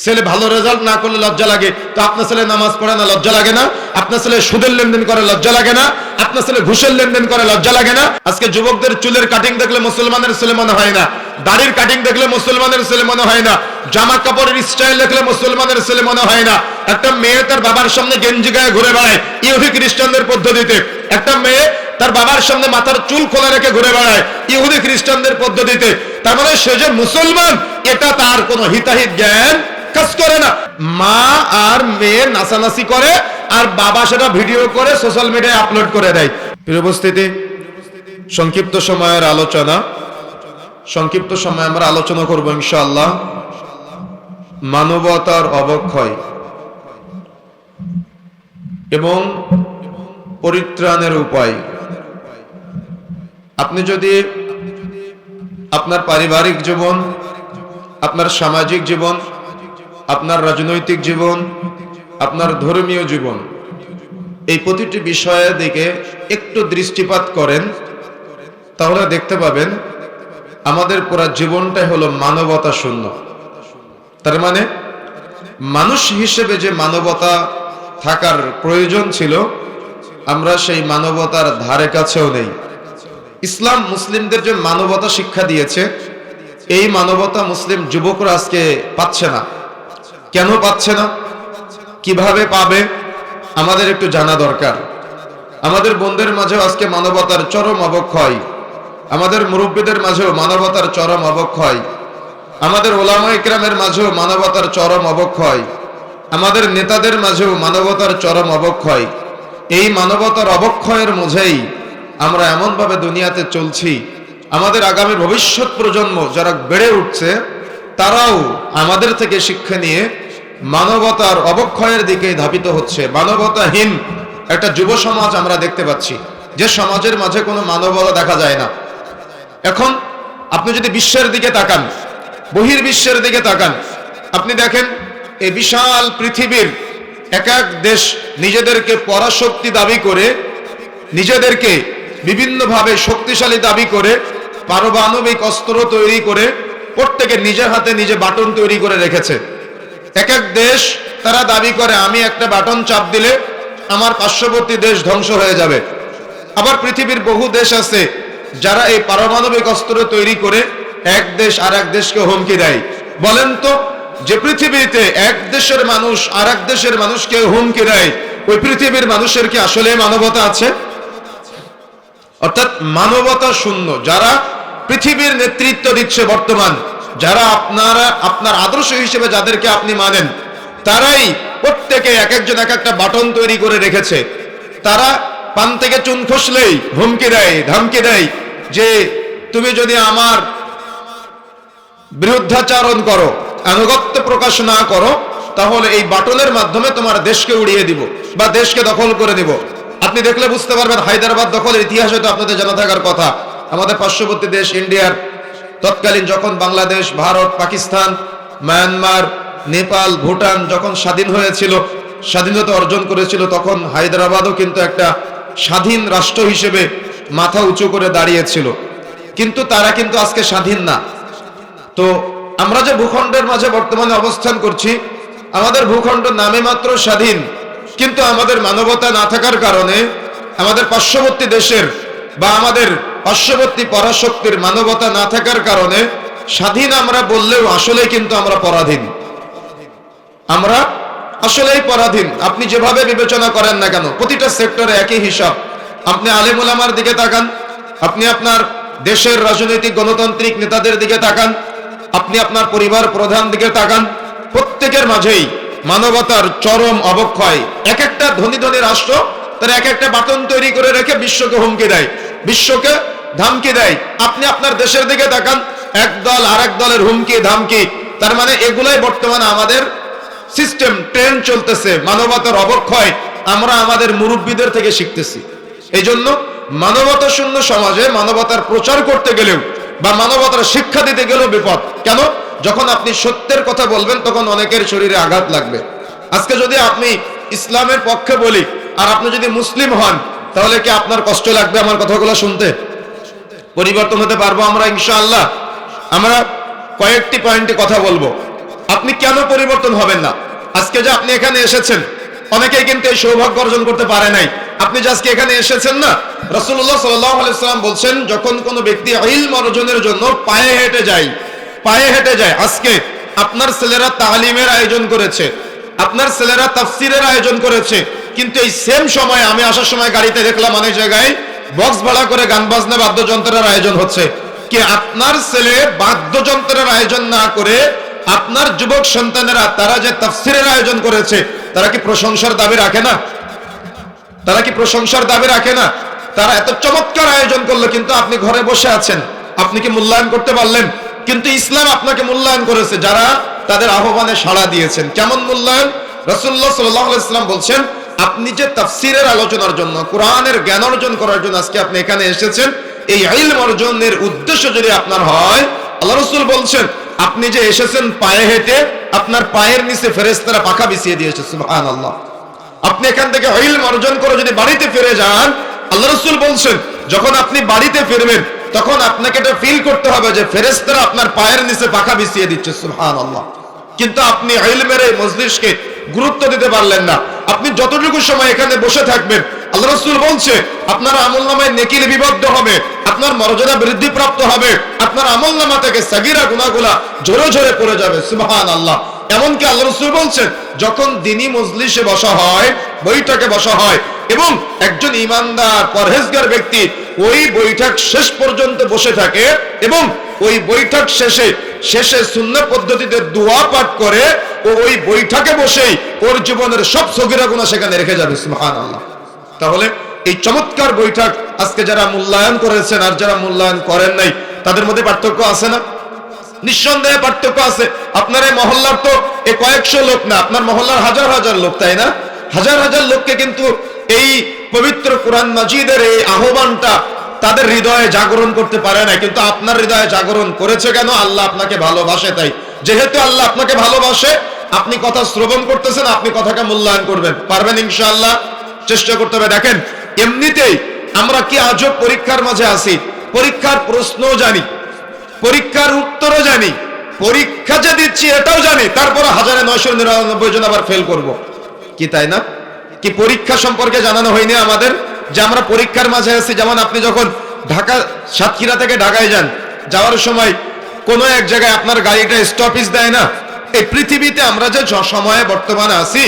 ছেলে ভালো রেজাল্ট না করলে লজ্জা লাগে, তো আপনার ছেলে নামাজ পড়ে না, লজ্জা লাগে না? আপনার ছেলে সুদের লেনদেন করে, লজ্জা লাগে না? আপনার ছেলে ঘুষের লেনদেন করে, লজ্জা লাগে না? আজকে যুবকদের চুলের কাটিং দেখলে মুসলমানের ছেলে মনে হয় না, দাড়ির কাটিং দেখলে মুসলমানের ছেলে মনে হয় না, জামা কাপড়ের স্টাইল দেখলে মুসলমানের ছেলে মনে হয় না। একটা মেয়ে তার বাবার সামনে গেঞ্জি গায়ে ঘুরে বেড়ায় ইহুদি খ্রিস্টানদের পদ্ধতিতে, একটা মেয়ে তার বাবার সামনে মাথার চুল খোলা রেখে ঘুরে বেড়ায় ইহুদি খ্রিস্টানদের পদ্ধতিতে। তার মানে সে যে মুসলমান এটা তার কোনো হিতাহিত জ্ঞান কাজ করে না। মা আর মেয়ে নাচানাচি করে আর বাবা সেটা ভিডিও করে সোশ্যাল মিডিয়ায় আপলোড করে দেয়। প্রিয় উপস্থিতি, সংক্ষিপ্ত সময়ের আলোচনা, সংক্ষিপ্ত সময় আমরা আলোচনা করব ইনশাআল্লাহ মানবতার অবক্ষয় এবং পরিত্রাণের উপায়। আপনি যদি আপনার পারিবারিক জীবন, আপনার সামাজিক জীবন, আপনার রাজনৈতিক জীবন, আপনার ধর্মীয় জীবন, এই প্রতিটি বিষয়ের দিকে একটু দৃষ্টিপাত করেন, তাহলে দেখতে পাবেন আমাদের পুরো জীবনটাই হলো মানবতা শূন্য। তার মানে মানুষ হিসেবে যে মানবতা থাকার প্রয়োজন ছিল, আমরা সেই মানবতার ধারে কাছেও নেই। ইসলাম মুসলিমদের যে মানবতা শিক্ষা দিয়েছে, এই মানবতা মুসলিম যুবকরা আজকে পাচ্ছে না। কেন পাচ্ছে না, কিভাবে পাবে, আমাদের একটু জানা দরকার। আমাদের বোনদের মাঝেও আজকে মানবতার চরম অবক্ষয়, আমাদের মুরব্বীদের মাঝেও মানবতার চরম অবক্ষয়, আমাদের ওলামা ইকরামের মাঝেও মানবতার চরম অবক্ষয়, আমাদের নেতাদের মাঝেও মানবতার চরম অবক্ষয়। এই মানবতার অবক্ষয়ের মধ্যেই আমরা এমনভাবে দুনিয়াতে চলছি, আমাদের আগামী ভবিষ্যৎ প্রজন্ম যারা বেড়ে উঠছে তারাও আমাদের থেকে শিক্ষা নিয়ে মানবতার অবক্ষয়ের দিকে ধাবিত হচ্ছে। মানবতাহীন একটা যুব সমাজ আমরা দেখতে পাচ্ছি, যে সমাজের মাঝে কোনো মানবতা দেখা যায় না। এখন আপনি যদি বিশ্বের দিকে তাকান, বহির্বিশ্বের দিকে তাকান, আপনি দেখেন এই বিশাল পৃথিবীর এক এক দেশ নিজেদেরকে পরাশক্তি দাবি করে, নিজেদেরকে বিভিন্নভাবে শক্তিশালী দাবি করে, পারমাণবিক অস্ত্র তৈরি করে প্রত্যেকে নিজের হাতে নিজে বাটন তৈরি করে রেখেছে। এক এক দেশ তারা দাবি করে আমি একটা বাটন চাপ দিলে আমার পার্শ্ববর্তী দেশ ধ্বংস হয়ে যাবে। আবার পৃথিবীর বহু দেশ আছে যারা এই পারমাণবিক অস্ত্র তৈরি করে এক দেশ আর এক দেশকে হুমকি দেয়। বলেন তো, যে পৃথিবীতে এক দেশের মানুষ আর এক দেশের মানুষকে হুমকি দেয়, ওই পৃথিবীর মানুষের কি আসলে মানবতা আছে? অর্থাৎ মানবতা শূন্য যারা পৃথিবীর নেতৃত্ব দিচ্ছে বর্তমান, যারা আপনার আদর্শ হিসেবে যাদেরকে আপনি মানেন, তারাই প্রত্যেকে এক একজন এক একটা বাটন তৈরি করে রেখেছে। তারা পান থেকে চুন খসলেই হুমকি দেয়, ধমকি দেয় যে তুমি যদি আমার বিরুদ্ধাচারণ করো, আনুগত্য প্রকাশ না করো, তাহলে এই বাটনের মাধ্যমে তোমার দেশকে উড়িয়ে দিব বা দেশকে দখল করে দিব। আপনি দেখলে বুঝতে পারবেন হায়দ্রাবাদ দখলের ইতিহাস হয়তো আপনাদের জানা থাকার কথা। আমাদের পার্শ্ববর্তী দেশ ইন্ডিয়ার তৎকালীন যখন বাংলাদেশ, ভারত, পাকিস্তান, মায়ানমার, নেপাল, ভুটান যখন স্বাধীন হয়েছিল, স্বাধীনতা অর্জন করেছিল, তখন হায়দ্রাবাদও কিন্তু একটা স্বাধীন রাষ্ট্র হিসেবে মাথা উঁচু করে দাঁড়িয়েছিল। কিন্তু তারা কিন্তু আজকে স্বাধীন না। তো আমরা যে ভূখণ্ডের মাঝে বর্তমানে অবস্থান করছি, আমাদের ভূখণ্ড নামে মাত্র স্বাধীন, কিন্তু আমাদের মানবতা না থাকার কারণে, আমাদের পার্শ্ববর্তী দেশের বা আমাদের পার্শ্ববর্তী পরাশক্তির মানবতা না থাকার কারণে স্বাধীন আমরা বললেও আসলে কিন্তু আমরা পরাধীন। আমরা আসলেই পরাধীন। আপনি যেভাবে বিবেচনা করেন না কেন, প্রতিটা সেক্টরে একই হিসাব। আপনি আলেম ওলামার দিকে তাকান, আপনি আপনার দেশের রাজনৈতিক গণতান্ত্রিক নেতাদের দিকে তাকান, আপনি আপনার পরিবার প্রধান দিকে তাকান, প্রত্যেকের মাঝেই মানবতার চরম অবক্ষয়। এক একটা ধনী ধনী রাষ্ট্র তারা এক একটা বাটন তৈরি করে রেখে বিশ্বকে হুমকি দেয়, বিশ্বকে ধামকি দেয়। আপনি আপনার দেশের দিকে তাকান, এক দল আর এক দলের হুমকি ধামকি। তার মানে এগুলাই বর্তমানে আমাদের সিস্টেম, ট্রেন্ড চলতেছে, মানবতার অবক্ষয় আমরা আমাদের মুরব্বীদের থেকে শিখতেছি। এই জন্য মানবতা শূন্য সমাজে মানবতার প্রচার করতে গেলেও বা মানবতার শিক্ষা দিতে গেলেও বিপদ। কেন? যখন আপনি সত্যের কথা বলবেন তখন অনেকের শরীরে আঘাত লাগবে। আজকে যদি আপনি ইসলামের পক্ষে বলি আর আপনি যদি মুসলিম হন, তাহলে কি আপনার কষ্ট লাগবে আমার কথাগুলো শুনতে? পরিবর্তন হতে পারবো আমরা ইনশাআল্লাহ। আমরা কয়েকটি পয়েন্টে কথা বলবো। আপনি কেন পরিবর্তন হবেন না? আজকে যে আপনি এখানে এসেছেন, অনেকেই কিন্তু এই সৌভাগ্য অর্জন করতে পারে নাই। আপনি যে আজকে এখানে এসেছেন না, রাসূলুল্লাহ সাল্লাল্লাহু আলাইহি ওয়াসাল্লাম বলছেন, যখন কোনো ব্যক্তি ইলম অর্জনের জন্য পায়ে হেঁটে যায়, আজকে আপনার ছেলেরা তালিমের আয়োজন করেছে, আপনার ছেলেরা তাফসিরের আয়োজন করেছে, কিন্তু এই সেম সময় আমি আসার সময় গাড়িতে দেখলাম অনেক জায়গায় বক্স ভাড়া করে গান বাজনা বাদ্যযন্ত্রের আয়োজন হচ্ছে। কি আপনার ছেলে বাদ্যযন্ত্রের আয়োজন না করে আপনার যুবক সন্তানেরা তারা যে তাফসিরের আয়োজন করেছে, তারা কি প্রশংসার দাবি রাখে না? তারা কি প্রশংসার দাবি রাখে না? তারা এত চমৎকার আয়োজন করলো, কিন্তু আপনি ঘরে বসে আছেন, আপনি কি মূল্যায়ন করতে পারলেন? কিন্তু ইসলাম আপনাকে মূল্যায়ন করেছে যারা তাদের আহ্বানে সাড়া দিয়েছেন। কেমন মূল্যায়ন? রাসূলুল্লাহ সাল্লাল্লাহু আলাইহি ওয়াসাল্লাম বলছেন, আপনি যে তাফসিরের আলোচনার জন্য, কোরআনের জ্ঞান অর্জন করার জন্য আজকে আপনি এখানে এসেছেন, এই ইলম অর্জনের উদ্দেশ্য যদি আপনার হয়, আল্লাহ রাসূল বলছেন, আপনি যে এসেছেন পায়ে হেঁটে, আপনার পায়ের নিচে ফেরেশতারা পাখা বিছিয়ে দিয়েছে। সুবহানাল্লাহ। আপনি এখান থেকে ইলম অর্জন করে যদি বাড়িতে ফিরে যান, আল্লাহ রাসূল বলছেন, যখন আপনি বাড়িতে ফিরবেন তখন আপনাকে এটা ফিল করতে হবে যে ফেরেশতারা আপনার পায়ের নিচে পাখা বিছিয়ে দিচ্ছে। সুবহানাল্লাহ। কিন্তু আপনি ইলমের এই মজলিসকে গুরুত্ব দিতে পারলেন না। আপনি যতটুকু সময় এখানে বসে থাকবেন, আল্লাহ রাসূল বলছে, আপনার আমলনামায় নেকি লিপিবদ্ধ হবে, আপনার মর্যাদা বৃদ্ধি প্রাপ্ত হবে, আপনার আমলনামা থেকে সাগীরা গুনাহগুলা ঝরে ঝরে পড়ে যাবে। সুবহানাল্লাহ। এমনকি আল্লাহ রাসূল বলছেন, যখন দ্বীনি মজলিসে বসা হয়, বৈঠকে বসা হয়, এবং একজন ঈমানদার পরহেজগার ব্যক্তি ওই বৈঠক শেষ পর্যন্ত বসে থাকে এবং ওই বৈঠক শেষে সুন্নাহ পদ্ধতিতে দোয়া পাঠ করে, ও ওই বৈঠকে বসেই ওর জীবনের সব সগীরা গুনাহ সেখানে রেখে যাবে। সুবহানাল্লাহ। তাহলে এই চমৎকার বৈঠক আজকে যারা মূল্যায়ন করেছেন আর যারা মূল্যায়ন করেন নাই, তাদের মধ্যে পার্থক্য আছে না? নিঃসন্দেহে পার্থক্য আছে। আপনার এই মহল্লার তো এই কয়েকশো লোক না, আপনার মহল্লার হাজার হাজার লোক, তাই না? হাজার হাজার লোককে কিন্তু এই পবিত্র কোরআন মাজিদের এই আহ্বানটা তাদের হৃদয়ে জাগরণ করতে পারে না, কিন্তু আপনার হৃদয়ে জাগরণ করেছে কেন? আল্লাহ আপনাকে ভালোবাসে তাই। যেহেতু আল্লাহ আপনাকে ভালোবাসে, আপনি কথা শ্রবণ করতেছেন, আপনি কথাকে মূল্যায়ন করবেন, পারবেন ইনশাআল্লাহ। চেষ্টা করতে হবে। দেখেন, এমনিতেই আমরা কি আজব পরীক্ষার মাঝে আছি, পরীক্ষার প্রশ্নও জানি, পরীক্ষার উত্তরও জানি, পরীক্ষা যে দিচ্ছি এটাও জানি, তারপরে 1999 জন আবার ফেল করব। কি তাই না? কি পরীক্ষা সম্পর্কে জানানো হয়নি আমাদের যে আমরা পরীক্ষার মাঝে আছি? যেমন আপনি যখন ঢাকা সাতক্ষীরা থেকে ঢাকায় যান, যাওয়ার সময় কোনো এক জায়গায় আপনার গাড়িটা স্টপেজ দেয় না। এই পৃথিবীতে আমরা যে সময়ে বর্তমানে আছি,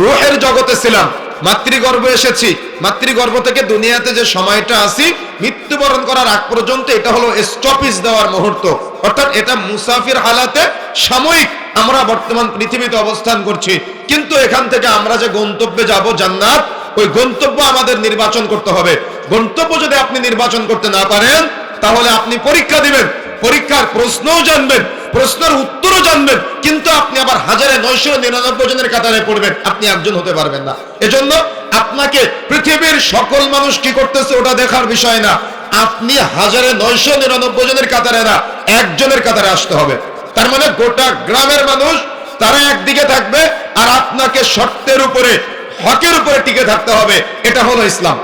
রূহের জগতে ছিলাম, মাতৃগর্ভে এসেছি, মাতৃগর্ভ থেকে দুনিয়াতে যে সময়টা আছি, মৃত্যুবরণ করার আগ পর্যন্ত এটা হলো স্টপেজ দেওয়ার মুহূর্ত। অর্থাৎ এটা মুসাফির হালাতে সাময়িক আমরা বর্তমান পৃথিবীতে অবস্থান করছি, কিন্তু এখান থেকে আমরা যে গন্তব্যে যাব জান্নাত, ওই গন্তব্য আমাদের নির্বাচন করতে হবে। গন্তব্য যদি আপনি নির্বাচন করতে না পারেন, তাহলে আপনি পরীক্ষা দিবেন, পরীক্ষার প্রশ্নও জানবেন, প্রশ্নের উত্তরও জানবেন, কিন্তু আপনি আবার 1999 জনের কাতারে পড়বেন, আপনি একজন হতে পারবেন না। এজন্য আপনাকে পৃথিবীর সকল মানুষ কি করতেছে ওটা দেখার বিষয় না, আপনি 1999 জনের কাতারে না, একজনের কাতারে আসতে হবে। তার মানে গোটা গ্রামের মানুষ তারা একদিকে থাকবে, আর আপনাকে শর্তের উপরে, হকের উপরে টিকে থাকতে হবে। এটা হলো ইসলাম।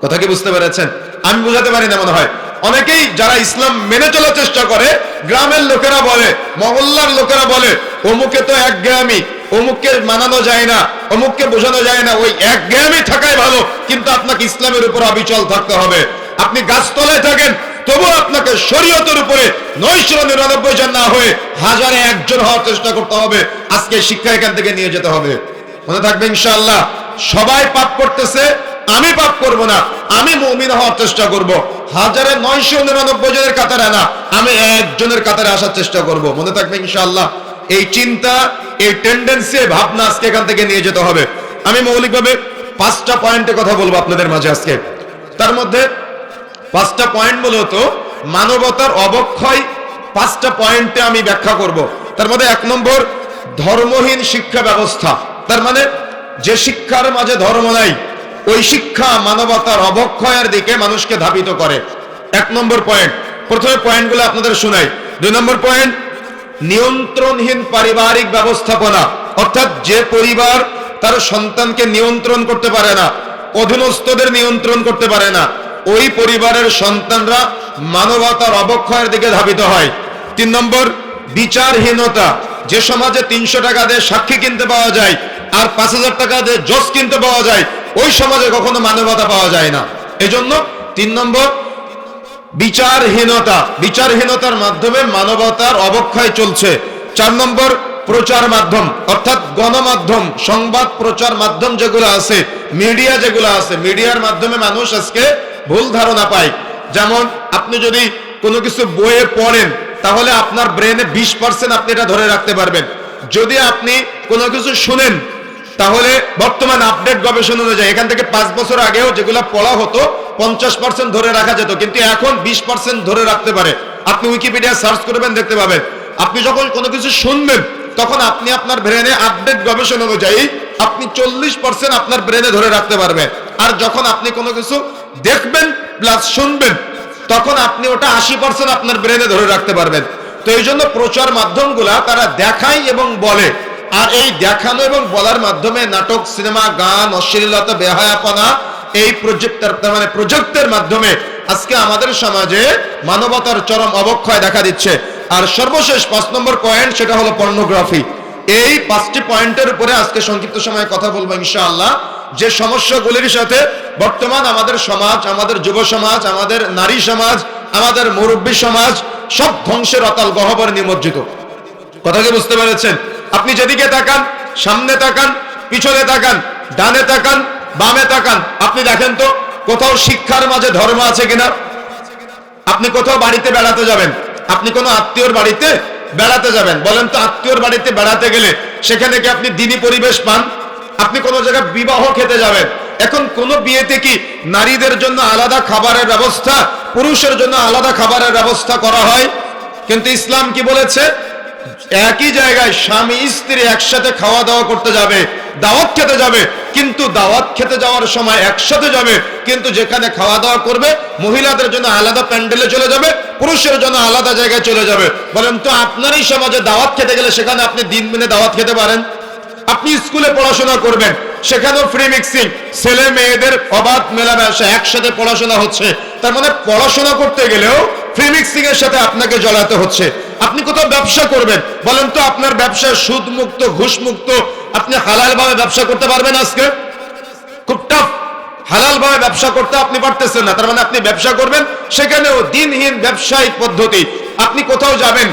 কথা কি বুঝতে পেরেছেন? আমি বুঝাতে পারি না মনে হয়। অনেকেই যারা ইসলাম মেনে চলার চেষ্টা করে, গ্রামের লোকেরা বলে, মহল্লার লোকেরা বলে, অমুকে তো একঘেয়েমি, অমুককে মানানো যায় না, অমুককে বোঝানো যায় না, ওই একঘেয়েমি থাকাই ভালো। কিন্তু আপনাকে ইসলামের উপর অবিচল থাকতে হবে। আপনি গাছতলায় থাকেন, তবু আপনাকে শরীয়তের উপরে 999 জন না হয়ে 1001 জন হওয়ার চেষ্টা করতে হবে। আজকে শিক্ষা এখান থেকে নিয়ে যেতে হবে। মনে থাকবে ইনশাআল্লাহ। সবাই পাপ করতেছে, আমি পাপ করব না, আমি মুমিন হওয়ার চেষ্টা করব। 1999 জনের কাতারে না, আমি একজনের কাতারে আসার চেষ্টা করব। মনে থাকবে ইনশাআল্লাহ। এই চিন্তা, এই টেন্ডেন্সি, ভাবনা আজকে এখান থেকে নিয়ে যেতে হবে। আমি মৌলিকভাবে 5টা পয়েন্টে কথা বলবো আপনাদের মাঝে আজকে। তার মধ্যে 5টা পয়েন্ট মূলত মানবতার অবক্ষয়, 5টা পয়েন্টে আমি ব্যাখ্যা করব। তার মধ্যে 1 নম্বর, ধর্মহীন শিক্ষা ব্যবস্থা। তার মানে যে শিক্ষার মাঝে ধর্ম নাই, ওই শিক্ষা মানবতার অবক্ষয়ের দিকে মানুষকে ধাবিত করে। 1 নম্বর পয়েন্ট। প্রথমে পয়েন্টগুলো আপনাদের শোনাই। 2 নম্বর পয়েন্ট, নিয়ন্ত্রণহীন পারিবারিক ব্যবস্থাপনা। অর্থাৎ যে পরিবার তার সন্তানকে নিয়ন্ত্রণ করতে পারে না, অধীনস্থদের নিয়ন্ত্রণ করতে পারে না, ওই পরিবারের সন্তানরা মানবতার অবক্ষয়ের দিকে ধাবিত হয়। 3 নম্বর, বিচারহীনতা। যে সমাজে 300 টাকা দিয়ে সাক্ষী কিনতে পাওয়া যায় আর 5000 টাকা দিয়ে জজ কিনতে পাওয়া যায়, ওই সমাজে কখনো মানবতা পাওয়া যায় না। এজন্য 3 নম্বর বিচারহীনতা, বিচারহীনতার মাধ্যমে মানবতার অবক্ষয় চলছে। 4 নম্বর প্রচার মাধ্যম, অর্থাৎ গণমাধ্যম, সংবাদ প্রচার মাধ্যম যেগুলো আছে, মিডিয়া যেগুলো আছে, মিডিয়ার মাধ্যমে মানুষ আজকে ভুল ধারণা পায়। যেমন আপনি যদি কোনো কিছু বইয়ে পড়েন তাহলে আপনার ব্রেনে 20% আপনি এটা ধরে রাখতে পারবেন। যদি আপনি কোনো কিছু শুনেন তাহলে বর্তমান আপডেট গবেষণা অনুযায়ী এখান থেকে 5 বছর আগেও যেগুলো পড়া হতো 50% ধরে রাখা যেত, কিন্তু এখন 20% ধরে রাখতে পারে। আপনি উইকিপিডিয়া সার্চ করবেন, দেখতে পাবেন। আপনি যখন কোনো কিছু শুনবেন তখন আপনি আপনার ব্রেনে আপডেট গবেষণা অনুযায়ী আপনি 40% আপনার ব্রেনে ধরে রাখতে পারবেন। আর যখন আপনি কোনো কিছু দেখবেন প্লাস শুনবেন তখন আপনি ওটা 80% আপনার ব্রেনে ধরে রাখতে পারবেন। তো এই জন্য প্রচার মাধ্যমগুলা তারা দেখায় এবং বলে, আর এই দেখানো এবং বলার মাধ্যমে নাটক, সিনেমা, গান, অশ্লীলতা, বেহায়াপনা, এই প্রজেক্টের মাধ্যমে আজকে আমাদের সমাজে মানবতার চরম অবক্ষয় দেখা দিচ্ছে। আর সর্বশেষ 5 নম্বর পয়েন্ট, সেটা হলো পর্নোগ্রাফি। এই 5টি পয়েন্টের উপরে আজকে সংক্ষিপ্ত সময়ে কথা বলবো ইনশাআল্লাহ। যে সমস্যাগুলির সাথে বর্তমান আমাদের সমাজ, আমাদের যুব সমাজ, আমাদের নারী সমাজ, আমাদের মুরব্বী সমাজ সব ধ্বংসের অতাল গহ্বরে নিমজ্জিত। কথা কি বুঝতে পেরেছেন? আপনি যেদিকে তাকান, সামনে তাকান, পিছনে তাকান, ডানে তাকান, বামে তাকান, আপনি দেখেন তো কোথাও শিক্ষার মাঝে ধর্ম আছে কিনা। আপনি কোথাও বাড়িতে বেড়াতে যাবেন, আপনি কোনো আত্মীয়র বাড়িতে বেড়াতে যাবেন, বলেন তো আত্মীয়র বাড়িতে বেড়াতে গেলে সেখানে কি আপনি দ্বীনি পরিবেশ পান? আপনি কোনো জায়গায় বিবাহ খেতে যাবেন, এখন কোন বিয়েতে কি নারীদের জন্য আলাদা খাবারের ব্যবস্থা, পুরুষের জন্য আলাদা খাবারের ব্যবস্থা করা হয়? কিন্তু ইসলাম কি বলেছে? একই জায়গায় স্বামী স্ত্রী একসাথে খাওয়া দাওয়া করতে যাবে, দাওয়াত খেতে যাবে, কিন্তু দাওয়াত খেতে যাওয়ার সময় একসাথে যাবে, কিন্তু যেখানে খাওয়া দাওয়া করবে মহিলাদের জন্য আলাদা প্যান্ডেলে চলে যাবে, পুরুষের জন্য আলাদা জায়গায় চলে যাবে। বলেন তো আপনারই সমাজে দাওয়াত খেতে গেলে সেখানে আপনি দিন মেনে দাওয়াত খেতে পারেন? আপনি স্কুলে পড়াশোনা করবেন, সেখানেও ফ্রি মিক্সিং, ছেলে মেয়েদের অবাধ মেলামেশা, একসাথে পড়াশোনা হচ্ছে। তার মানে পড়াশোনা করতে গেলেও ফ্রি মিক্সিং এর সাথে আপনাকে জড়াতে হচ্ছে। আপনি কোথাও ব্যবসা করবেন, বলেন তো আপনার ব্যবসা সুদ মুক্ত, ঘুষ মুক্ত, আপনি হালাল ভাবে ব্যবসা করতে পারবেন? আজকে খুব টাফ, হালাল ভাবে ব্যবসা করতে আপনি পারতেছেন না। তার মানে আপনি ব্যবসা করবেন, সেখানেও দিনহীন ব্যবসায়িক পদ্ধতি। আপনি কোথাও যাবেন,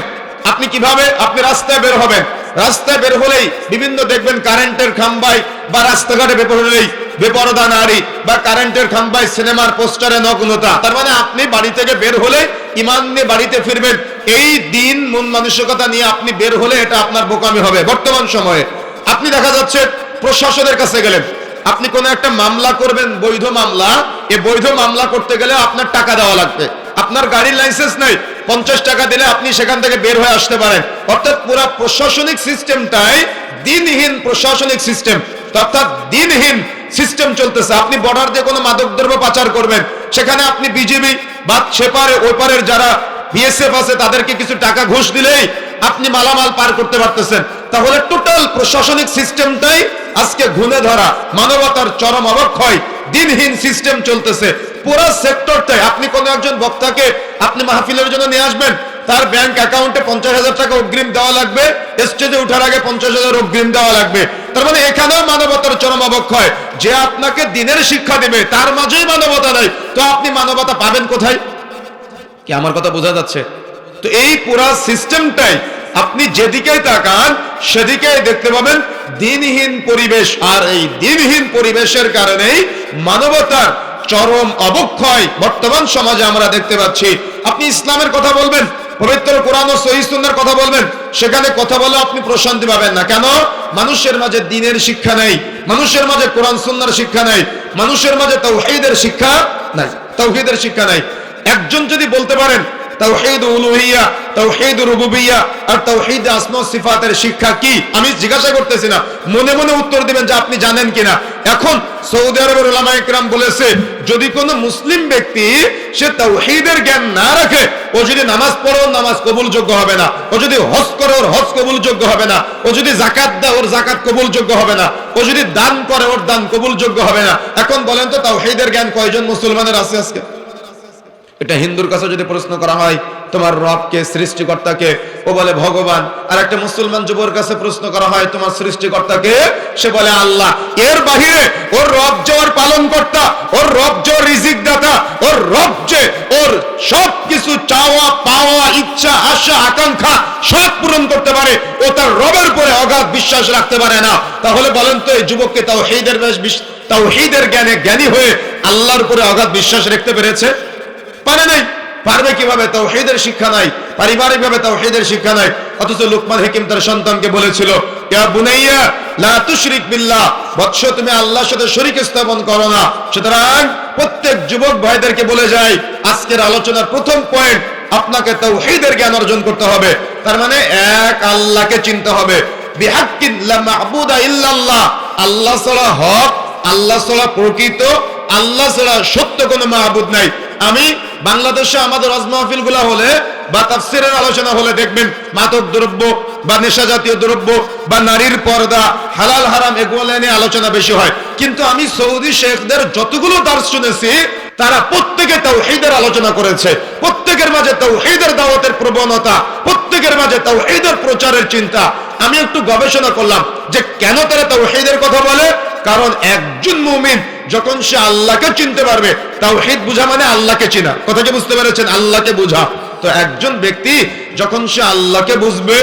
আপনি কিভাবে আপনি রাস্তায় বের হবেন, রাস্তায় বের হলেই বিভিন্ন দেখবেন কারেন্টের খাম্বায় বা রাস্তাঘাটে বের হলেই বেপরদা নারী, বা কারেন্টের খাম্বায় সিনেমার পোস্টারে নগ্নতা। তার মানে আপনি বাড়ি থেকে বের হলে ঈমান নিয়ে বাড়িতে ফিরবেন, এই দিন মন মানসিকতা নিয়ে আপনি বের হলে এটা আপনার বোকামি হবে। বর্তমান সময়ে আপনি দেখা যাচ্ছে প্রশাসনের কাছে গেলেন, আপনি কোন একটা মামলা করবেন, বৈধ মামলা, এই বৈধ মামলা করতে গেলে আপনার টাকা দেওয়া লাগবে। আপনার গাড়ির লাইসেন্স নেই, 50 টাকা দিলে আপনি সেখান থেকে বের হয়ে আসতে পারেন। অর্থাৎ পুরো প্রশাসনিক সিস্টেমটাই দিনহীন প্রশাসনিক সিস্টেম, অর্থাৎ দিনহীন সিস্টেম চলতেছে। আপনি বর্ডার দিয়ে কোনো মাদকদ্রব্য পাচার করবেন, সেখানে আপনি বিজিবি বা সেপারে ওপারের যারা বিএসএফ আছে তাদেরকে কিছু টাকা ঘুষ দিলেই আপনি মালামাল পার করতে পারতেছেন। তাহলে টোটাল প্রশাসনিক সিস্টেমটাই আজকে ঘুণে ধরা, মানবতার চরম অবক্ষয়, দিনহীন সিস্টেম চলতেছে পুরো সেক্টরটাই। আপনি কোন একজন বক্তাকে আপনি মাহফিলের জন্য নিয়ে আসবেন, তার ব্যাংক অ্যাকাউন্টে 50,000 টাকা অগ্রিম দেওয়া লাগবে, স্টেজে ওঠার আগে 50,000 অগ্রিম দেওয়া লাগবে। তার মানে এখানেও মানবতার চরম অবক্ষয়। যে আপনাকে দিনের শিক্ষা দেবে তার মাঝেই মানবতা নাই, তো আপনি মানবতা পাবেন কোথায়? কি আমার কথা বোঝা যাচ্ছে? তো এই পুরা সিস্টেমটাই আপনি যেদিকেই তাকান সেদিকেই দেখতে পাবেন দিনহীন পরিবেশ। আর এই দিনহীন পরিবেশের কারণেই মানবতার চরম অবক্ষয় বর্তমান সমাজে আমরা দেখতে পাচ্ছি। আপনি ইসলামের কথা বলবেন, পবিত্র কোরআন ও সহিহ সুন্নাহর কথা বলবেন, সেখানে কথা বলে আপনি প্রশান্তি পাবেন না। কেন? মানুষের মাঝে দ্বীনের শিক্ষা নেই, মানুষের মাঝে কোরআন সুন্নাহর শিক্ষা নেই, মানুষের মাঝে তাওহীদের শিক্ষা নাই, তাওহীদের শিক্ষা নাই। একজন যদি বলতে পারেন তাওহীদ উলুহিয়া, তাওহীদ রুবুবিয়্যাহ আর তাওহীদ আসমা ও সিফাতের শিক্ষা কি, আমি জিজ্ঞাসা করতেছি না, মনে মনে উত্তর দিবেন যে আপনি জানেন কিনা। এখন সৌদি আরবের উলামায়ে কেরাম বলেছে, যদি কোনো মুসলিম ব্যক্তি সে তাওহীদের জ্ঞান না রাখে, ও যদি নামাজ পড়ে ওর নামাজ কবুলযোগ্য হবে না, ও যদি হজ করে ওর হজ কবুলযোগ্য হবে না, ও যদি যাকাত দেয় ওর যাকাত কবুলযোগ্য হবে না, ও যদি দান করে ওর দান কবুলযোগ্য হবে না। এখন বলেন তো তাওহীদের জ্ঞান কয়জন মুসলমানের আছে আজকে? এটা হিন্দুর কাছে যদি প্রশ্ন করা হয় তোমার রবকে, সৃষ্টিকর্তাকে? ও বলে ভগবান। আর একটা মুসলমান যুবকের কাছে প্রশ্ন করা হয়, তোমার সৃষ্টিকর্তাকে? সে বলে আল্লাহ। এর বাহিরে ওর রব যে ওর পালন কর্তা, ওর রব যে ওর রিজিক দাতা, ওর রব যে ওর সব কিছু চাওয়া পাওয়া, ইচ্ছা, আশা, আকাঙ্ক্ষা সব পূরণ করতে পারে, ও তার রবের উপরে অগাধ বিশ্বাস রাখতে পারে না। তাহলে বলেন তো, এই যুবককে তাওহীদের জ্ঞানে জ্ঞানী হয়ে আল্লাহর উপরে অগাধ বিশ্বাস রাখতে পেরেছে? পারে নাই। পারবে কিভাবে? তাওহীদের শিক্ষা নাই, পারিবারিক ভাবে তাওহীদের শিক্ষা নাই। অথচ লুকমান হাকিম তার সন্তানকে বলেছিল, ইয়া বুনাইয়া লা তুশরিক বিল্লাহ, বৎস তুমি আল্লাহর সাথে শরীক স্থাপন করো না। সুতরাং প্রত্যেক যুবক ভাইদেরকে বলে যায়, আজকের আলোচনার প্রথম পয়েন্ট, আপনাকে তাওহীদের জ্ঞান অর্জন করতে হবে। তার মানে এক আল্লাহকে চিনতে হবে। বিহাক্কিন লা মা'বুদা ইল্লাল্লাহ, আল্লাহ ছাড়া হক, আল্লাহ ছাড়া প্রকৃত, আল্লাহ ছাড়া সত্য কোনো মাহবুদ নাই। আমি বাংলাদেশে আমাদের ওয়াজ মাহফিলগুলো হলে বা তাফসীরের আলোচনা হলে দেখবেন মাদক দ্রব্য বা নেশা জাতীয় দ্রব্য বা নারীর পর্দা, হালাল হারাম এগুলো নিয়ে আলোচনা বেশি হয়। কিন্তু আমি সৌদি শেখদের যতগুলো দার্স শুনেছি, তারা প্রত্যেকে তাওহীদের আলোচনা করেছে। প্রত্যেকের মাঝে তাওহীদের দাওয়াতের প্রবণতা, প্রত্যেকের মাঝে তাওহীদের প্রচারের চিন্তা। আমি একটু গবেষণা করলাম যে কেন তারা তাওহীদের কথা বলে। কারণ একজন মুমিন যখন সে আল্লাহকে চিনতে পারবে, তাওহীদ বুঝা মানে আল্লাহকে চিনা। কথা কি বুঝতে পেরেছেন? আল্লাহকে বুঝা। তো একজন ব্যক্তি যখন সে আল্লাহকে বুঝবে,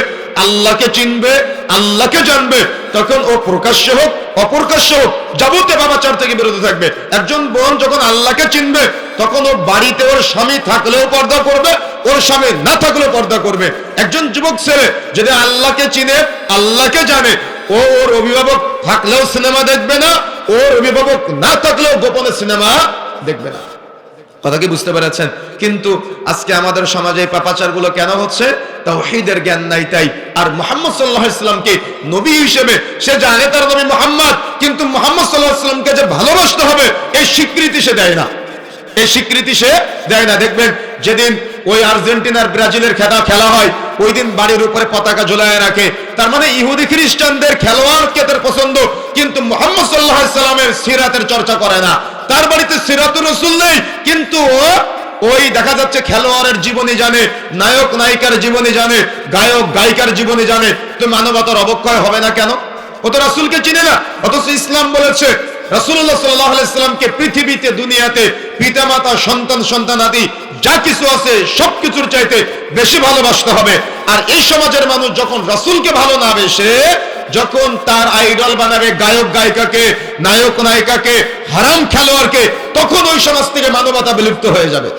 আল্লাহকে চিনবে, আল্লাহকে জানবে, তখন ও প্রকাশ্যে হোক অপ্রকাশ্যে হোক যাবতীয় পাপাচার থেকে বিরত থাকবে। একজন বোন যখন আল্লাহকে চিনবে, তখন ও বাড়িতে ওর স্বামী থাকলেও পর্দা করবে, ওর স্বামী না থাকলেও পর্দা করবে। একজন যুবক ছেলে যদি আল্লাহকে চিনে, আল্লাহকে জানে, ও ওর অভিভাবক থাকলেও সিনেমা দেখবে না, ওর অভিভাবক না থাকলেও গোপনে সিনেমা দেখবে না। কথা কি বুঝতে পেরেছেন? কিন্তু আজকে আমাদের সমাজে পাপাচার গুলো কেন হচ্ছে? তাওহীদের জ্ঞান নাই তাই। আর মুহাম্মদ সাল্লাল্লাহু আলাইহি সাল্লামকে নবী হিসেবে সে জানে তার নবী মুহাম্মদ, কিন্তু মুহাম্মদ সাল্লাল্লাহু আলাইহি সাল্লামকে যে ভালোবাসতে হবে এই স্বীকৃতি সে দেয় না। এই স্বীকৃতি সে দেয় না। দেখবেন যেদিন ওই আর্জেন্টিনার ব্রাজিলের খেলা হয়, ওই দিন বাড়ির উপরে পতাকা ঝুলায় রাখে। তার মানে ইহুদি খ্রিস্টানদের খেলোয়াড়কে তার পছন্দ, কিন্তু মুহাম্মদ সাল্লাল্লাহু আলাইহি সাল্লামের সিরাতের চর্চা করে না। তার বাড়িতে সিরাতুর রাসূল নেই, কিন্তু ওই দেখা যাচ্ছে খেলোয়াড়ের জীবনী জানে, নায়ক নায়িকার জীবনী জানে, গায়ক গায়িকার জীবনী জানে। তো মানবতার অবক্ষয় হবে না কেন? ও তো রাসূলকে চিনে না। অথচ ইসলাম বলেছে রাসূলুল্লাহ সাল্লাল্লাহু আলাইহি সাল্লামকে পৃথিবীতে, দুনিয়াতে পিতামাতা, সন্তান, সন্তানাদি যা কিছু আছে সবকিছুর চাইতে বেশি ভালোবাসতে হবে। আর এই সমাজের মানুষ যখন রাসূলকে ভালো না বেসে, যখন তার আইডল বানাবে গায়ক গায়িকাকে, নায়ক নায়িকাকে, হারাম খেলোয়াড়কে, তখন ওই সমাজ থেকে মানবতা বিলুপ্ত হয়ে যাবে।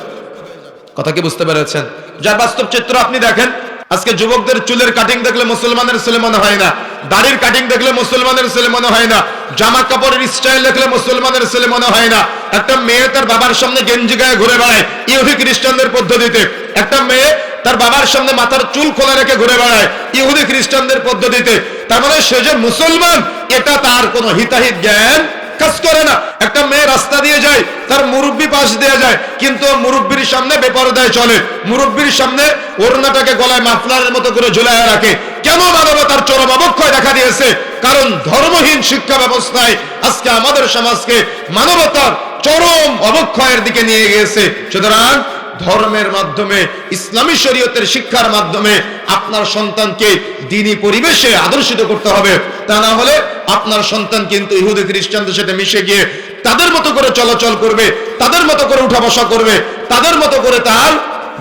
কথা কি বুঝতে পেরেছেন? যার বাস্তব চিত্র আপনি দেখেন। আজকে যুবকদের চুলের কাটিং দেখলে মুসলমানের ছেলে মনে হয় না, দাড়ির কাটিং দেখলে মুসলমানের ছেলে মনে হয় না, জামা কাপড়ের স্টাইল দেখলে মুসলমানের ছেলে মনে হয় না। একটা মেয়ে তার বাবার সামনে গেঞ্জি গায়ে ঘুরে বেড়ায় ইহুদি খ্রিস্টানদের পদ্ধতিতে। একটা মেয়ে তার বাবার সামনে মাথার চুল খোলা রেখে ঘুরে বেড়ায় ইহুদি খ্রিস্টানদের পদ্ধতিতে। তার মানে সে যে মুসলমান, এটা তার কোনো হিতাহিত জ্ঞান কাজ করে না। একটা মেয়ে রাস্তা দিয়ে যায়, তার মুরব্বী পাশ দিয়ে যায়, কিন্তু মুরব্বীর সামনে বেপরদায় চলে, মুরব্বীর সামনে ওড়নাটাকে গলায় মাফলারের মতো করে ঝুলায় রাখে। কেন? মানবতার চরম অবক্ষয় দেখা দিয়েছে। কারণ ধর্মহীন শিক্ষা ব্যবস্থায় আজকে আমাদের সমাজকে মানবতার চরম অবক্ষয়ের দিকে নিয়ে গিয়েছে। সুতরাং ধর্মের মাধ্যমে, ইসলামী শরীয়তের শিক্ষার মাধ্যমে আপনার সন্তানকে দ্বীনি পরিবেশে আদর্শিত করতে হবে। তা না হলে আপনার সন্তান কিন্তু ইহুদি খ্রিস্টানদের সাথে মিশে গিয়ে তাদের মতো করে চলাচল করবে, তাদের মতো করে উঠা বসা করবে, তাদের মতো করে তার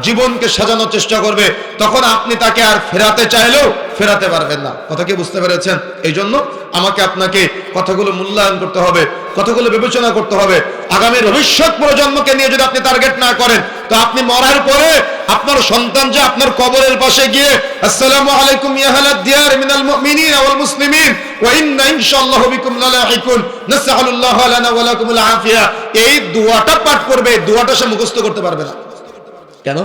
জীবনকে সাজানোর চেষ্টা করবে। তখন আপনি তাকে আর ফেরাতে চাইলেও ফেরাতে পারবেন না। কথা কি বুঝতে পেরেছেন? এই জন্য আমাকে আপনাকে কথাগুলো মূল্যায়ন করতে হবে, কথাগুলো বিবেচনা করতে হবে। আগামী ভবিষ্যৎ প্রজন্মকে নিয়ে যদি আপনি টার্গেট না করেন, তো আপনি মরার পরে আপনার সন্তান যে আপনার কবরের পাশে গিয়ে আসসালামু আলাইকুম ইয়া আহলাদ দিয়ার মিনাল মুমিনিন ওয়াল মুসলিমিন ওয়া ইন্না ইনশাআল্লাহু বিকুম লালাহিকুন নাসআলুল্লাহ লানা ওয়া লাকুমুল আফিয়া, এই দোয়াটা পাঠ করবে। এই দোয়াটা সে মুখস্থ করতে পারবে না। কেন?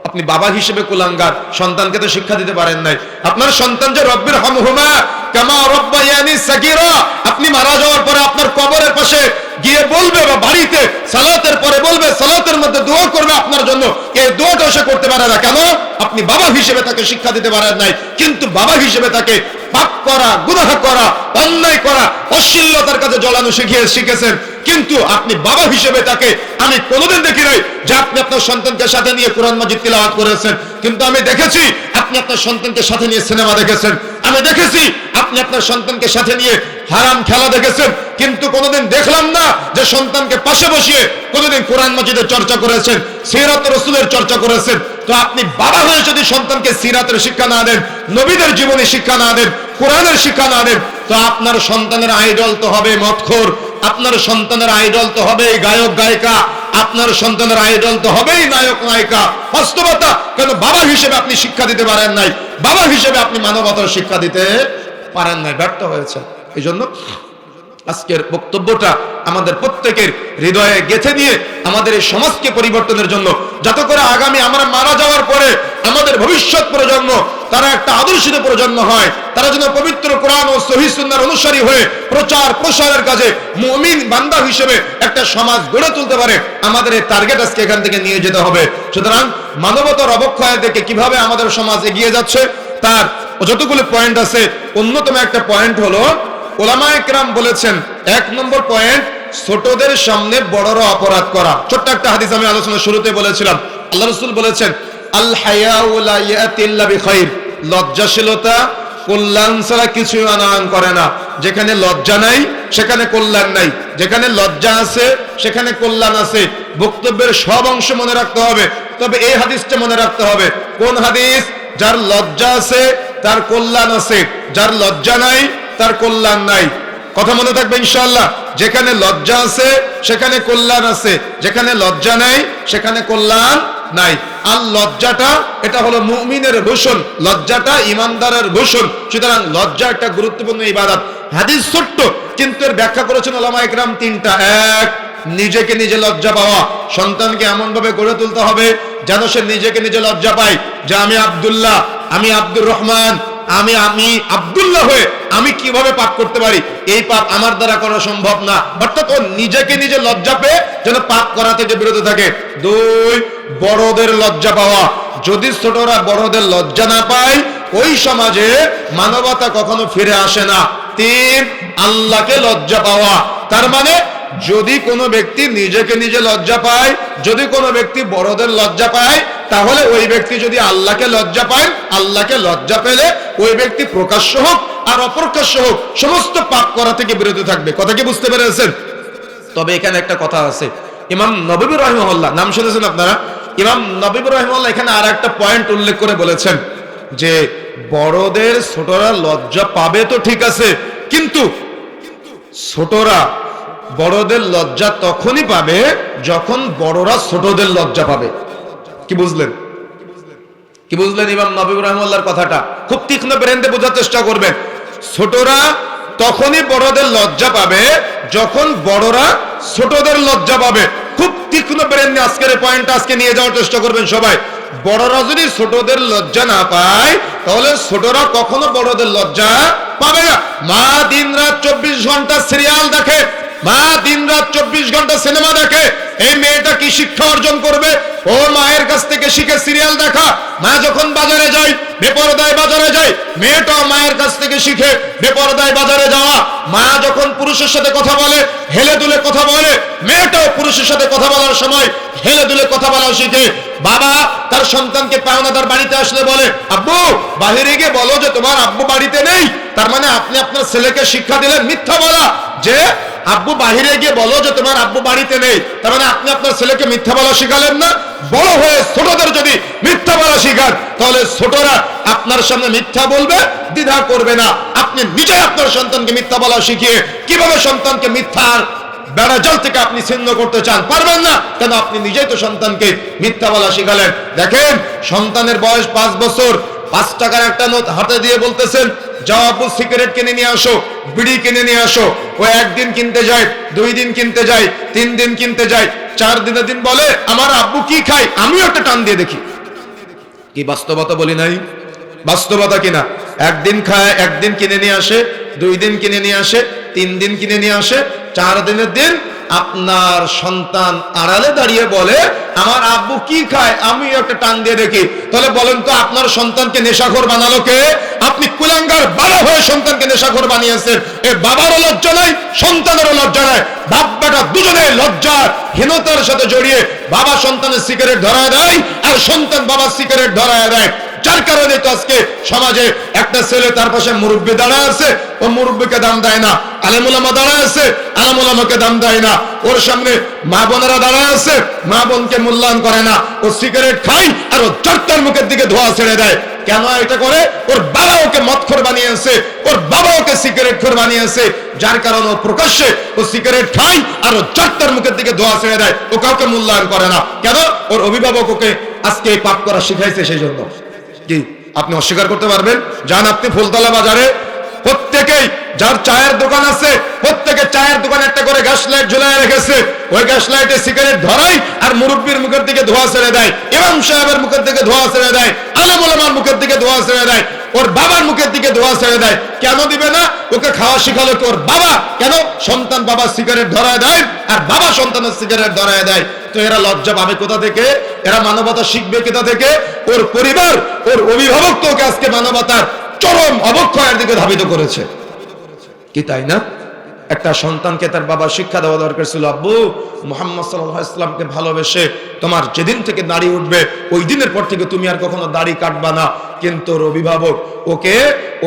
আপনি বাবা হিসেবে কুলাঙ্গার, সন্তানকে তো শিক্ষা দিতে পারেন নাই। আপনার সন্তান যে রব্বির হামহুমা কামা রাব্বায়ানি সাগীরা, আপনি মারা যাওয়ার পরে আপনার কবরের পাশে গিয়ে বলবে, বা বাড়িতে সালাতের পরে বলবে, সালাতের মধ্যে দোয়া করবে আপনার জন্য, এই দোয়াটা সে করতে পারে না। কেন? আপনি বাবা হিসেবে তাকে শিক্ষা দিতে পারেন নাই। কিন্তু বাবা হিসেবে তাকে পাপ করা, গুনাহ করা, অন্যায় করা, অশ্লীলতার কাছে জড়ানো শিখেছেন। কিন্তু আপনি বাবা হিসেবে তাকে আমি কোনোদিন দেখি নাই যে আপনি আপনার সন্তানকে সাথে নিয়ে কোরআন মাজিদ তিলাওয়াত করেছেন। কিন্তু আমি দেখেছি আপনি আপনার সন্তানকে সাথে নিয়ে সিনেমা দেখেছেন। আমি দেখেছি আপনি আপনার সন্তানকে সাথে নিয়ে হারাম খেলা দেখেছেন। কিন্তু কোনোদিন দেখলাম না যে সন্তানকে পাশে বসিয়ে কোনোদিন কোরআন মাজিদের চর্চা করেছেন, সিরাত রাসূলের চর্চা করেছেন। তো আপনি বাবা হয়ে যদি সন্তানকে সিরাতের শিক্ষা না দেন, নবীদের জীবনী শিক্ষা না দেন, কোরআনের শিক্ষা না দেন, তো আপনার সন্তানের আইডল তো হবে মদখোর, আপনার সন্তানের আইডল তো হবে গায়ক গায়িকা, আপনার সন্তানের আইডল তো হবেই নায়ক নায়িকা। বাস্তবতা। কেন? বাবা হিসেবে আপনি শিক্ষা দিতে পারেন নাই, বাবা হিসেবে আপনি মানবতার শিক্ষা দিতে পারেন নাই, ব্যর্থ হয়েছে। এই জন্য আজকের বক্তব্যটা আমাদের প্রত্যেকের হৃদয়ে গেঁথে দিয়ে আমাদের এই সমাজকে পরিবর্তনের জন্য, যাতে করে আগামী আমরা মারা যাওয়ার পরে আমাদের ভবিষ্যৎ প্রজন্ম তারা একটা আদর্শিত প্রজন্ম হয়, তারা যেন পবিত্র কোরআন ও সহিহ সুন্নাহর অনুসারী হয়ে প্রচার প্রসারের কাজে মুমিন বান্দা হিসেবে একটা সমাজ গড়ে তুলতে পারে। আমাদের এই টার্গেট আজকে এখান থেকে নিয়ে যেতে হবে। সুতরাং মানবতার অবক্ষয় দেখে কিভাবে আমাদের সমাজ এগিয়ে যাচ্ছে তার যতগুলো পয়েন্ট আছে, অন্যতম একটা পয়েন্ট হলো ওলামায়ে কেরাম বলেছেন, 1 নম্বর পয়েন্ট, ছোটদের সামনে বড়রা অপরাধ করা। ছোট্ট একটা হাদিস আমি আলোচনা শুরুতে বলেছিলাম। আল্লাহ রাসূল বলেছেন, আল হায়াউ লা ইয়াতি ইল্লা বিখাইর, লজ্জাশীলতা কল্যাণ ছাড়া কিছু আনয়ন করে না। যেখানে লজ্জা নাই সেখানে কল্যাণ নাই, যেখানে লজ্জা আছে সেখানে কল্যাণ আছে। বক্তব্যের সব অংশ মনে রাখতে হবে, তবে এই হাদিসটা মনে রাখতে হবে। কোন হাদিস? যার লজ্জা আছে তার কল্যাণ আছে, যার লজ্জা নাই তার কল্যাণ নাই। কথা মনে থাকবে ইনশাআল্লাহ। যেখানে লজ্জা আছে সেখানে কল্যাণ আছে, যেখানে লজ্জা নাই সেখানে কল্যাণ নাই। আর লজ্জাটা এটা হলো মুমিনের ভূষণ, লজ্জাটা ইমানদারের ভূষণ। সুতরাং লজ্জা একটা গুরুত্বপূর্ণ ইবাদত। হাদিস ছোট্ট, কিন্তু এর ব্যাখ্যা করেছেন ওলামায়ে কেরাম 3টা। 1, নিজেকে নিজে লজ্জা পাওয়া। সন্তানকে এমন ভাবে গড়ে তুলতে হবে যেন সে নিজেকে নিজে লজ্জা পায় যে আমি আব্দুল্লাহ, আমি আব্দুর রহমান, আমি আব্দুল্লাহ হয়ে আমি কিভাবে পাপ করতে পারি, এই পাপ আমার দ্বারা করা সম্ভব না। অর্থাৎ ও নিজেকে নিজে লজ্জা পেয়ে যেন পাপ করা থেকে বিরত থাকে। 2, বড়দের লজ্জা পাওয়া। যদি ছোটরা বড়দের লজ্জা না পায়, ওই সমাজে মানবতা কখনো ফিরে আসে না। 3, আল্লাহকে লজ্জা পাওয়া। তার মানে যদি কোনো ব্যক্তি নিজেকে নিজে লজ্জা পায়, যদি কোনো ব্যক্তি বড়দের লজ্জা পায়, তাহলে ওই ব্যক্তি যদি আল্লাহকে লজ্জা পায়, আল্লাহকে লজ্জা পেলে ওই ব্যক্তি প্রকাশ্য হোক আর অপ্রকাশ্য হোক সমস্ত পাপ করা থেকে বিরত থাকবে। কথা কি বুঝতে পেরেছেন? তবে এখানে একটা কথা আছে। ইমাম নববী রাহিমাহুল্লাহ, নাম শুনেছেন আপনারা? ইমাম নববী রাহিমাহুল্লাহ এখানে আর একটা পয়েন্ট উল্লেখ করে বলেছেন যে বড়দের ছোটরা লজ্জা পাবে তো ঠিক আছে, কিন্তু ছোটরা বড়দের লজ্জা তখনই পাবে যখন বড়রা ছোটদের লজ্জা পাবে। কি বুঝলেন? কি বুঝলেন ইমাম নববী রাহিমাহুল্লাহর কথাটা? খুব তীক্ষ্ণ ব্রেনে বোঝার চেষ্টা করবেন। ছোটরা তখনই বড়দের লজ্জা পাবে যখন বড়রা ছোটদের লজ্জা পাবে। খুব তীক্ষ্ণ ব্রেনে আজকের পয়েন্টটা আজকে নিয়ে যাওয়ার চেষ্টা করবেন সবাই। বড়রা যদি ছোটদের লজ্জা না পায়, তাহলে ছোটরা কখনো বড়দের লজ্জা পাবে না। মা দিনরাত 24 ঘন্টা সিরিয়াল দেখে, মা দিনরাত 24 ঘন্টা সিনেমা দেখে, এই মেয়েটা কি শিক্ষা অর্জন করবে? ও মায়ের কাছ থেকে শিখে সিরিয়াল দেখা। মা যখন বাজারে যায়, বেপরদায় বাজারে যায়, মেয়েটাও মায়ের কাছ থেকে শিখে বেপরদায় বাজারে যাওয়া। মা যখন পুরুষের সাথে কথা বলে, হেলে দুলে কথা বলে, মেয়েটাও পুরুষের সাথে কথা বলার সময় হেলে দুলে কথা বলা শিখে। বাবা তার সন্তানকে পাওনাদার বাড়িতে আসলে বলে, আব্বু বাহিরে গিয়ে বলো যে তোমার আব্বু বাড়িতে নেই। তার মানে আপনি আপনার ছেলেকে শিক্ষা দিলেন মিথ্যা বলা, যে আব্বু বাহিরে গিয়ে বলো যে তোমার আব্বু বাড়িতে নেই। তার মানে আপনি আপনার ছেলেকে মিথ্যা বলা শিখালেন না। বড় হয়ে ছোটদের যদি মিথ্যা বলা শিখান, তাহলে ছোটরা আপনার সামনে মিথ্যা বলবে, দ্বিধা করবে না। আপনি নিজে আপনার সন্তানকে মিথ্যা বলা শিখিয়ে কিভাবে সন্তানকে মিথ্যার বেড়াজাল থেকে আপনি ছিন্ন করতে চান? পারবেন না, কেন আপনি নিজেই তো সন্তানকে মিথ্যা বলা শিখালেন। দেখেন, সন্তানের বয়স 5 বছর, 5 টাকার একটা নোট হাতে দিয়ে বলতেছেন, যাও আব্বু সিগারেট কিনে নিয়ে আসো, বিড়ি কিনে নিয়ে আসো। ও 1 দিন কিনতে যায়, 2 দিন কিনতে যায়, 3 দিন কিনতে যায়, 4 দিনের দিন বলে আমার আব্বু কি খায়, আমিও একটা টান দিয়ে দেখি। কি বাস্তবতা বলি নাই? বাস্তবতা কিনা? 1 দিন খায়, 1 দিন কিনে নিয়ে আসে, 2 দিন কিনে নিয়ে আসে, 3 দিন কিনে নিয়ে আসে, 4 দিনের দিন আপনার সন্তান আড়ালে দাঁড়িয়ে বলে আমার আব্বু কি খায়, আমি একটা টান দিয়ে দেখি। তাহলে বলেন তো আপনার সন্তানকে নেশাখোর বানালো কে? আপনি কুলাঙ্গার বাবা হয়ে সন্তানকে নেশাখোর বানিয়েছেন। এ বাবারও লজ্জা নাই, সন্তানেরও লজ্জা নাই। বাপ বেটা দুজনে লজ্জার হীনতার সাথে জড়িয়ে বাবা সন্তানের সিগারেট ধরায় দেয় আর সন্তান বাবার সিগারেট ধরায় দেয়। যার কারণে তো আজকে সমাজে একটা ছেলে তার পাশে মুরব্বী দাঁড়ায় আছে, ও মুরব্বীকে দাম দেয় না। আলেম ওলামা দাঁড়ায় আছে, আলেম ওলামাকে দাম দেয় না। ওর সামনে মা বোনেরা দাঁড়ায় আছে, মা বোনকে মূল্যায়ন করে না। ও সিগারেট খায় আর ও চারটার মুখের দিকে ধোঁয়া ছেড়ে দেয়। কেন এটা করে? ওর বাবা ওকে মদখোর বানিয়েছে, ওর বাবা ওকে সিগারেট খোর বানিয়েছে। যার কারণে ও প্রকাশ্যে ও সিগারেট খায় আর ও চারটার মুখের দিকে ধোঁয়া ছেড়ে দেয়। ও কাউকে মূল্যায়ন করে না। কেন? ওর অভিভাবক ওকে আজকে এই পাপ করা শিখাইছে, সেই জন্য। কি আপনি অস্বীকার করতে পারবেন? যান আপনি ফুলতলা বাজারে, প্রত্যেকেই যার চায়ের দোকান আছে, প্রত্যেকে চায়ের দোকানে একটা করে গ্যাস লাইট ঝুলায় রেখেছে। ওই গ্যাস লাইটে সিগারেট ধরাই আর মুরব্বীর মুখের দিকে ধোঁয়া ছেড়ে দেয়, ইমাম সাহেবের মুখের দিকে ধোঁয়া ছেড়ে দেয়, আলেম ওলামার মুখের দিকে ধোঁয়া ছেড়ে দেয়, ওর বাবার মুখের দিকে ধোঁয়া ছেড়ে দেয়। কেন দিবে না? ওকে খাওয়া শিখালো কি ওর বাবা। কেন? সন্তান বাবা সিগারেট ধরায় দেয় আর বাবা সন্তানের সিগারেট ধরায় দেয়। তো এরা লজ্জা পাবে কোথা থেকে? এরা মানবতা শিখবে কোথা থেকে? ওর পরিবার, ওর অভিভাবক তো ওকে আজকে মানবতার চরম অবক্ষয়ের দিকে ধাবিত করেছে, কি তাই না? একটা সন্তানকে তার বাবা শিক্ষা দেওয়া দরকার ছিল, আব্বু মুহাম্মদ সাল্লাল্লাহু আলাইহি ওয়াসাল্লামকে ভালোবেসে তোমার যেদিন থেকে দাড়ি উঠবে ওই দিনের পর থেকে তুমি আর কখনো দাড়ি কাটবা না। কিন্তু ওর অভিভাবক ওকে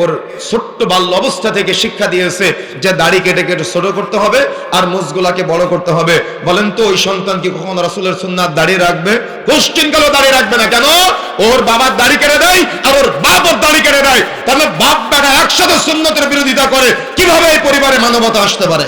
ওর ছোট্ট বাল্য অবস্থা থেকে শিক্ষা দিয়েছে যে দাড়ি কেটে কেটে ছোট করতে হবে আর মুছগুলাকে বড় করতে হবে। বলেন তো ওই সন্তান কি কখনো রাসূলের সুন্নাত দাড়ি রাখবে? কোশ্চেন গেল দাড়ি রাখবে না। কেন? ওর বাবার দাড়ি কেটে দেয় আর ওর বাপ ওর দাড়ি কেটে দেয়। তাহলে বাপ বেটা একসাথে সুন্নতের বিরোধিতা করে, কিভাবে এই পরিবারে মানবতা আসতে পারে?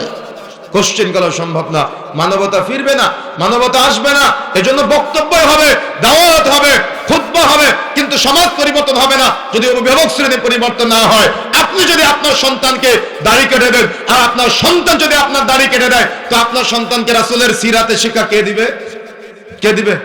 কোশ্চেন গেল সম্ভব না। মানবতা ফিরবে না, মানবতা আসবে না। এজন্য বক্তব্য হবে, দাওয়াত হবে, খুতবা হবে, কিন্তু সমাজ পরিবর্তন হবে না যদি অভিভাবক শ্রেণী পরিবর্তন না হয়। আপনি যদি আপনার সন্তানকে দাড়ি কেটে দেন আর আপনার সন্তান যদি আপনার দাড়ি কেটে দেয়, তো আপনার সন্তানকে রাসূলের সিরাতে শিক্ষা কে দিবে? কে দিবে?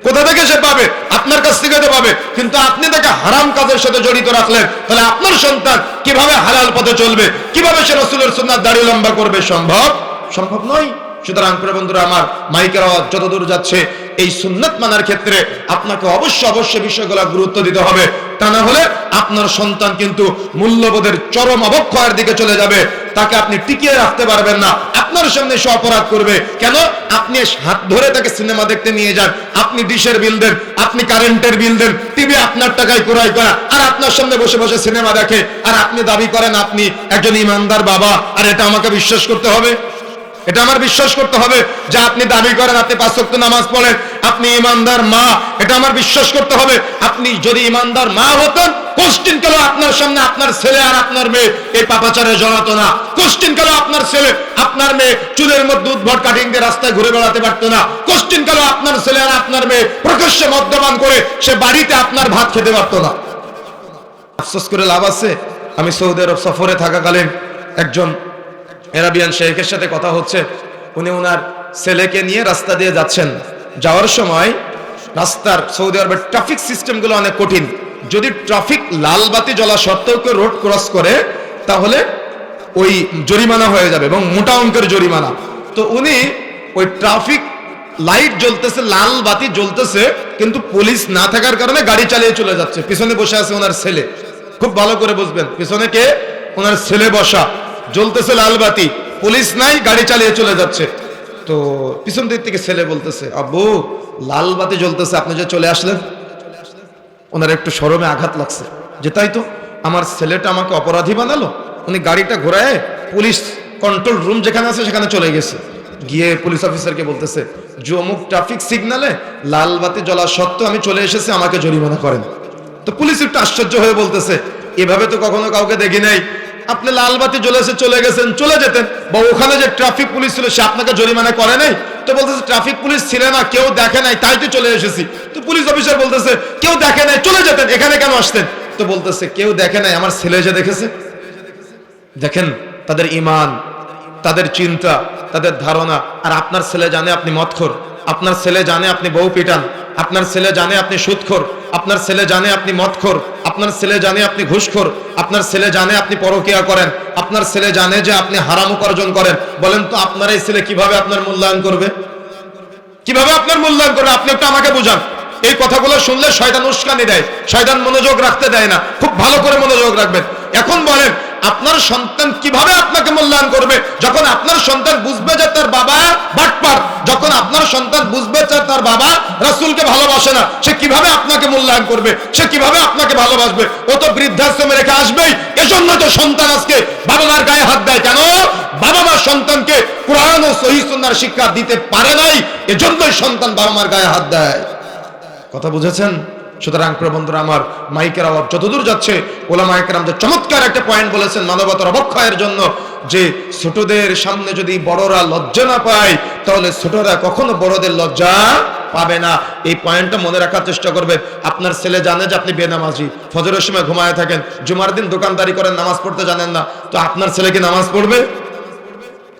কোথা থেকে সে পাবে? আপনার কাছ থেকে তো পাবে। কিন্তু আপনি তাকে হারাম কাজের সাথে জড়িত রাখলেন, তাহলে আপনার সন্তান কিভাবে হালাল পথে চলবে? কিভাবে সে রাসূলের সুন্নাত দাড়ি লম্বা করবে? সম্ভব নয়। সুতরাং প্রিয় বন্ধুরা আমার, মাইকের আওয়াজ যতদূর যাচ্ছে, এই সুন্নাত মানার ক্ষেত্রে আপনাকে অবশ্যই বিষয়গুলো গুরুত্ব দিতে হবে। তা না হলে আপনার সন্তান কিন্তু মূল্যবোধের চরম অবক্ষয়ের দিকে চলে যাবে। তাকে আপনি টিকিয়ে রাখতে পারবেন না। আপনার সামনে সে অপরাধ করবে। কেন? আপনি হাত ধরে তাকে সিনেমা দেখতে নিয়ে যান, আপনি ডিশের বিল দেন, আপনি কারেন্টের বিল দেন, টিভি আপনার টাকায় ক্রয় করা, আর আপনার সামনে বসে বসে সিনেমা দেখে, আর আপনি দাবি করেন আপনি একজন ইমানদার বাবা। আর এটা আমাকে বিশ্বাস করতে হবে, এটা আমার বিশ্বাস করতে হবে যে আপনি দাবি করেন আপনি 5 ওয়াক্ত নামাজ পড়েন, আপনি ইমানদার মা। এটা আমার বিশ্বাস করতে হবে। আপনি যদি ইমানদার মা হতেন, কোশ্চেন কেন আপনার সামনে আপনার ছেলে আর আপনার মেয়ে এই পাপাচারে জড়াতো না? কোশ্চেন কেন আপনার ছেলে আপনার মেয়ে চুলের মধ্যে উদ্ভট কাটিং দিয়ে রাস্তায় ঘুরে বেড়াতে পারতো না? কোশ্চেন কেন আপনার ছেলে আর আপনার মেয়ে প্রকাশ্যে মদ্যপান করে সে বাড়িতে আপনার ভাত খেতে পারতো না? আফসোস করে লাভ আছে? আমি সৌদি আরব সফরে থাকাকালীন একজন আরাবিয়ান শেখের সাথে কথা হচ্ছে। উনি ওনার ছেলেকে নিয়ে রাস্তা দিয়ে যাচ্ছেন। যাওয়ার সময় রাস্তার সৌদি আরবের ট্রাফিক সিস্টেমগুলো অনেক কঠিন। যদি ট্রাফিক লাল বাতি জ্বলা সত্ত্বেও কেউ রোড ক্রস করে তাহলে ওই জরিমানা হয়ে যাবে, এবং মোটা অঙ্কের জরিমানা। তো উনি ওই ট্রাফিক লাইট জ্বলতেছে, লাল বাতি জ্বলতেছে, কিন্তু পুলিশ না থাকার কারণে গাড়ি চালিয়ে চলে যাচ্ছে। পিছনে বসে আছে ওনার ছেলে। খুব ভালো করে বুঝবেন, পিছনে কে? ওনার ছেলে বসা। জ্বলতেছে লাল বাতি, পুলিশ নাই, গাড়ি চালিয়ে চলে যাচ্ছে। তো পিছন দিক থেকে ছেলে বলতেছে, আব্বু লাল বাতি জ্বলতেছে, আপনি যে চলে আসলেন। ওনার একটু শরমে আঘাত লাগছে যে তাই তো, আমার ছেলেটা আমাকে অপরাধী বানালো। উনি গাড়িটা ঘোরায় পুলিশ কন্ট্রোল রুম যেখানে আছে সেখানে চলে গেছে। গিয়ে পুলিশ অফিসারকে বলতেছে যে অমুক ট্রাফিক সিগনালে লাল বাতি জ্বলা সত্ত্বেও আমি চলে এসেছি, আমাকে জরিমানা করেন। তো পুলিশ একটু আশ্চর্য হয়ে বলতেছে, এভাবে তো কখনো কাউকে দেখি নাই। আপনি লাল বাতি জ্বলেছে চলে গেছেন, চলে যেতেন, বা ওখানে যে ট্রাফিক পুলিশ ছিল সে আপনাকে জরিমানা করে নাই? তো বলতেছে ট্রাফিক পুলিশ ছিল না, কেউ দেখে নাই, তাই তো চলে এসেছি। তো পুলিশ অফিসার বলতেছে কেউ দেখে নাই, চলে যেতেন, এখানে কেন আসতেন? তো বলতেছে কেউ দেখে নাই, আমার ছেলে যে দেখেছে। দেখেন তাদের ঈমান, তাদের চিন্তা, তাদের ধারণা। আর আপনার ছেলে জানে আপনি মদখোর, আপনার ছেলে জানে আপনি বউ পিটান, আপনার ছেলে জানে আপনি সুদখোর, আপনার ছেলে জানে আপনি মদখোর, আপনার ছেলে জানে আপনি ঘুষখোর, আপনার ছেলে জানে আপনি পরকীয়া করেন, আপনার ছেলে জানে যে আপনি হারাম উপার্জন করেন, বলেন তো আপনার এই ছেলে কিভাবে আপনার মূল্যায়ন করবে? কিভাবে আপনার মূল্যায়ন করবে? আপনি একটু আমাকে বুঝান। এই কথাগুলো শুনলে শয়তান উস্কানি দেয়, শয়তান মনোযোগ রাখতে দেয় না। খুব ভালো করে মনোযোগ রাখবেন। এখন বলেন আপনার সন্তান কিভাবে আপনাকে মূল্যায়ন করবে? যখন আপনার সন্তান বুঝবে যে তার বাবা বাটপার, যখন আপনার সন্তান বুঝবে যে তার বাবা রাসূলকে ভালোবাসে না, সে কিভাবে আপনাকে মূল্যায়ন করবে? সে কিভাবে আপনাকে ভালোবাসবে? ও তো বৃদ্ধাশ্রমে রেখে আসবেই। এজন্য তো সন্তান আজকে বাবা মার গায়ে হাত দেয়। কেন? বাবা মা সন্তানকে কোরআন ও সহিহ সুন্নাহর শিক্ষা দিতে পারে নাই, এজন্যই সন্তান বাবা মার গায়ে হাত দেয়। কথা বুঝেছেন? সুতরাং প্রিয় বন্ধুরা আমার, মাইকের আওয়াজ যতদূর যাচ্ছে, ওলামায়ে কেরাম যে চমৎকার একটা পয়েন্ট বলেছেন মানবতার অবক্ষয়ের জন্য, যে ছোটদের সামনে যদি বড়রা লজ্জা না পায়, তাহলে ছোটরা কখনো বড়দের লজ্জা পাবে না। এই পয়েন্টটা মনে রাখার চেষ্টা করবেন। আপনার ছেলে জানে যে আপনি বেনামাজি, ফজরের সময় ঘুমায় থাকেন, জুমার দিন দোকানদারি করেন, নামাজ পড়তে জানেন না, তো আপনার ছেলে কি নামাজ পড়বে?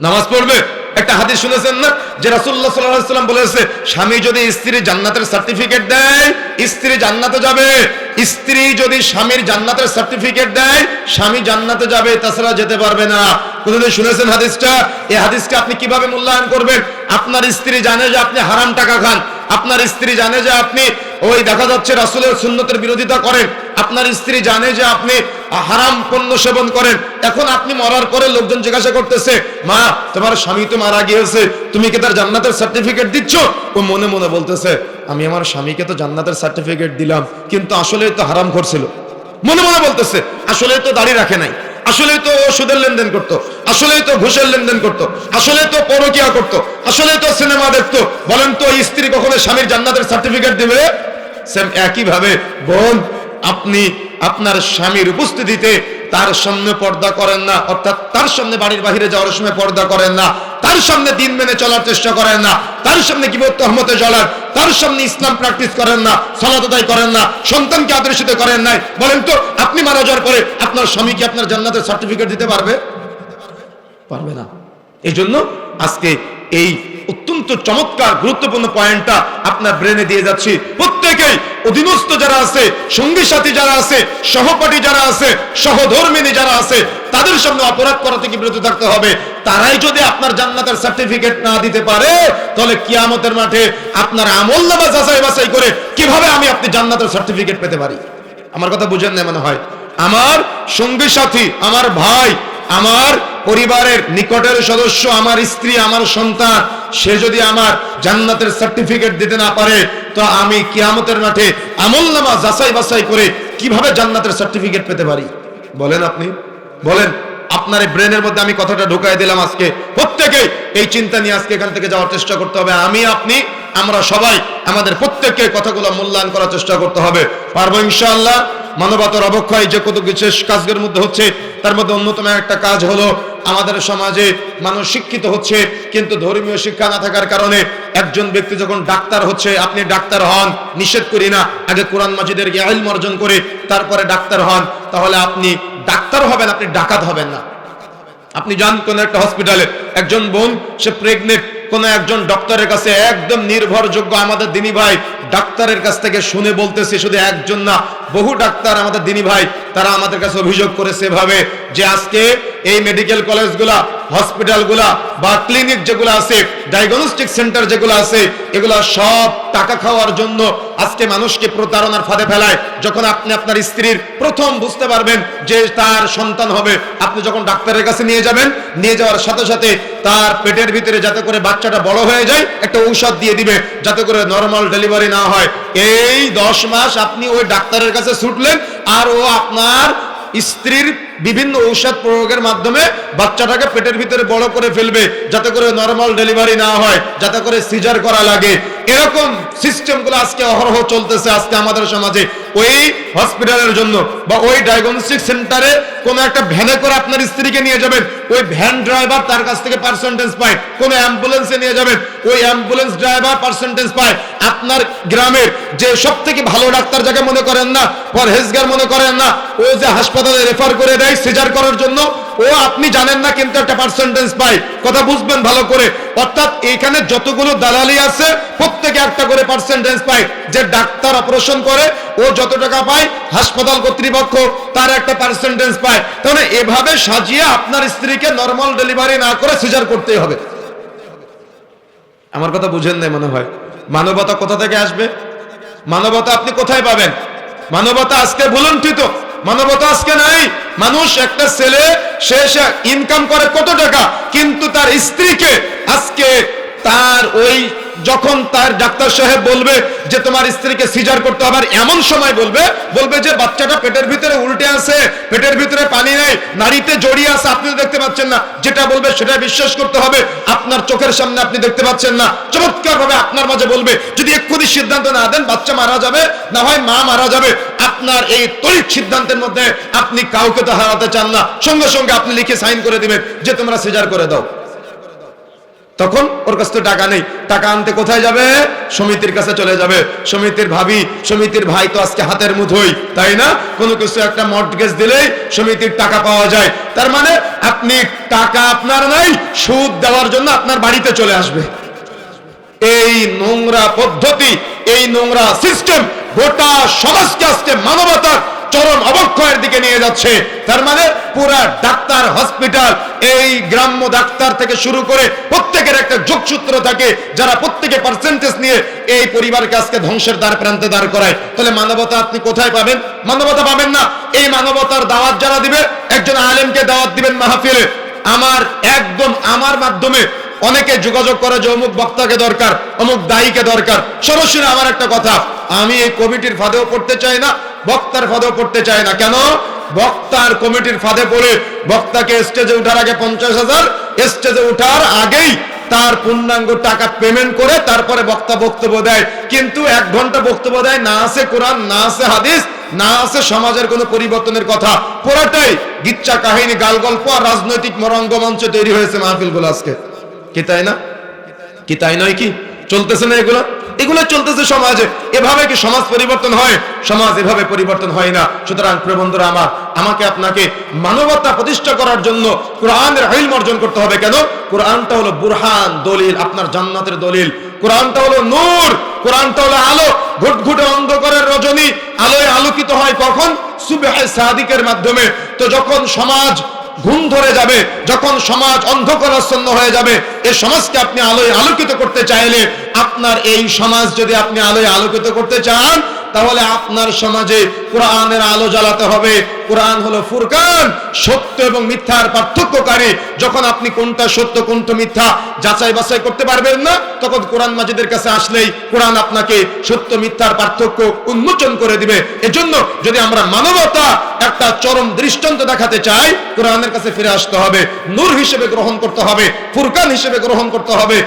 নামাজ পড়বে? একটা হাদিস শুনেছেন না, যে রাসূলুল্লাহ সাল্লাল্লাহু আলাইহি ওয়াসাল্লাম বলেছে, স্বামী যদি স্ত্রী জান্নাতের সার্টিফিকেট দেয়, স্ত্রী জান্নাতে যাবে। স্ত্রী যদি স্বামীর জান্নাতের সার্টিফিকেট দেয়, স্বামী জান্নাতে যাবে, তাছাড়া যেতে পারবে না। কোনদিন শুনেছেন হাদিসটা? এই হাদিসকে আপনি কিভাবে মূল্যায়ন করবেন? আপনার স্ত্রী জানে যে আপনি হারাম টাকা খান, আপনার স্ত্রী জানে যে আপনি ওই দেখা যাচ্ছে রাসূলের সুন্নতের বিরোধিতা করেন, আপনার স্ত্রী জানে যে আপনি হারাম পণ্য সেবন করেন। এখন আপনি মরার পরে লোকজন জিজ্ঞাসা করতেছে, মা তোমার স্বামী তো মারা গিয়েছে, তুমি কি তার জান্নাতের সার্টিফিকেট দিচ্ছ? ও মনে মনে বলতেছে, আমি আমার স্বামীকে তো জান্নাতের সার্টিফিকেট দিলাম, কিন্তু আসলেই তো হারাম করছিল। মনে মনে বলতেছে, আসলেই তো দাড়ি রাখে নাই, আসলেই তো সুদের লেনদেন করতো, আসলেই তো ঘুষের লেনদেন করতো, আসলেই তো পরকীয়া করতো, আসলেই তো সিনেমা দেখতো। বলেন তো স্ত্রী কখনো স্বামীর জান্নাতের সার্টিফিকেট দিবে? সেম একই ভাবে বোন, আপনি আপনার স্বামীর উপস্থিতিতে তার সামনে পর্দা করেন না, অর্থাৎ তার সামনে বাড়ির বাইরে যাওয়ার সময় পর্দা করেন না, তার সামনে দিন মেনে চলার চেষ্টা করেন না, তার সামনে গীবত তহমতে জ্বলান, তার সামনে ইসলাম প্র্যাকটিস করেন না, সালাত আদায় করেন না, সন্তানকে আদর্শিত করেন নাই। বলেন তো আপনি মারা যাওয়ার পরে আপনার স্বামী কি আপনার জান্নাতের সার্টিফিকেট দিতে পারবে? পারবে না। এই জন্য আজকে এই অত্যন্ত চমৎকার গুরুত্বপূর্ণ পয়েন্টটা আপনার ব্রেনে দিয়ে যাচ্ছি। প্রত্যেকেই অধীনস্থ যারা আছে, সঙ্গী সাথী যারা আছে, সহপাঠী যারা আছে, সহধর্মিনী যারা আছে, তাদের সামনে অপরাধ করা থেকে বিরত থাকতে হবে। তারাই যদি আপনার জান্নাতের সার্টিফিকেট না দিতে পারে, তাহলে কিয়ামতের মাঠে আপনার আমলনামা যাচাই বাছাই করে কিভাবে আমি আপনি জান্নাতের সার্টিফিকেট পেতে পারি? আমার কথা বুঝেন না মনে হয়। আমার সঙ্গী সাথী, আমার ভাই, আমার পরিবারের নিকটের সদস্য, আমার স্ত্রী, আমার সন্তান, সে যদি আমার জান্নাতের সার্টিফিকেট দিতে না পারে, তো আমি কিয়ামতের মাঠে আমলনামা যাচাই বাছাই করে কিভাবে জান্নাতের সার্টিফিকেট পেতে পারি? বলেন আপনি, বলেন। আপনার এই ব্রেনের মধ্যে আমি কথাটা ঢুকাই দিলাম। আজকে প্রত্যেকেই এই চিন্তা নিয়ে আজকে এখান থেকে যাওয়ার চেষ্টা করতে হবে। আমি, আপনি, আমরা সবাই আমাদের প্রত্যেককে কথাগুলো মূল্যায়ন করার চেষ্টা করতে হবে। পারবো ইনশাআল্লাহ। মানবতার অবক্ষয় যে কত বিশেষ কাজের মধ্যে হচ্ছে, তার মধ্যে অন্যতম একটা কাজ হলো আমাদের সমাজে মানুষ শিক্ষিত হচ্ছে, কিন্তু ধর্মীয় শিক্ষা না থাকার কারণে একজন ব্যক্তি যখন ডাক্তার হচ্ছে, আপনি ডাক্তার হন, নিষেধ করি না, আগে কোরআন মাজিদের ইলম অর্জন করে তারপরে ডাক্তার হন, তাহলে আপনি ডাক্তার হবেন, আপনি ডাকাত হবেন না। আপনি যান কোন একটা হসপিটালে, একজন বোন সে প্রেগনেন্ট, কোন একজন ডক্টরের কাছে, একদম নির্ভরযোগ্য আমাদের দিনী ভাই ডাক্তারের কাছ থেকে শুনে বলতেছে, শুধু একজন না, বহু ডাক্তার আমাদের দিনী ভাই তারা আমাদের কাছে অভিযোগ করেছে ভাবে যে আজকে এই মেডিকেল কলেজগুলা, হসপিটালগুলা বা ক্লিনিক যেগুলো আছে, ডায়াগনস্টিক সেন্টার যেগুলো আছে, এগুলা সব টাকা খাওয়ার জন্য আজকে মানুষকে প্রতারণার ফাঁদে ফেলায়। যখন আপনি আপনার স্ত্রীর প্রথম বুঝতে পারবেন যে তার সন্তান হবে, আপনি যখন ডাক্তারের কাছে নিয়ে যাবেন, নিয়ে যাওয়ার সাথে সাথে তার পেটের ভিতরে যাতে করে বাচ্চাটা বড় হয়ে যায়, একটা ঔষধ দিয়ে দিবে যাতে করে নরমাল ডেলিভারি না হয়। এই 10 মাস আপনি ওই ডাক্তারের কাছে ছুটলেন, আর ও আপনার স্ত্রীর বিভিন্ন ঔষধ প্রয়োগের মাধ্যমে বাচ্চাটাকে পেটের ভিতরে বড় করে ফেলবে যাতে করে নরমাল ডেলিভারি না হয়, যাতে করে সিজার করা লাগে। এরকম সিস্টেমগুলো আজকে অহরহ চলতেছে আজকে আমাদের সমাজে। ওই হসপিটালের জন্য বা ওই ডায়াগনস্টিক সেন্টারে কোন একটা ভ্যানে করে আপনার স্ত্রীকে নিয়ে যাবেন, ওই ভ্যান ড্রাইভার তার কাছ থেকে পার্সেন্টেজ পায়। কোন অ্যাম্বুলেন্সে নিয়ে যাবেন, ওই অ্যাম্বুলেন্স ড্রাইভার পার্সেন্টেজ পায়। আপনার গ্রামের যে সব থেকে ভালো ডাক্তার যাকে মনে করেন না, পরহেজগার মনে করেন না, ও যে হাসপাতালে রেফার করে দেয় সিজার করার জন্য, ও আপনি জানেন না কিন্তু একটা পার্সেন্টেজ পায়। কথা বুঝবেন ভালো করে। অর্থাৎ এখানে যতগুলো দালালি আছে প্রত্যেকে একটা করে পার্সেন্টেজ পায়। যে ডাক্তার অপারেশন করে ও যত টাকা পায়, হাসপাতাল কর্তৃপক্ষ তার একটা পার্সেন্টেজ পায়। তাহলে এভাবে সাজিয়ে আপনার স্ত্রীকে নরমাল ডেলিভারি না করে সিজার করতেই হবে। আমার কথা বুঝেন নাই মনে হয়। মানবতা কোথা থেকে আসবে? মানবতা আপনি কোথায় পাবেন? মানবতা আজকে ভুলুণ্ঠিত, মানবতা আজকে নাই। মানুষ একটা ছেলে সে ইনকাম করে কত টাকা, কিন্তু তার স্ত্রীকে আজকে তার ওই যখন তার ডাক্তার সাহেব বলবে যে তোমার স্ত্রীকে সিজার করতে হবে, আর এমন সময় বলবে যে বাচ্চাটা পেটের ভিতরে উল্টে আছে, পেটের ভিতরে পানি নেই, নারীতে জড়িয়ে আছে, আপনি দেখতে পাচ্ছেন না, যেটা বলবে সেটা বিশ্বাস করতে হবে। আপনার চোখের সামনে আপনি দেখতে পাচ্ছেন না, চমৎকার ভাবে আপনার মাঝে বলবে। যদি এক্ষুনি সিদ্ধান্ত না দেন, বাচ্চা মারা যাবে, না হয় মা মারা যাবে। আপনার এই তড়িৎ সিদ্ধান্তের মধ্যে আপনি কাউকে তো হারাতে চান না, সঙ্গে সঙ্গে আপনি লিখে সাইন করে দিবেন যে তোমরা সিজার করে দাও। তখন ওর কাছে তো টাকা নেই, টাকা আনতে কোথায় যাবে? সমিতির কাছে চলে যাবে। সমিতির ভাবি, সমিতির ভাই তো আজকে হাতের মুঠোই, তাই না? কোনো কিছু একটা মর্টগেজ দিলেই সমিতির টাকা পাওয়া যায়। তার মানে আপনি টাকা আপনার নাই, সুদ দেওয়ার জন্য আপনার বাড়িতে চলে আসবে। এই নোংরা পদ্ধতি, এই নোংরা সিস্টেম গোটা সমাজকে আজকে মানবতার চরম অবক্ষয়ের দিকে নিয়ে যাচ্ছে। তার মানে পুরা ডাক্তার, হসপিটাল, এই গ্রাম্য ডাক্তার থেকে শুরু করে প্রত্যেকের একটা যোগসূত্র থাকে, যারা প্রত্যেকে পার্সেন্টেজ নিয়ে এই পরিবারকে আজকে ধ্বংসের দ্বার প্রান্তে দাঁড় করায়। তাহলে মানবতা আপনি কোথায় পাবেন? মানবতা পাবেন না। এই মানবতার দাওয়াত যারা দিবে, একজন আলেমকে দাওয়াত দিবেন মাহফিলে, আমার মাধ্যমে অনেকে যোগাযোগ করে যে অমুক বক্তাকে দরকার, অমুক দায়ীকে দরকার। সরাসরি আমার একটা কথা, আমি এই কমিটির ফাঁদেও পড়তে চাই না, বক্তার ফাঁদেও পড়তে চাই না। কেন? বক্তার কমিটির ফাঁদে পড়ে বক্তাকে স্টেজে ওঠার আগে 50,000, স্টেজে ওঠার আগেই তার পূর্ণাঙ্গ টাকা পেমেন্ট করে তারপরে বক্তা বক্তব্য দেয়। কিন্তু 1 ঘন্টা বক্তব্য দেয়, না আছে কোরআন, না আছে হাদিস, না আছে সমাজের কোনো পরিবর্তনের কথা। পুরাটাই গিচ্ছা কাহিনী, গাল গল্প আর রাজনৈতিক রঙ্গমঞ্চ তৈরি হয়েছে মাহফিলগুলো আজকে। কি তাই না? কি তাই নয়? কি চলতেছে না এগুলো? এগুলো চলতেছে সমাজে। এভাবে কি সমাজ পরিবর্তন হয়? সমাজ এভাবে পরিবর্তন হয় না। সুতরাং প্রিয় বন্ধুরা আমার, আমাকে আপনাকে মানবতা প্রতিষ্ঠা করার জন্য কোরআনের ইলম অর্জন করতে হবে। কেন? কোরআনটা হলো বুরহান, দলিল, আপনার জান্নাতের দলিল। কোরআনটা হলো নূর, কোরআনটা হলো আলো। ঘুটঘুটে অন্ধকারের রজনী আলোয় আলোকিত হয় কখন? সুবহে সাদিকের মাধ্যমে। তো যখন সমাজ ঘুম ধরে যাবে, যখন সমাজ অন্ধকারাচ্ছন্ন হয়ে যাবে, এই সমাজকে আপনি আলোয় আলোকিত করতে চাইলে, আপনার এই সমাজ যদি আপনি আলোয় আলোকিত করতে চান, তাহলে আপনার সমাজে কোরআনের আলো জ্বালাতে হবে। কোরআন হলো ফুরকান, সত্য এবং মিথ্যার পার্থক্যকারী। যখন আপনি কোনটা সত্য কোনটা মিথ্যা যাচাই বাছাই করতে পারবেন না, তখন কোরআন মাজিদের কাছে আসলেই কোরআন আপনাকে সত্য মিথ্যার পার্থক্য উন্মোচন করে দিবে। এজন্য যদি আমরা মানবতা একটা চরম দৃষ্টান্ত দেখাতে চাই, কোরআনের কাছে ফিরে আসতে হবে, নূর হিসেবে গ্রহণ করতে হবে, ফুরকান হিসেবে গ্রহণ করতে হবে,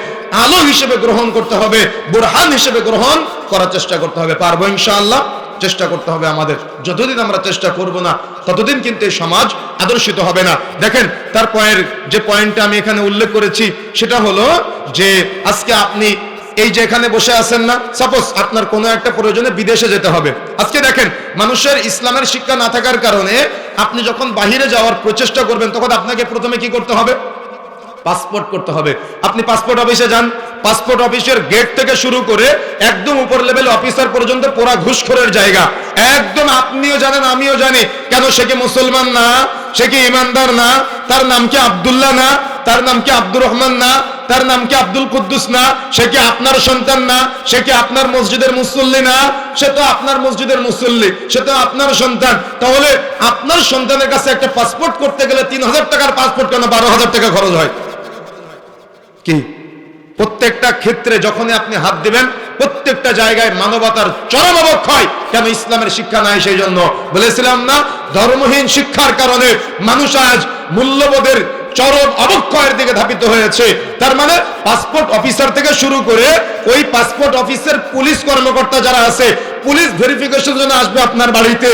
আলো হিসেবে গ্রহণ করতে হবে, বুরহান হিসেবে গ্রহণ করার চেষ্টা করতে হবে। পারবো ইনশাআল্লাহ? চেষ্টা করতে হবে আমাদের। যতদিন আমরা চেষ্টা করব না, ততদিন কিন্তু এই সমাজ আদর্শিত হবে না। দেখেন, তারপরের যে পয়েন্টটা আমি এখানে উল্লেখ করেছি সেটা হলো যে আজকে আপনি এই যে এখানে বসে আছেন না, সাপোজ আপনার কোনো একটা প্রয়োজনে বিদেশে যেতে হবে। আজকে দেখেন, মানুষের ইসলামের শিক্ষা না থাকার কারণে আপনি যখন বাহিরে যাওয়ার প্রচেষ্টা করবেন, তখন আপনাকে প্রথমে কি করতে হবে? পাসপোর্ট করতে হবে। আপনি পাসপোর্ট অফিসে যান, পাসপোর্ট অফিসের গেট থেকে শুরু করে একদম উপর লেভেল অফিসার পর্যন্ত পুরা ঘুষখোরের জায়গা। একদম আপনিও জানেন, আমিও জানি। কেন? সে কি মুসলমান না? সে কি ইমানদার না? তার নাম কি আব্দুল্লাহ না? তার নাম কি আব্দুর রহমান না? তার নাম কি আব্দুল কুদ্দুস না? সে কি আপনার সন্তান না? সে কি আপনার মসজিদের মুসল্লি না? সে তো আপনার মসজিদের মুসল্লি, সে তো আপনার সন্তান। তাহলে আপনার সন্তানের কাছে একটা পাসপোর্ট করতে গেলে 3,000 টাকার পাসপোর্ট কেন 12,000 টাকা খরচ হয়? কি প্রত্যেকটা ক্ষেত্রে যখনই আপনি হাত দিবেন, প্রত্যেকটা জায়গায় মানবতার চরম অবক্ষয়। কেন? ইসলামের শিক্ষা নাই। সেই জন্য বলেছিলাম না, ধর্মহীন শিক্ষার কারণে মানুষ আজ মূল্যবোধের চরম অবক্ষয়ের দিকে ধাবিত হয়েছে। তার মানে পাসপোর্ট অফিসার থেকে শুরু করে ওই পাসপোর্ট অফিসের পুলিশ কর্মকর্তা যারা আছে, পুলিশ ভেরিফিকেশন জন্য আসবে আপনার বাড়িতে।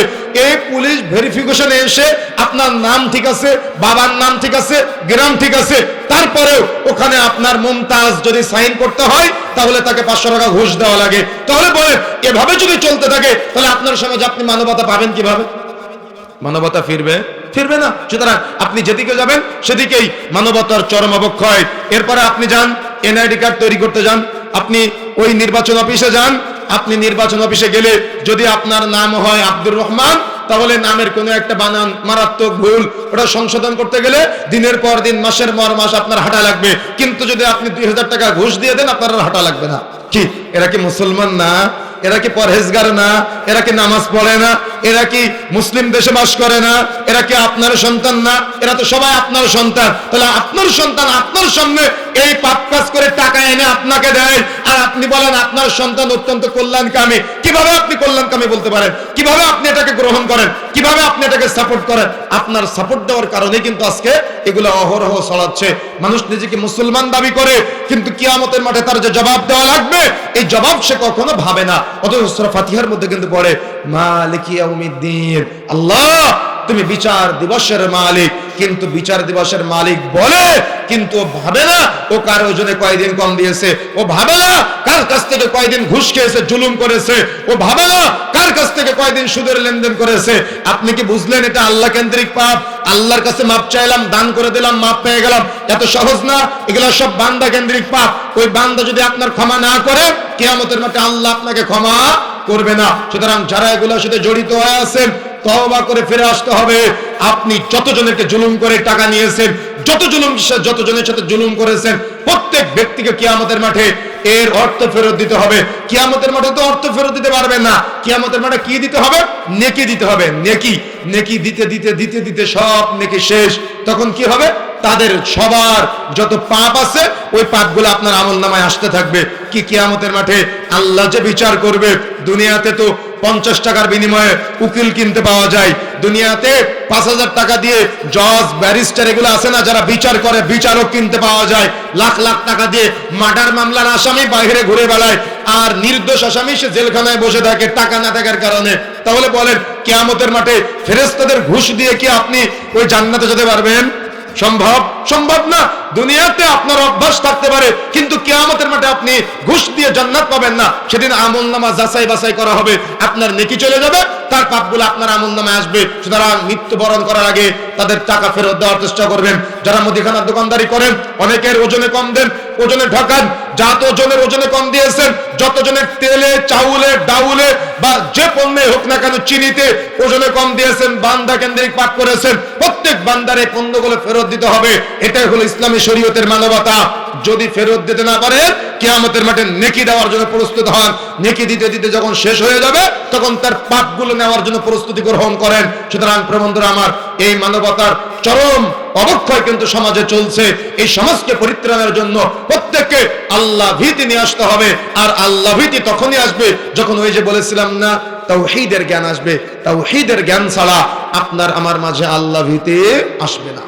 এই পুলিশ ভেরিফিকেশনে এসে আপনার নাম ঠিক আছে, বাবার নাম ঠিক আছে, গ্রাম ঠিক আছে, তারপরেও ওখানে আপনার মুমতাজ যদি সাইন করতে হয়, তাহলে তাকে 500 টাকা ঘুষ দেওয়া লাগে। তাহলে বলেন, এভাবে যদি চলতে থাকে, তাহলে আপনার সমাজে আপনি মানবতা পাবেন কিভাবে? মানবতা ফিরবে? ফিরবে না। সুতরাং আপনি যেদিকে যাবেন সেদিকেই মানবতার চরম অবক্ষয়। এরপরে আপনি যান এনআইডি কার্ড তৈরি করতে যান, আপনি ওই নির্বাচন অফিসে যান। আপনি নির্বাচন অফিসে গেলে যদি আপনার নাম হয় আব্দুর রহমান, তাহলে নামের কোনো একটা বানান মারাত্মক ভুল, ওটা সংশোধন করতে গেলে দিনের পর দিন মাসের পর মাস আপনার হাঁটা লাগবে। কিন্তু যদি আপনি 2000 টাকা ঘুষ দিয়ে দেন, আপনার আর হাঁটা লাগবে না। কি এরা কি মুসলমান না? এরা কি পরহেজগার না? এরা কি নামাজ পড়ে না? এরা কি মুসলিম দেশে বাস করে না? এরা কি আপনার সন্তান না? এরা তো সবাই আপনার সন্তান। তাহলে আপনার সন্তান আপনার সামনে এই পাপ কাজ করে টাকা এনে আপনাকে দেয়, আর আপনি বলেন আপনার সন্তান অত্যন্ত কল্যাণকামী। কিভাবে আপনি কল্যাণকামী বলতে পারেন? কিভাবে আপনি এটাকে গ্রহণ করেন? কিভাবে আপনি এটাকে সাপোর্ট করেন? আপনার সাপোর্ট দেওয়ার কারণে কিন্তু আজকে এগুলো অহরহ ছড়াচ্ছে। মানুষ নিজেকে মুসলমান দাবি করে, কিন্তু কিয়ামতের মাঠে তার যে জবাব দেওয়া লাগবে, এই জবাব সে কখনো ভাবে না। অথচ সূরা ফাতিহার মধ্যে কিন্তু পড়ে মালিকি ইয়াউমিদ্দিন, আল্লাহ তুমি বিচার দিবসের মালিক। কিন্তু বিচার দিবসের মালিক বলে, কিন্তু ভাবে না ও কার ওজনে কয়দিন কম দিয়েছে, ও ভাবে না কার কাছ থেকে কয়দিন ঘুষ খেয়েছে, জুলুম করেছে, ও ভাবে না কার কাছ থেকে কয়দিন সুদের লেনদেন করেছে। আপনি কি বুঝলেন এটা আল্লাহ কেন্দ্রিক পাপ? আল্লাহর কাছে মাপ চাইলাম, দান করে দিলাম, মাপ পেয়ে গেলাম, এত সহজ না। এগুলো সব বান্দা কেন্দ্রিক পাপ। ওই বান্দা যদি আপনার ক্ষমা না করে, কিয়ামতের মাঠে আল্লাহ আপনাকে ক্ষমা করবে না। সুতরাং যারা এগুলোর সাথে জড়িত হয়ে আছেন, তওবা করে ফিরে আসতে হবে। আপনি যতজনকে জুলুম করে টাকা নিয়েছেন, যতজনের সাথে জুলুম করেছেন, প্রত্যেক ব্যক্তিকে কিয়ামতের মাঠে এর অর্থ ফেরত দিতে হবে। কিয়ামতের মাঠে তো অর্থ ফেরত দিতে পারবেন না। কিয়ামতের মাঠে কি দিতে হবে? নেকি দিতে হবে। নেকি দিতে দিতে দিতে দিতে সব নেকি শেষ। তখন কি হবে? তাদের সবার যত পাপ আছে, ওই পাপগুলো আপনার আমলনামায় আসতে থাকবে। কি কিয়ামতের মাঠে আল্লাহ যে বিচার করবে, দুনিয়াতে তো 50 টাকার বিনিময়ে উকিল কিনতে পাওয়া যায়। দুনিয়াতে 5000 টাকা দিয়ে জজ, ব্যারিস্টার এগুলো আছে না, যারা বিচার করে, বিচারক কিনতে পাওয়া যায়। লাখ লাখ টাকা দিয়ে মার্ডার মামলার আসামি বাইরে ঘুরে বেড়ায়, আর নির্দোষ আসামি সে জেলখানায় বসে থাকে টাকা না থাকার কারণে। তাহলে বলেন, কিয়ামতের মাঠে ফেরেশতাদের ঘুষ দিয়ে কি আপনি ওই জান্নাতে যেতে পারবেন? সম্ভব না। দুনিয়াতে আপনার অভ্যাস থাকতে পারে, কিন্তু কিয়ামতের মাঠে আপনি ঘুষ দিয়ে জান্নাত পাবেন না। সেদিন আমলনামা যাচাই বাছাই করা হবে, আপনার নেকি চলে যাবে, তার পাপগুলো আপনার আমলনামায় আসবে। সুতরাং মৃত্যুবরণ করার আগে তাদের টাকা ফেরত দেওয়ার চেষ্টা করবেন। যারা মুদিখানার দোকানদারি করেন, অনেকের ওজনে কম দেন, ওজনে ঠকান। যত জনের ওজনে কম দিয়েছেন, যত জনের তেলে, চাউলে, ডাউলে বা যে পণ্যে হোক না কেন, চিনিতে ওজনে কম দিয়েছেন, বান্দা কেন্দ্রিক পাপ করেছেন, প্রত্যেক বান্দারে পণ্যগুলো ফেরত দিতে হবে। এটাই হলো ইসলামী শরীয়তের মানবতা। যদি ফেরত দিতে না পারে, কিয়ামতের মাঠে নেকি দেওয়ার জন্য প্রস্তুত হন। নেকি দিতে দিতে যখন শেষ হয়ে যাবে, তখন তার পাপগুলো নেওয়ার জন্য প্রস্তুতি গ্রহণ করেন। সুতরাং বন্ধুরা আমার, এই মানবতার চরম অবক্ষয় কিন্তু সমাজে চলছে। এই সমাজকে পরিত্রাণের জন্য প্রত্যেককে আল্লাহ ভীতি নিয়ে আসতে হবে। আর আল্লাহ ভীতি তখনই আসবে যখন ওই যে বলেছিলাম না, তাওহীদের জ্ঞান আসবে। তাওহীদের জ্ঞান ছাড়া আপনার আমার মাঝে আল্লাহ ভীতি আসবে না।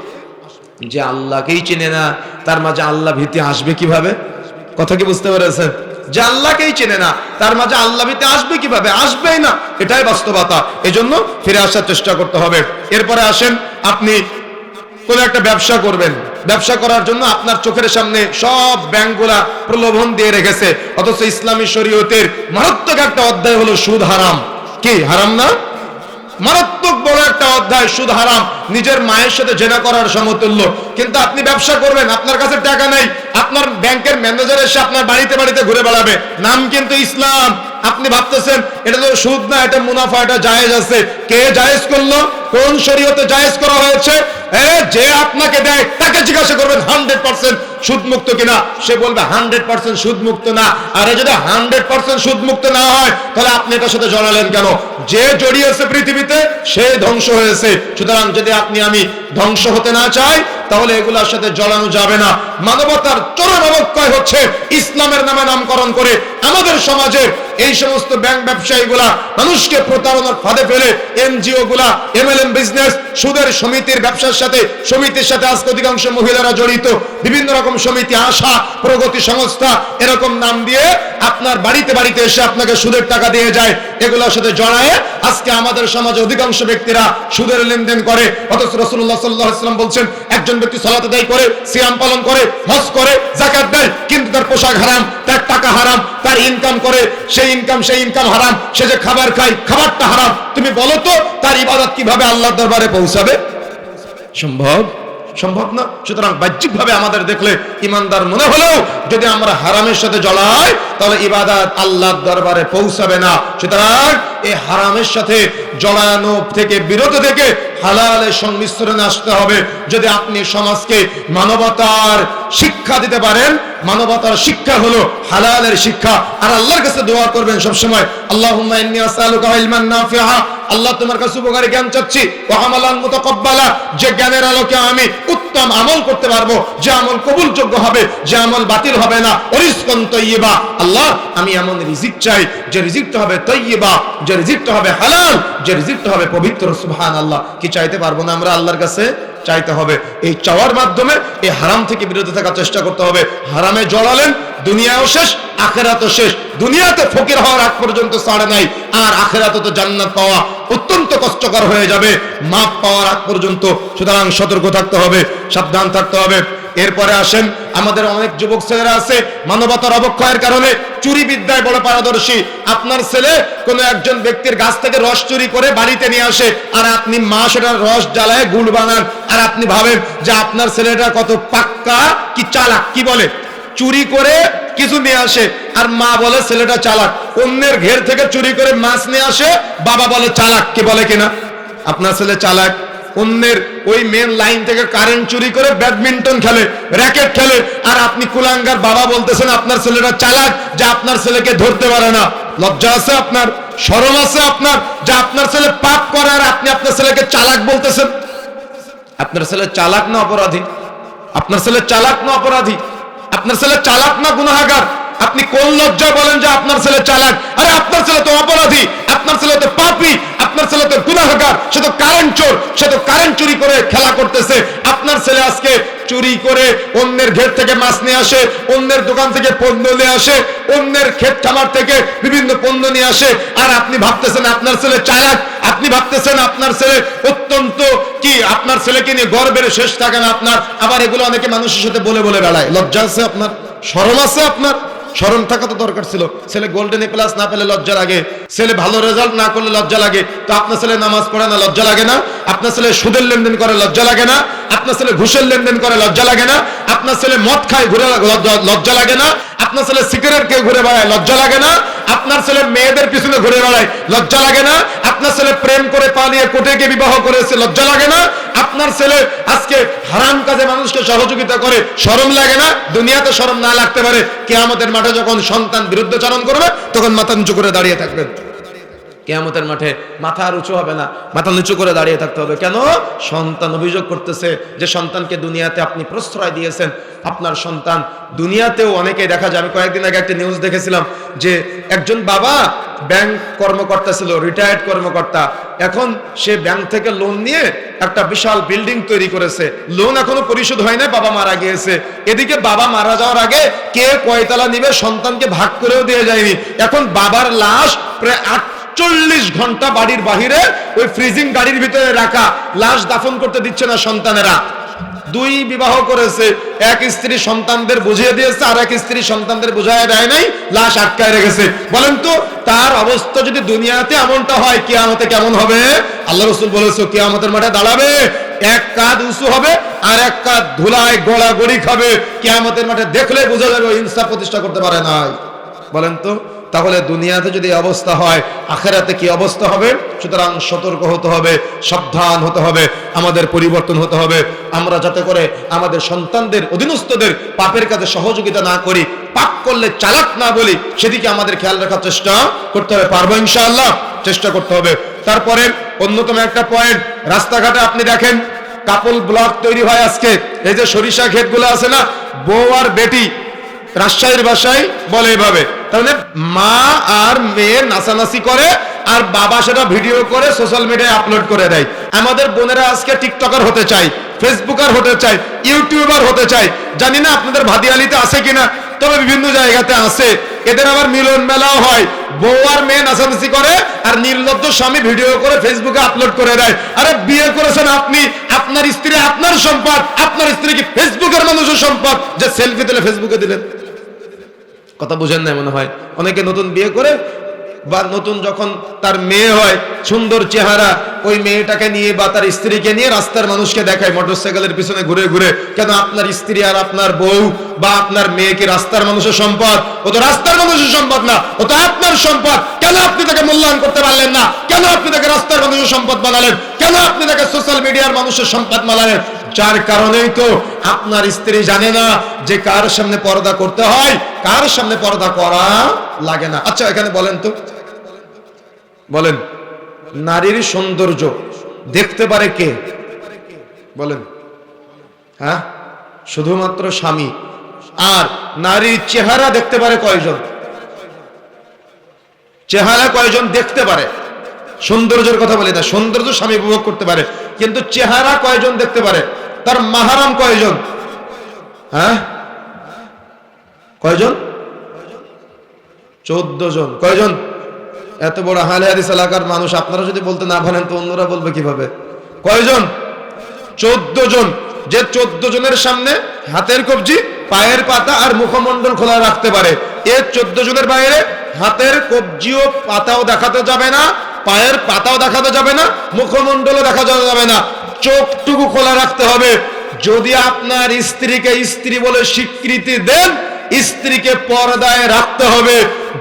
যে আল্লাহকেই চেনে না, তার মাঝে আল্লাহ ভীতি আসবে কিভাবে? কথা কি বুঝতে পেরেছেন? যে আল্লাহকেই চেনে না, তার মাঝে আল্লাহ ভীতি আসবে কিভাবে? আসবেই না। এটাই বাস্তবতা। এজন্য ফিরে আসার চেষ্টা করতে হবে। এরপরে আসেন, আপনি কোন একটা ব্যবসা করবেন। ব্যবসা করার জন্য আপনার চোখের সামনে সব ব্যাংকগুলা প্রলোভন দিয়ে রেখেছে, অথচ ইসলামী শরীয়তের মারাত্মক একটা অধ্যায় হলো সুদ হারাম। কি হারাম না? মারাত্মক বড় একটা অধ্যায়, সুদ হারাম। নিজের মায়ের সাথে জেনা করার সমতুল্য। কিন্তু আপনি ব্যবসা করবেন, আপনার কাছে টাকা নেই, আপনার ব্যাংকের ম্যানেজার এসে আপনার বাড়িতে বাড়িতে ঘুরে বেড়াবে, নাম কিন্তু ইসলাম। আপনি ভাবতেছেন এটা তো সুদ না, এটা মুনাফা, এটা জায়েজ আছে। কে জায়েজ করলো? কোন শরীয়তে জায়েজ করা হয়েছে? যে আপনাকে দেয় তাকে জিজ্ঞাসা করবেন 100% সুদ মুক্ত কিনা, সে বলবে 100% সুদ মুক্ত না। আর যদি 100% সুদ মুক্ত না হয়, তাহলে আপনি এটার সাথে জড়ালেন কেন? যে জড়িয়েছে পৃথিবীতে সে ধ্বংস হয়েছে। সুতরাং যদি আপনি আমি ধ্বংস হতে না চাই, তাহলে এগুলোর সাথে জড়ানো যাবে না। মানবতার চরম অবক্ষয় হচ্ছে ইসলামের নামে নামকরণ করে আমাদের সমাজে এই সমস্ত ব্যাংক ব্যবসায়ীগুলা মানুষকে প্রতারণার ফাঁদে ফেলে, এনজিও গুলা, এমএলএম বিজনেস, সুদের সমিতির ব্যবসার সাথে, সমিতির সাথে আজকে অধিকাংশ মহিলারা জড়িত। বিভিন্ন রকম সমিতি, আশা, প্রগতি সংস্থা, এরকম নাম দিয়ে আপনার বাড়িতে বাড়িতে এসে আপনাকে সুদের টাকা দিয়ে যায়। এগুলোর সাথে জড়ায় আজকে আমাদের সমাজে অধিকাংশ ব্যক্তিরা সুদের লেনদেন করে। অথচ রাসূলুল্লাহ সাল্লাল্লাহু আলাইহি ওয়াসাল্লাম বলছেন, একজন ব্যক্তি সালাত আদায় করে, সিয়াম পালন করে, হজ করে, যাকাত দেয়, কিন্তু তার পোশাক হারাম, তার টাকা হারাম, তার ইনকাম করে, সেই ইনকাম হারাম, সে যে খাবার খায় খাবারটা হারাম। তুমি বলো তো তার ইবাদত কিভাবে আল্লাহর দরবারে পৌঁছাবে? সম্ভব সম্ভব না। সুতরাং বাহ্যিকভাবে আমাদের দেখলে ইমানদার মনে হলেও যদি আমরা হারামের সাথে জড়াই তাহলে ইবাদত আল্লাহর দরবারে পৌঁছাবে না। সুতরাং এই হারামের সাথে জড়ানো থেকে বিরত থেকে হালালের সংমিশ্রণে আসতে হবে। যদি আপনি সমাজকে মানবতার শিক্ষা দিতে পারেন, মানবতার শিক্ষা হলো হালালের শিক্ষা। আর আল্লাহর কাছে দোয়া করবেন সবসময়, আল্লাহুম্মা ইন্নী আসআলুকা ইলমান নাফিআ, আল্লাহ তোমার কাছে উপকারী জ্ঞান চাচ্ছি, ওয়া আমালান মুতাকাব্বালা, যে জ্ঞানের আলোকে আমি উত্তম আমল করতে পারবো, যে আমল কবুলযোগ্য হবে, যে আমল বাতিল হবে না। রিজকান তাইয়্যিবা, আল্লাহ আমি এমন রিজিক চাই যে রিজিকটা হবে তাইয়্যিবা, যে রিজিকটা হবে হালাল, যে রিজিকটা হবে পবিত্র। সুবহানাল্লাহ। কি চাইতে পারবো না আমরা আল্লাহর কাছে? চাইতে হবে। এই চাওয়ার মাধ্যমে এই হারাম থেকে বিরত থাকার চেষ্টা করতে হবে। হারামে জড়ালেন, দুনিয়াও শেষ, আখিরাতও শেষ। দুনিয়াতে ফকির হওয়ার আগ পর্যন্ত ছাড় নাই, আর আখিরাতে তো জান্নাত পাওয়া অত্যন্ত কষ্টকর হয়ে যাবে মাপ পাওয়ার আগ পর্যন্ত। সুতরাং সতর্ক থাকতে হবে, সাবধান থাকতে হবে। এরপরে আসেন, আমাদের অনেক যুবক ছেলেরা আছে মানবতার অবক্ষয়ের কারণে চুরি বিদ্যায় বড় পারদর্শী। আপনার ছেলে কোন একজন ব্যক্তির গাছ থেকে রস চুরি করে বাড়িতে নিয়ে আসে, আর আপনি মা সেটার রস জ্বালায় গুড় বানান, আর আপনি ভাবেন যে আপনার ছেলেটা কত পাক্কা কি চালাক। কি বলে? চুরি করে কিছু নিয়ে আসে, আর মা বলে ছেলেটা চালাক। অন্যের ঘের থেকে চুরি করে মাছ নিয়ে আসে, বাবা বলে চালাক। কি বলে কিনা? আপনার ছেলে চালাক। অন্যের ওই মেন লাইন থেকে কারেন্ট চুরি করে ব্যাডমিন্টন খেলে, র্যাকেট খেলে, আর আপনি কুলাঙ্গার বাবা বলতেছেন আপনার ছেলেটা চালাক, যে আপনার ছেলেকে ধরতে পারে না। লজ্জা আছে আপনার? শরম আছে আপনার? যে আপনার ছেলে পাপ করে আর আপনি আপনার ছেলেকে চালাক বলতেছেন। আপনার ছেলে চালাক না অপরাধী? আপনার ছেলে চালাক না অপরাধী? আপনার ছেলে চালাক না গুনাহগার? আপনি কোন লজ্জায় বলেন যে আপনার ছেলে চালাক? আরে আপনার ছেলে তো অপরাধী, আপনার ছেলে তো পাপী, আপনার ছেলে তো গুনাহগার, সে তো কারেন্ট চোর, সে তো কারেন্ট চুরি করে খেলা করতেছে। আপনার ছেলে আজকে চুরি করে অন্যের ঘের থেকে মাছ নিয়ে আসে, অন্যের দোকান থেকে পণ্য নিয়ে আসে, অন্যের ক্ষেত খামার থেকে বিভিন্ন পণ্য নিয়ে আসে, আর আপনি ভাবতেছেন আপনার ছেলে চালাক। আপনি ভাবতেছেন আপনার ছেলে অত্যন্ত কি, আপনার ছেলেকে নিয়ে গর্বের শেষ থাকে না আপনার। আবার এগুলো অনেকে মানুষের সাথে বলে বলে বেড়ায়। লজ্জা আছে আপনার? শরম আছে আপনার? শরম থাকা তো দরকার ছিল। ছেলে গোল্ডেন এ প্লাস না পেলে লজ্জা লাগে, ছেলে ভালো রেজাল্ট না করলে লজ্জা লাগে। তো আপনার ছেলে নামাজ পড়ে না, লজ্জা লাগে না? আপনার ছেলে সুদের লেনদেন করে, লজ্জা লাগে না? আপনার ছেলে ঘুষের লেনদেন করে, লজ্জা লাগে না? আপনার ছেলে মদ খায় ঘুরে, লজ্জা লাগে না? আপনার ছেলে সিগারেট খেয়ে ঘুরে বেড়ায়, লজ্জা লাগে না? আপনার ছেলে মেয়েদের পিছনে ঘুরে বেড়ায়, লজ্জা লাগে না? আপনার ছেলে প্রেম করে পালিয়ে কোর্টে গিয়ে বিবাহ করেছে, লজ্জা লাগে না? আপনার ছেলে আজকে হারাম কাজে মানুষকে সহযোগিতা করে, শরম লাগে না? দুনিয়াতে শরম না লাগতে পারে, কিয়ামতের মাঠে যখন সন্তান বিরুদ্ধাচরণ করবে তখন মাথা নিচু করে দাঁড়িয়ে থাকবেন। কিয়ামতের মাঠে মাথা আর উঁচু হবে না, মাথা নিচু করে দাঁড়িয়ে থাকতে হবে। কেন? সন্তান অভিযোগ করতেছে যে সন্তানকে দুনিয়াতে আপনি প্রশ্রয় দিয়েছেন। আপনার সন্তান দুনিয়াতেও অনেকেই দেখা যায়, আমি কয়েকদিন আগে একটা নিউজ দেখেছিলাম যে একজন বাবা ব্যাংক কর্মকর্তা ছিল, রিটায়ার্ড কর্মকর্তা। এখন সে ব্যাংক থেকে লোন নিয়ে একটা বিশাল বিল্ডিং তৈরি করেছে। লোন এখনো পরিশোধ হয় না, বাবা মারা গিয়েছে। এদিকে বাবা মারা যাওয়ার আগে কে কয়তলা নিবে সন্তানকে ভাগ করেও দিয়ে যায়নি। এখন বাবার লাশ প্রায় 48 ঘন্টা বাড়ির বাহিরে ওই ফ্রিজিং গাড়ির ভিতরে রাখা, লাশ দাফন করতে দিচ্ছে না সন্তানেরা। দুই বিবাহ করেছে, এক স্ত্রী সন্তানদের বুঝিয়ে দিয়েছে, আর এক স্ত্রী সন্তানদের বুঝায় দেয় নাই, লাশ আটকায় রেখেছে। বলেন তো তার অবস্থা যদি দুনিয়াতে এমনটা হয়, কিয়ামতে কেমন হবে? আল্লাহ রাসূল বলেছে কিয়ামতের মাঠে দাঁড়াবে, এক কাঁধ উঁচু হবে আর এক কাঁধ ধুলায় গড়াগড়ি খাবে। কিয়ামতের মাঠে দেখলে বোঝা যাবে ইনসাফ প্রতিষ্ঠা করতে পারে নাই। বলেন তো তাহলে দুনিয়াতে যদি অবস্থা হয়, আখিরাতে কি অবস্থা হবে? সুতরাং সতর্ক হতে হবে, সাবধান হতে হবে, আমাদের পরিবর্তন হতে হবে। আমরা যাতে করে আমাদের সন্তানদের, অধীনস্থদের পাপের কাজে সহযোগিতা না করি, পাপ করলে চালাক না বলি, সেদিকে আমাদের খেয়াল রাখার চেষ্টা করতে হবে। পারবো ইনশাআল্লাহ? চেষ্টা করতে হবে। তারপরে অন্যতম একটা পয়েন্ট, রাস্তাঘাটে আপনি দেখেন কাপল ব্লক তৈরি হয় আজকে। এই যে সরিষা ক্ষেতগুলো আছে না, বউ আর বেটি, রাজশাহীর ভাষায় বলে এভাবে, তাহলে মা আর মেয়ে নাচানাচি করে আর বাবা সেটা ভিডিও করে সোশ্যাল মিডিয়ায় আপলোড করে দেয়। আমাদের বোনেরা আজকে টিকটকার হতে চায়, ফেসবুকার হতে চায়, ইউটিউবার হতে চায়। জানি না আপনাদের ভাদিয়ালিতে আছে কিনা, তবে বিভিন্ন জায়গাতে আছে। এদের আবার মিলন মেলাও হয়, বউ আর মেয়ে নাচানাচি করে আর নির্লজ্জ স্বামী ভিডিও করে ফেসবুকে আপলোড করে দেয়। আরে বিয়ে করেছেন আপনি, আপনার স্ত্রী আপনার সম্পদ, আপনার স্ত্রী কি ফেসবুকের মানুষের সম্পদ যে সেলফি দিলে ফেসবুকে দিলেন? কথা বুঝেন না মনে হয়। অনেকে নতুন বিয়ে করে বা নতুন যখন তার মেয়ে হয়, সুন্দর চেহারা, ওই মেয়েটাকে নিয়ে বা তার স্ত্রীকে নিয়ে রাস্তার মানুষকে দেখায় মোটরসাইকেলের পিছনে ঘুরে ঘুরে। কেন? আপনার স্ত্রী আর আপনার বউ বা আপনার মেয়ে কি রাস্তার মানুষের সম্পদ? ও তো রাস্তার মানুষের সম্পদ না, ও তো আপনার সম্পদ। কেন আপনি তাকে মূল্যায়ন করতে পারলেন না? কেন আপনি তাকে রাস্তার মানুষের সম্পদ বানালেন? কেন আপনি তাকে সোশ্যাল মিডিয়ার মানুষের সম্পদ বানালেন? যার কারণেই তো আপনার স্ত্রী জানে না যে কার সামনে পর্দা করতে হয়, কার সামনে পর্দা করা লাগে না। আচ্ছা, এখানে বলেন তো, বলেন, নারীর সৌন্দর্য দেখতে পারে কে? বলেন। হ্যাঁ, শুধুমাত্র স্বামী। আর নারীর চেহারা দেখতে পারে কয়জন? চেহারা কয়জন দেখতে পারে? সৌন্দর্যের কথা বলি না, সৌন্দর্য স্বামী উপভোগ করতে পারে, কিন্তু চেহারা কয়জন দেখতে পারে? তার মাহারাম কয়জন? হ্যাঁ, কয়জন? 14 জন। কয়জন? এত বড় আহলে হাদিস এলাকার মানুষ আপনারা যদি বলতে না পারেন তো অন্যরা বলবে কিভাবে? কয়জন? 14 জন। যে 14 জনের সামনে হাতের কবজি, পায়ের পাতা আর মুখমণ্ডল খোলা রাখতে পারে। এর 14 জনের বাইরে হাতের কবজিও পাতাও দেখাতে যাবে না, পায়ের পাতাও দেখাতে যাবে না, মুখমণ্ডলও দেখা যাবে না, চোখটুকু খোলা রাখতে হবে। যদি আপনার স্ত্রীকে স্ত্রী বলে স্বীকৃতি দেন, স্ত্রীকে পর্দায় রাখতে হবে।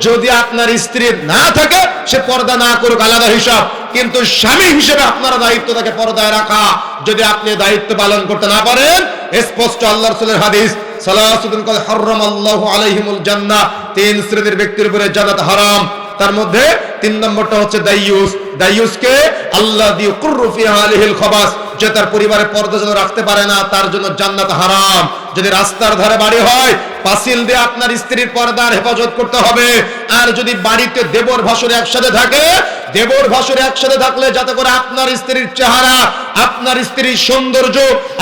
যদি আপনার স্ত্রী না থাকে, সে পর্দা না করুক, আলাদা হিসাব, কিন্তু স্বামী হিসেবে আপনার দায়িত্ব তাকে পর্দায় রাখা। যদি আপনি দায়িত্ব পালন করতে না পারেন, স্পষ্ট আল্লাহ রাসূলের হাদিস, সালাসাতুন ক্বাদ হারামাল্লাহু আলাইহিমুল জান্নাহ, 3 শ্রেণীর ব্যক্তির উপরে জান্নাত হারাম। তার মধ্যে 3 নম্বরটা হচ্ছে দাইয়ুস। দাইয়ুসকে আল্লাযী ইয়াকুররু ফি আলিহিল খাবাস, যে তার পরিবারে পর্দা যেন রাখতে পারে না, তার জন্য জান্নাত হারাম। যদি রাস্তার ধারে বাড়ি হয়, পাঁচিল দিয়ে আপনার স্ত্রীর পর্দার হেফাজত করতে হবে। আর যদি বাড়িতে দেবর ভাসুর একসাথে থাকে, দেবর ভাসুর একসাথে থাকলে যাতে করে আপনার স্ত্রীর চেহারা, আপনার স্ত্রীর সৌন্দর্য,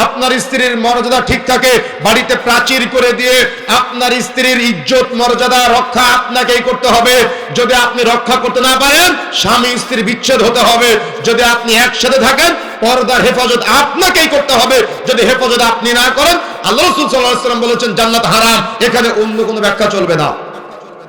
আপনার স্ত্রীর মর্যাদা ঠিক থাকে, বাড়িতে প্রাচীর করে দিয়ে আপনার স্ত্রীর ইজ্জত মর্যাদা রক্ষা আপনাকেই করতে হবে। যদি আপনি রক্ষা করতে না পারেন, স্বামী স্ত্রী বিচ্ছেদ হতে হবে। যদি আপনি একসাথে থাকেন, পর্দার হেফাজত আপনাকেই করতে হবে। যদি হেফাজত আপনি না করেন, আল্লাহ রাসূল সাল্লাল্লাহু আলাইহি ওয়াসাল্লাম বলেছেন জান্নাত হারাম। এখানে অন্য কোনো ব্যাখ্যা চলবে না।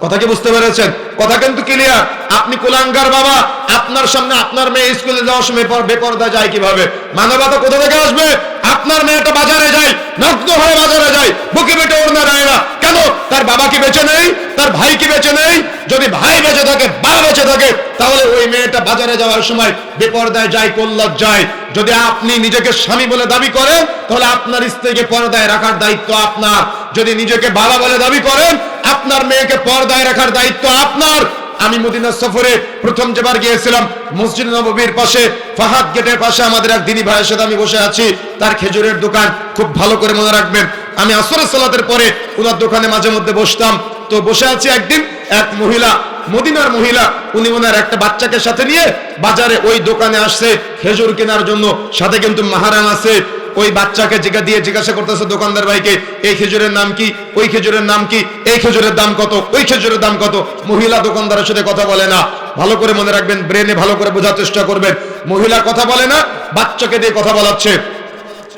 কথা কি বুঝতে পেরেছেন? কথা কিন্তু ক্লিয়ার। আপনি কুলাঙ্গার বাবা, আপনার সামনে আপনার মেয়ে স্কুলে যাওয়ার সময় বেপরদা যায় কিভাবে? মানবতা কোথা থেকে আসবে? আপনার মেয়েটা বাজারে যায়, নগ্ন হয়ে বাজারে যায়, বুকে পেটে ওড়না দেয় না। কেন? তার বাবা কি বেঁচে নেই? তার ভাই কি বেঁচে নেই? যদি ভাই বেঁচে থাকে, বাবা বেঁচে থাকে, তাহলে ওই মেয়েটা বাজারে যাওয়ার সময় বেপরদায় যায়, কল্লার যায়। যদি আপনি নিজেকে স্বামী বলে দাবি করেন, তাহলে আপনার স্ত্রীকে পর্দায় রাখার দায়িত্ব আপনার। যদি নিজেকে বাবা বলে দাবি করেন, আপনার মেয়েকে পর্দায় রাখার দায়িত্ব আপনার। আমি মদিনা সফরে প্রথম যেবার গিয়েছিলাম, মসজিদ নববীর পাশে ফাহাদ গেটের পাশে আমাদের এক দিনী ভাইয়ের সাথে আমি বসে আছি। তার খেজুরের দোকান, খুব ভালো করে মনে রাখবেন। আমি আসরের সালাতের পরে ওনার দোকানে মাঝে মধ্যে বসতাম। তো বসে আছি, একদিন এক মহিলা, মদিনার মহিলা, উনি ওনার একটা বাচ্চাকে সাথে নিয়ে বাজারে ওই দোকানে আসছে খেজুর কেনার জন্য। সাথে কিন্তু মাহারাম আছে। ওই বাচ্চাকে জিজ্ঞাসা করতেছে দোকানদার ভাইকে, এই খেজুরের নাম কি, ওই খেজুরের নাম কি, এই খেজুরের দাম কত, ওই খেজুরের দাম কত। মহিলা দোকানদারের সাথে কথা বলে না। ভালো করে মনে রাখবেন, ব্রেনে ভালো করে বোঝার চেষ্টা করবেন। মহিলা কথা বলে না, বাচ্চাকে দিয়ে কথা বলাচ্ছে।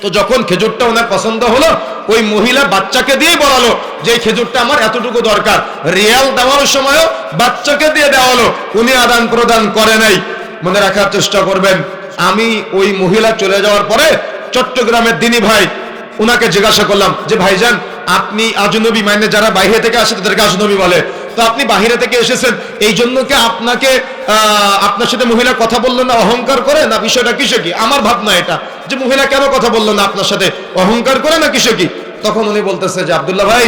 তো যখন খেজুরটা ওনার পছন্দ হলো, ওই মহিলা বাচ্চাকে দিয়ে বলালো যে এই খেজুরটা আমার এতটুকু দরকার। রিয়াল দেওয়ার সময়ও বাচ্চাকে দিয়ে দেওয়া হলো, উনি আদান প্রদান করে নাই। মনে রাখার চেষ্টা করবেন। আমি ওই মহিলা চলে যাওয়ার পরে চট্টগ্রামের দিনী ভাই, উনাকে জিজ্ঞাসা করলাম যে ভাইজান, আপনি আজনবী, মানে যারা বাইরে থেকে আসে তাদেরকে আজনবী বলে, তো আপনি বাহিরে থেকে এসেছেন, এই জন্য কি আপনাকে আপনার সাথে মহিলা কথা বললো না, অহংকার করে না? বিষয়টা কিসে কি? আমার ভাবনা এটা, যে মহিলা কেন কথা বললো না আপনার সাথে, অহংকার করে না কিসে কি? তখন উনি বলতেছে যে আব্দুল্লাহ ভাই,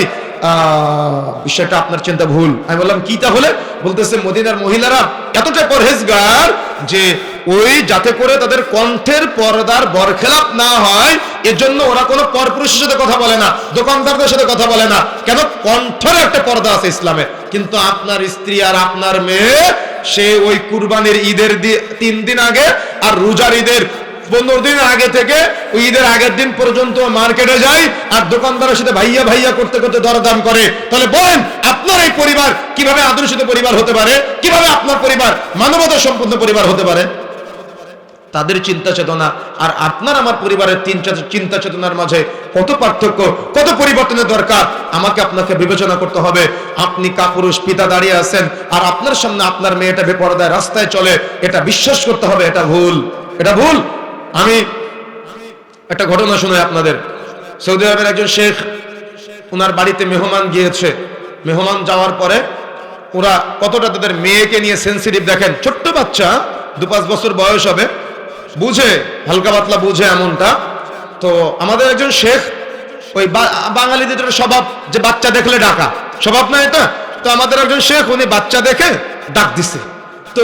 বিষয়টা আপনার চিন্তা ভুল। আমি বললাম কি তাহলে? বলতেছে মদিনার মহিলারা এতটা পরহেজগার যে ওই যাতে করে তাদের কণ্ঠের পর্দার বরখেলাপ না হয়, এজন্য ওরা কোনো পরপুরুষের সাথে কথা বলে না, দোকানদারদের সাথে কথা বলে না। কেন? কণ্ঠের একটা পর্দা আছে ইসলামে। কিন্তু আপনার স্ত্রী আর আপনার মেয়ে, সে ওই কুরবানির ঈদের 3 দিন আগে আর রোজার ঈদের 15 দিন আগে থেকে ওই ঈদের আগের দিন পর্যন্ত মার্কেটে যায় আর দোকানদারের সাথে ভাইয়া ভাইয়া করতে করতে দরদাম করে। তাহলে বলেন, আপনার এই পরিবার কিভাবে আদর্শিত পরিবার হতে পারে? কিভাবে আপনার পরিবার মানবতা সম্পন্ন পরিবার হতে পারে? তাদের চিন্তা চেতনা আর আপনার আমার পরিবারের চিন্তা চেতনার মাঝে কত পার্থক্য, কত পরিবর্তনের দরকার। আমাকে আপনাকে বিবেচনা করতে হবে। আপনি কাপুরুষ পিতা দাঁড়িয়ে আছেন আর আপনার সামনে আপনার মেয়েটা বেপরদায় রাস্তায় চলে, এটা বিশ্বাস করতে হবে এটা ভুল, এটা ভুল। আমি একটা ঘটনা শুনে আপনাদের, সৌদি আরবের একজন শেখ, ওনার বাড়িতে মেহমান গিয়েছে। মেহমান যাওয়ার পরে ওরা কতটা তাদের মেয়েকে নিয়ে সেন্সিটিভ দেখেন। ছোট্ট বাচ্চা 2-5 বছর বয়স হবে, বুঝে, হালকা পাতলা বুঝে এমনটা। তো আমাদের একজন শেখ, ওই বাঙালিদের স্বভাব যে বাচ্চা দেখলে ডাকা, স্বভাব না এটা? তো আমাদের একজন শেখ, উনি বাচ্চা দেখে ডাক দিছে। তো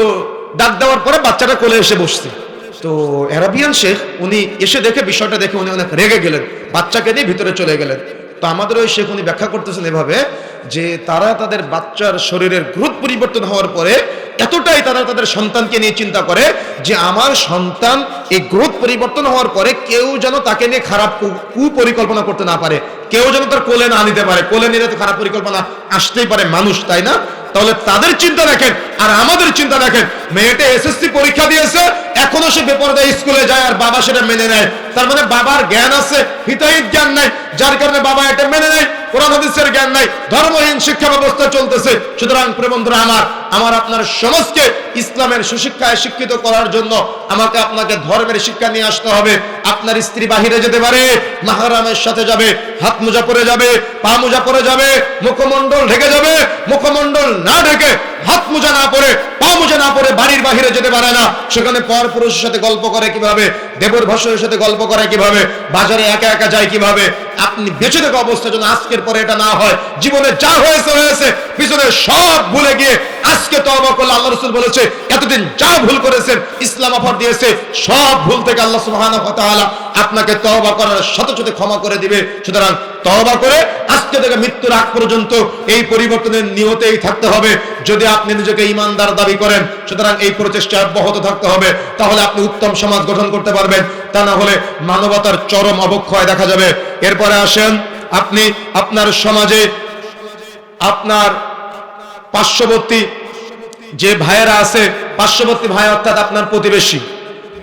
ডাক দেওয়ার পরে বাচ্চাটা কোলে এসে বসছে। তো অ্যারাবিয়ান শেখ উনি এসে দেখে, বিষয়টা দেখে উনি অনেক রেগে গেলেন, বাচ্চাকে নিয়ে ভিতরে চলে গেলেন। তো আমাদের ওই শেখ উনি ব্যাখ্যা করতেছেন এভাবে যে তারা তাদের বাচ্চার শরীরের গ্রোথ পরিবর্তন হওয়ার পরে এতটাই তারা তাদের সন্তানকে নিয়ে চিন্তা করে যে আমার সন্তান এই গ্রোথ পরিবর্তন হওয়ার পরে কেউ যেন তাকে নিয়ে খারাপ কুপরিকল্পনা করতে না পারে, কেউ যেন তার কোলে না নিতে পারে। কোলে নিলে তো খারাপ পরিকল্পনা আসতেই পারে, মানুষ, তাই না? তাহলে তাদের চিন্তা দেখেন আর আমাদের চিন্তা দেখেন। মেয়েটা এসএসসি পরীক্ষা দিয়েছে, এখনো সে বেপরদায় স্কুলে যায় আর বাবা সেটা মেনে নেয়। তার মানে বাবার জ্ঞান আছে, হিতাহিত জ্ঞান নাই, যার কারণে বাবা এটা মেনে নেয়। কোরআন হাদিসের জ্ঞান নাই, ধর্মহীন শিক্ষা ব্যবস্থা চলতেছে। সুতরাং প্রিয় বন্ধুরা আমার আপনার সমাজকে ইসলামের সুশিক্ষায় শিক্ষিত করার জন্য আমাকে আপনাকে ধর্মের শিক্ষা নিয়ে আসতে হবে। আপনার স্ত্রী বাহিরে যেতে পারে, মাহরামের সাথে যাবে, হাত মোজা পরে যাবে, পা মোজা পরে যাবে, মুখমণ্ডল ঢেকে যাবে। মুখমণ্ডল না ঢেকে, হাত মোজা না পরে, পা মোজা না পরে বাড়ির বাহিরে যেতে পারে না। সেখানে পর পুরুষের সাথে গল্প করে কিভাবে, দেবর ভাসুরের সাথে গল্প করে কিভাবে, বাজারে একা একা যায় কিভাবে। আপনি বেঁচে থাকা অবস্থা যেন আজকের পরে এটা না হয়। জীবনে যা হয়েছে হয়েছে, পিছনে সব ভুলে গিয়ে আজকে তওবা করলে আল্লাহ রাসূল বলেছে এতদিন যা ভুল করেছেন ইসলাম অফার দিয়েছে, সব ভুল থেকে আল্লাহ সুবহানাহু ওয়া তাআলা আপনাকে তওবা করার সাথে সাথে ক্ষমা করে দিবে। সুতরাং তওবা করে আজকে থেকে মৃত্যুর আগ পর্যন্ত এই পরিবর্তনের নিয়তেই থাকতে হবে। যদি আপনি নিজেকে ঈমানদার দাবি করেন, সুতরাং এই প্রচেষ্টা অব্যাহত থাকতে হবে। তাহলে আপনি উত্তম সমাজ গঠন করতে পারবেন, তা না হলে মানবতার চরম অবক্ষয় দেখা যাবে। এরপরে আসেন, আপনি আপনার সমাজে আপনার পার্শ্ববর্তী যে ভাইয়েরা আছে, পার্শ্ববর্তী ভাই অর্থাৎ আপনার প্রতিবেশী,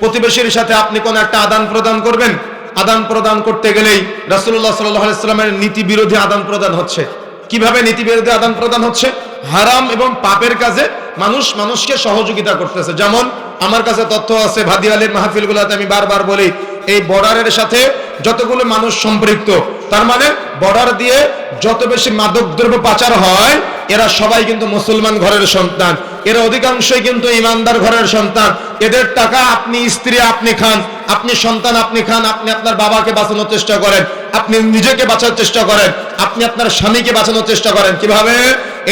প্রতিবেশীর সাথে আপনি কোন একটা আদান প্রদান করবেন। আদান প্রদান করতে গেলেই রাসূলুল্লাহ সাল্লাল্লাহু আলাইহি ওয়াসাল্লামের নীতি বিরোধী আদান প্রদান হচ্ছে। কিভাবে নীতি বিরোধী আদান প্রদান হচ্ছে? হারাম এবং পাপের কাজে মানুষ মানুষকে সহযোগিতা করতেছে। যেমন আমার কাছে তথ্য আছে, ভাদিয়ালির মাহফিলগুলোতে আমি বারবার বলি, এই বর্ডারের সাথে যতগুলো মানুষ সম্পৃক্ত, তার মানে বর্ডার দিয়ে যত বেশি মাদকদ্রব্য পাচার হয়, এরা সবাই কিন্তু মুসলমান ঘরের সন্তান, এরা অধিকাংশই কিন্তু ইমানদার ঘরের সন্তান। এদের টাকা আপনি স্ত্রী আপনি খান, আপনি সন্তান আপনি খান, আপনি আপনার বাবাকে বাঁচানোর চেষ্টা করেন, আপনি নিজেকে বাঁচানোর চেষ্টা করেন, আপনি আপনার স্বামীকে বাঁচানোর চেষ্টা করেন। কিভাবে?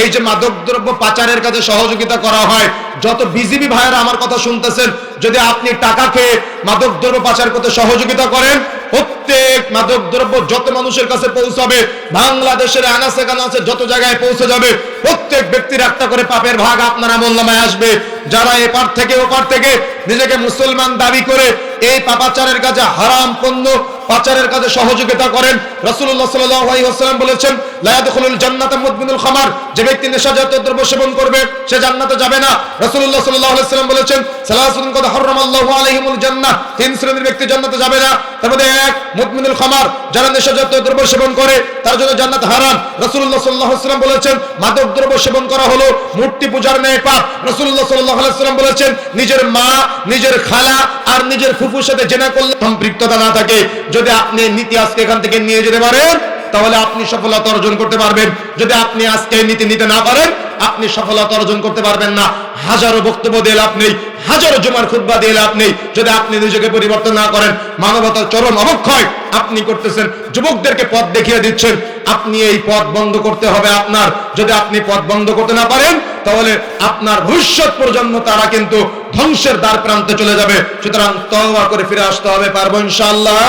এই যে মাদকদ্রব্য পাচারের কাজে সহযোগিতা করা হয়, যত বিজিবি ভাইয়েরা আমার কথা শুনতেছেন, যদি আপনি টাকা খেয়ে মাদকদ্রব্য পাচার করতে সহযোগিতা করেন, প্রত্যেক মাদকদ্রব্য যত মানুষের কাছে পৌঁছাবে, বাংলাদেশের আনাচে কানাচে যত জায়গায় পৌঁছে যাবে, প্রত্যেক ব্যক্তির একটা করে পাপের ভাগ আপনার আমলনামায় আসবে। যারা এপার থেকে ওপার থেকে নিজেকে মুসলমান দাবি করে এই পাপাচারের কাজে, হারাম পণ্য পাচারের কাজে সহযোগিতা করেন, রাসূলুল্লাহ সাল্লাল্লাহু আলাইহি ওয়াসাল্লাম বলেছেন, লা ইয়াদখুলুল জান্নাতা মুদমিনুল খামার, যে ব্যক্তি নেশাজাতীয় দ্রব্য সেবন করবে সে জান্নাতে যাবে না। রাসূলুল্লাহ সাল্লাল্লাহু আলাইহি ওয়াসাল্লাম বলেছেন, সালাসুন কাদ হারামাল্লাহু আলাইহিমুল জান্নাহ, তিন শ্রেণীর ব্যক্তি জান্নাতে যাবে না। তার মধ্যে এক, মুদমিনুল খামার, যারা নেশাজাতীয় দ্রব্য সেবন করে তার জন্য জান্নাত হারাম। রাসূলুল্লাহ সাল্লাল্লাহু আলাইহি ওয়াসাল্লাম বলেছেন, মাদক দ্রব্য সেবন করা হলো মূর্তি পূজার ন্যায় পাপ। রাসূলুল্লাহ সাল্লাল্লাহু আলাইহি ওয়াসাল্লাম বলেছেন, নিজের মা, নিজের খালা আর নিজের ফুফুর সাথে জেনা করলে সম্পৃক্ততা না থাকে, যদি আপনি নীতি আজকে এখান থেকে নিয়ে যেতে পারেন, তাহলে আপনি সফলতা অর্জন করতে পারবেন। যদি আপনি আজকে নীতি নিতে না পারেন, আপনি সফলতা অর্জন করতে পারবেন না। হাজারো বক্তব্য দিয়ে লাভ নেই, হাজারো জুমার খুতবা দিয়ে লাভ নেই, যদি আপনি নিজেকে পরিবর্তন না করেন। মানবতার চরম অবক্ষয় আপনি করতেছেন, যুবকদেরকে পথ দেখিয়ে দিচ্ছেন। আপনি এই পথ বন্ধ করতে হবে আপনার। যদি আপনি পথ বন্ধ করতে না পারেন, তাহলে আপনার ভবিষ্যৎ প্রজন্ম তারা কিন্তু ধ্বংসের দ্বার প্রান্তে চলে যাবে। সুতরাং তওবা করে ফিরে আসতে হবে, পারবো ইনশাআল্লাহ।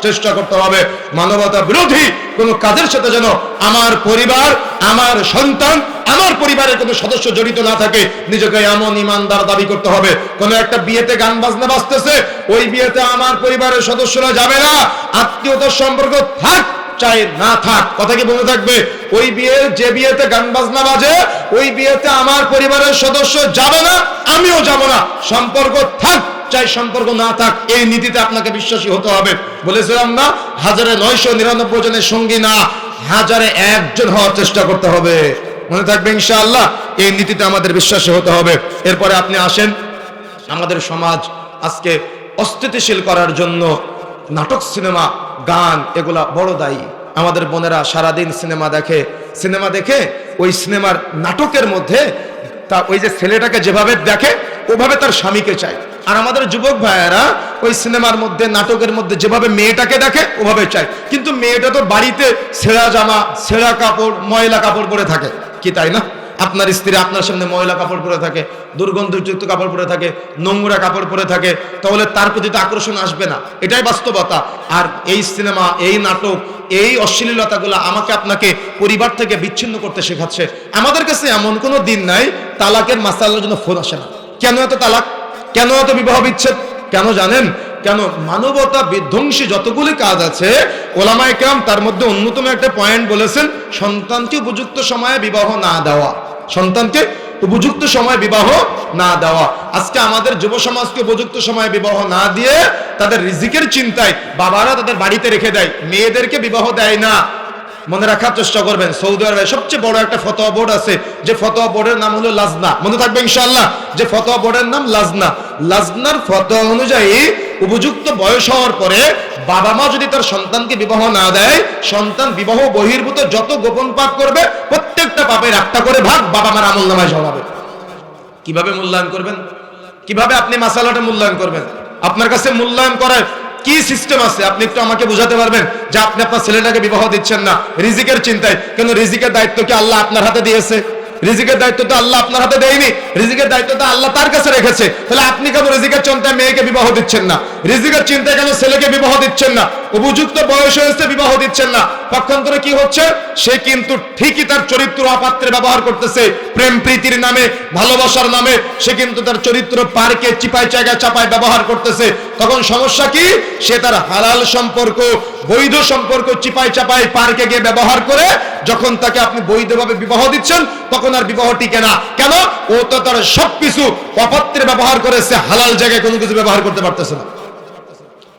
চেষ্টা করতে হবে মানবতা বিরোধী কোন কাজের সাথে যেন আমার পরিবার, আমার সন্তান, আমার পরিবারের কোনো সদস্য জড়িত না থাকে। নিজেকে এমন ইমানদার দাবি করতে হবে। কোন একটা বিয়েতে গান বাজনা বাজতেছে, ওই বিয়েতে আমার পরিবারের সদস্যরা যাবে না। আত্মীয়তার সম্পর্ক থাক চাই না থাক, কথা কি মনে থাকবে? ওই বিয়ে, যে বিয়েতে গান বাজনা বাজে, ওই বিয়েতে আমার পরিবারের সদস্য যাবে না, আমিও যাব না। সম্পর্ক থাক চাই সম্পর্ক না থাক, এই নীতিতে আপনাকে বিশ্বাসী হতে হবে। বলেছিলাম না, 1999 জনের সঙ্গী না, হাজারে একজন হওয়ার চেষ্টা করতে হবে। মনে থাকবে ইনশাআল্লাহ, এই নীতিতে আমাদের বিশ্বাসী হতে হবে। এরপরে আপনি আসেন, আমাদের সমাজ আজকে অস্থিতিশীল করার জন্য নাটক, সিনেমা, গান এগুলা বড় দায়ী। আমাদের বোনেরা সারাদিন সিনেমা দেখে ওই সিনেমার নাটকের মধ্যে তা ওই যে ছেলেটাকে যেভাবে দেখে ওভাবে তার স্বামীকে চায়। আর আমাদের যুবক ভাইয়েরা ওই সিনেমার মধ্যে, নাটকের মধ্যে যেভাবে মেয়েটাকে দেখে ওভাবে চায়। কিন্তু মেয়েটা তো বাড়িতে ছেঁড়া জামা, ছেঁড়া কাপড়, ময়লা কাপড় পরে থাকে, কি তাই না? আপনার স্ত্রী আপনার সামনে ময়লা কাপড় পরে থাকে, দুর্গন্ধযুক্ত কাপড় পরে থাকে, নোংরা কাপড় পরে থাকে, তাহলে তার প্রতি তো আকর্ষণ আসবে না, এটাই বাস্তবতা। আর এই সিনেমা, এই নাটক, এই অশ্লীলতাগুলো আমাকে আপনাকে পরিবার থেকে বিচ্ছিন্ন করতে শেখাচ্ছে। আমাদের কাছে এমন কোনো দিন নাই তালাকের মাসালার জন্য ফোন আসে না। কেন এত তালাক, কেন এত বিবাহ বিচ্ছেদ, কেন জানেন? কেন? মানবতা বিধ্বংসী যতগুলি কাজ আছে ওলামায়ে কেরাম তার মধ্যে অন্যতম একটা পয়েন্ট বলেছেন, সন্তানকে উপযুক্ত সময়ে বিবাহ না দেওয়া। সন্তানকে উপযুক্ত সময় বিবাহ না দেওয়া। আজকে আমাদের যুব সমাজকে উপযুক্ত সময়ে বিবাহ না দিয়ে তাদের রিজিকের চিন্তায় বাবারা তাদের বাড়িতে রেখে দেয়, মেয়েদেরকে বিবাহ দেয় না। মনে রাখার চেষ্টা করবেন, সৌদি আরবে সবচেয়ে বড় একটা ফতোয়া বোর্ড আছে, যে ফতোয়া বোর্ডের নাম হলো লাজনা। মনে থাকবে ইনশাআল্লাহ, যে ফতোয়া বোর্ডের নাম লাজনা। লাজনার ফতোয়া অনুযায়ী উপযুক্ত বয়স হওয়ার পরে বাবা মা যদি তার সন্তানকে বিবাহ না দেয়, সন্তান বিবাহ বহির্ভূত যত গোপন পাপ করবে প্রত্যেকটা পাপের একটা করে ভাগ বাবা মার আমলনামায় জমাবে। কিভাবে মূল্যায়ন করবেন? কিভাবে আপনি মাসালাটা মূল্যায়ন করবেন? আপনার কাছে মূল্যায়ন করার কি সিস্টেম আছে আপনি একটু আমাকে বুঝাতে পারবেন? যে আপনি আপনার ছেলেটাকে বিবাহ দিচ্ছেন না রিজিকের চিন্তায়, কেন? রিজিকের দায়িত্ব কি আল্লাহ আপনার হাতে দিয়েছে? রিজিকের দায়িত্ব তো আল্লাহ আপনার হাতে দেয়নি, রিজিকের দায়িত্ব তো আল্লাহ তার কাছে রেখেছে। তাহলে আপনি কেন রিজিকের চিন্তায় মেয়েকে বিবাহ দিচ্ছেন না? রিজিকের চিন্তায় কেন ছেলেকে বিবাহ দিচ্ছেন না? উপযুক্ত বয়স হয়েছে বিবাহ দিচ্ছেন না। পক্ষান্তরে কি হচ্ছে? সে কিন্তু ঠিকই তার চরিত্র অপাত্রে ব্যবহার করতেছে, প্রেম প্রীতির নামে, ভালোবাসার নামে সে কিন্তু তার চরিত্র পার্কে চিপায় জায়গায় চাপায় ব্যবহার করতেছে। তখন সমস্যা কি? সে তার হালাল সম্পর্ক, বৈধ সম্পর্ক চিপায় চাপায় পার্কে গিয়ে ব্যবহার করে যখন তাকে আপনি বৈধভাবে বিবাহ দিচ্ছেন তখন আর বিবাহ টিকে না। কেন? ও তো তার সবকিছু অপাত্রে ব্যবহার করেছে, হালাল জায়গায় কোনো কিছু ব্যবহার করতে পারতেছে না।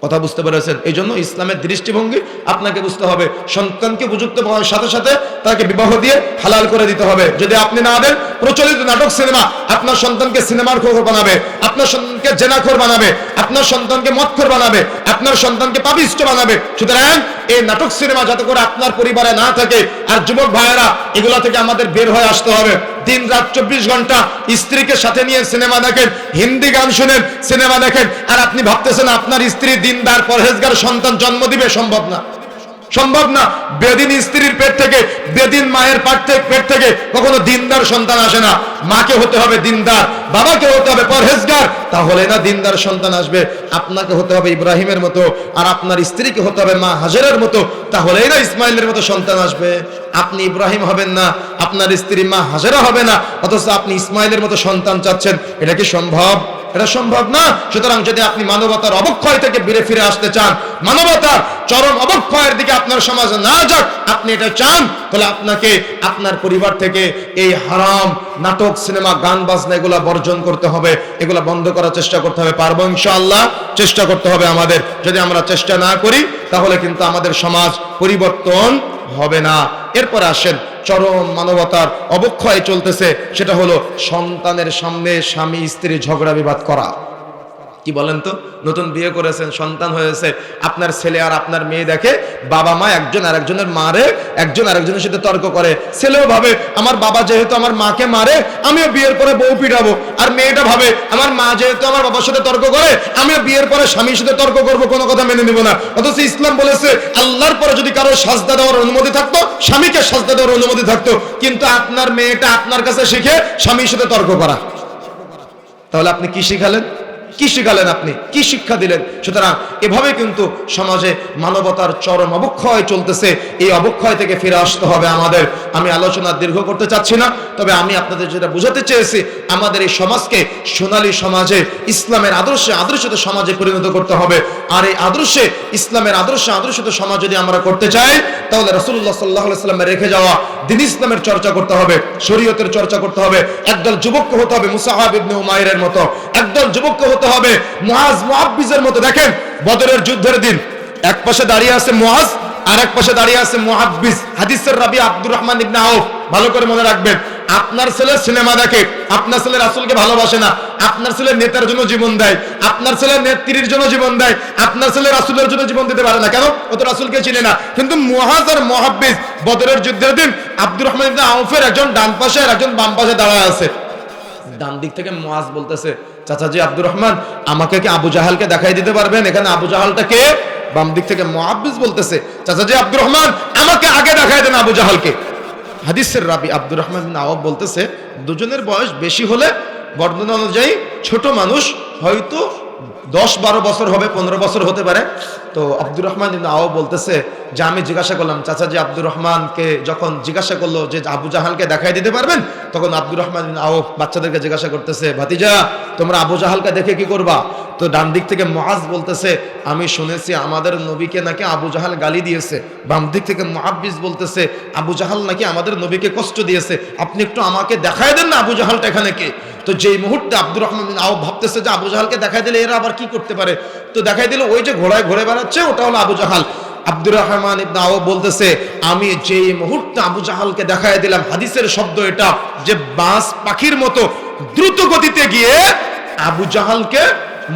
কথা বুঝতে পেরেছেন? এই জন্য ইসলামের দৃষ্টিভঙ্গি আপনাকে বুঝতে হবে। সন্তানকে উপযুক্ত বয়সের সাথে সাথে তাকে বিবাহ দিয়ে হালাল করে দিতে হবে। যদি আপনি না দেন, প্রচলিত নাটক, সিনেমা আপনার সন্তানকে সিনেমার খোর বানাবে, আপনার সন্তানকে জেনাখোর বানাবে, আপনার সন্তানকে মদখোর বানাবে, আপনার সন্তানকে পাপিষ্ট বানাবে। সুতরাং এই নাটক, সিনেমা যাতে করে আপনার পরিবারে না থাকে। আর যুবক ভাইয়েরা, এগুলো থেকে আমাদের বের হয়ে আসতে হবে। দিন রাত 24 ঘন্টা স্ত্রীকে সাথে নিয়ে সিনেমা দেখেন, হিন্দি গান শুনেন, সিনেমা দেখেন, আর আপনি ভাবতেছেন আপনার স্ত্রী দিনদার পরহেজগার সন্তান জন্ম দিবে। সম্ভব না, সম্ভব না। বেদিন স্ত্রীর পেট থেকে, বেদিন মায়ের পেট থেকে কখনো দিনদার সন্তান আসে না। মাকে হতে হবে দিনদার, বাবাকে হতে হবে পরহেজগার, তাহলে না দিনদার সন্তান আসবে। আপনাকে হতে হবে ইব্রাহিমের মতো, আর আপনার স্ত্রীকে হতে হবে মা হাজেরার মতো, তাহলেই না ইসমাইলের মতো সন্তান আসবে। আপনি ইব্রাহিম হবেন না, আপনার স্ত্রী মা হাজেরা হবে না, অথচ আপনি ইসমাইলের মতো সন্তান চাচ্ছেন। এটা কি সম্ভব? এটা সম্ভব না। সুতরাং যদি আপনি মানবতার অবক্ষয় থেকে ফিরে আসতে চান, মানবতার চরম অবক্ষয়ের দিকে আপনার সমাজ না যাক, আপনি এটা চান, তাহলে আপনাকে আপনার পরিবার থেকে এই হারাম নাটক, সিনেমা, গান বাজনা এগুলা বর্জন করতে হবে, এগুলা বন্ধ করার চেষ্টা করতে হবে। পারবো ইনশাআল্লাহ? চেষ্টা করতে হবে আমাদের। যদি আমরা চেষ্টা না করি তাহলে কিন্তু আমাদের সমাজ পরিবর্তন হবে না। এরপর আসেন, চরম মানবতার অবক্ষয় চলতেছে, সেটা হলো সন্তানের সামনে স্বামী স্ত্রী ঝগড়া বিবাদ করা। কি বলেন তো? নতুন বিয়ে করেছেন, সন্তান হয়েছে, আপনার ছেলে আর আপনার মেয়ে দেখে বাবা মা একজন আরেকজনের মারে, একজন আরেকজনের সাথে তর্ক করে। ছেলেও ভাবে আমার বাবা যেহেতু আমার মাকে মারে, আমিও বিয়ের পরে বউ পিটাবো। আর মেয়েটা ভাবে আমার মা যেহেতু আমার বাবার সাথে তর্ক করে, আমিও বিয়ের পরে স্বামীর সাথে তর্ক করবো, কোনো কথা মেনে নিব না। অথচ ইসলাম বলেছে আল্লাহর পরে যদি কারো সাজদা দেওয়ার অনুমতি থাকতো, স্বামীকে সাজদা দেওয়ার অনুমতি থাকতো। কিন্তু আপনার মেয়েটা আপনার কাছে শিখে স্বামীর সাথে তর্ক করা। তাহলে আপনি কি শিখালেন? কি শিখালেন? আপনি কি শিক্ষা দিলেন? সুতরাং এভাবে কিন্তু সমাজে মানবতার চরম অবক্ষয় চলতেছে। এই অবক্ষয় থেকে ফিরে আসতে হবে আমাদের। আমি আলোচনা দীর্ঘ করতে চাচ্ছি না, তবে আমি আপনাদের যেটা বোঝাতে চেয়েছি, আমাদের এই সমাজকে সোনালী সমাজে, ইসলামের আদর্শে আদর্শিত সমাজে পরিণত করতে হবে। আর এই আদর্শে, ইসলামের আদর্শে আদর্শিত সমাজ যদি আমরা করতে চাই, তাহলে রাসূলুল্লাহ সাল্লাল্লাহু আলাইহি ওয়াসাল্লামের রেখে যাওয়া দ্বীন ইসলামের চর্চা করতে হবে, শরীয়তের চর্চা করতে হবে। একদল যুবককে হতে হবে মুসাআব ইবনে উমাইরের মতো, একদল যুবককে হতে হবে মুআজ মুআব্বিজের মতো। দেখেন বদরের যুদ্ধের দিন এক পাশে দাঁড়িয়ে আছে মুআজ, আর এক পাশে দাঁড়িয়ে আছে মুহাদ্দিস, হাদিসের রাবি আব্দুর রহমান ইবনে আউফ। ভালো করে মনে রাখবেন, আপনার ছেলে সিনেমা দেখে, আপনার ছেলে রাসূলকে ভালোবাসে না, আপনার ছেলে নেতার জন্য জীবন দেয়, আপনার ছেলে নেত্রীর জন্য জীবন দেয়, আপনার ছেলে রাসূলের জন্য জীবন দিতে পারে না। কেন? ও তো রাসূলকে চিনে না। কিন্তু মুআজ আর মুহাদ্দিস বদরের যুদ্ধের দিন আব্দুর রহমান ইবনে আউফের একজন ডান পাশে আর একজন বাম পাশে দাঁড়ায় আছে। ডান দিক থেকে মুআজ বলতেছে, চাচাজি আব্দুর রহমান, আমাকে কি আবু জাহালকে দেখাই দিতে পারবেন? এখানে আবু জাহালটা কে? বাম দিক থেকে মুহাদ্দিস বলতেছে, চাচাজি আব্দুর রহমান, আমাকে আগে দেখাই দেন আবু জাহালকে। হাদিসের রাবি আব্দুর রহমান বিন আওফ বলতেছে, দুজনের বয়স বেশি হলে বর্ণনা অনুযায়ী ছোট মানুষ হয়তো 10-12 বছর হবে, 15 বছর হতে পারে। তো আব্দুর রহমান বিন আওফ বলতেছে যে আমি জিজ্ঞাসা করলাম, চাচাজি আব্দুর রহমানকে যখন জিজ্ঞাসা করলো যে আবু জাহালকে দেখাই দিতে পারবেন, তখন আব্দুর রহমান বিন আওফ বাচ্চাদেরকে জিজ্ঞাসা করতেছে, ভাতিজা তোমরা আবু জাহালকে দেখে কি করবা? তো ডান দিক থেকে মুআজ বলতেছে, আমি শুনেছি আমাদের নবীকে নাকি আবু জাহাল গালি দিয়েছে। বাম দিক থেকে মুহাদ্দিস বলতেছে, আবু জাহাল নাকি আমাদের নবীকে কষ্ট দিয়েছে, আপনি একটু আমাকে দেখাই দেন না আবু জাহালটা এখানে কে? তো যেই মুহূর্তে আব্দুর রহমান বিন আওফ ভাবতেছে যে আবু জাহালকে দেখাই দিলে এরা আবার কি করতে পারে, তো দেখাই দিল ওই যে ঘোড়ায় ঘুরে বেড়াচ্ছে, ওটা হলো আবু জাহাল। আব্দুর রহমান ইবনে আওফ বলতেছে, আমি যেই মুহূর্তে আবু জাহালকে দেখাই দিলাম, হাদিসের শব্দ এটা, যে বাস পাখির মতো দ্রুত গতিতে গিয়ে আবু জাহালকে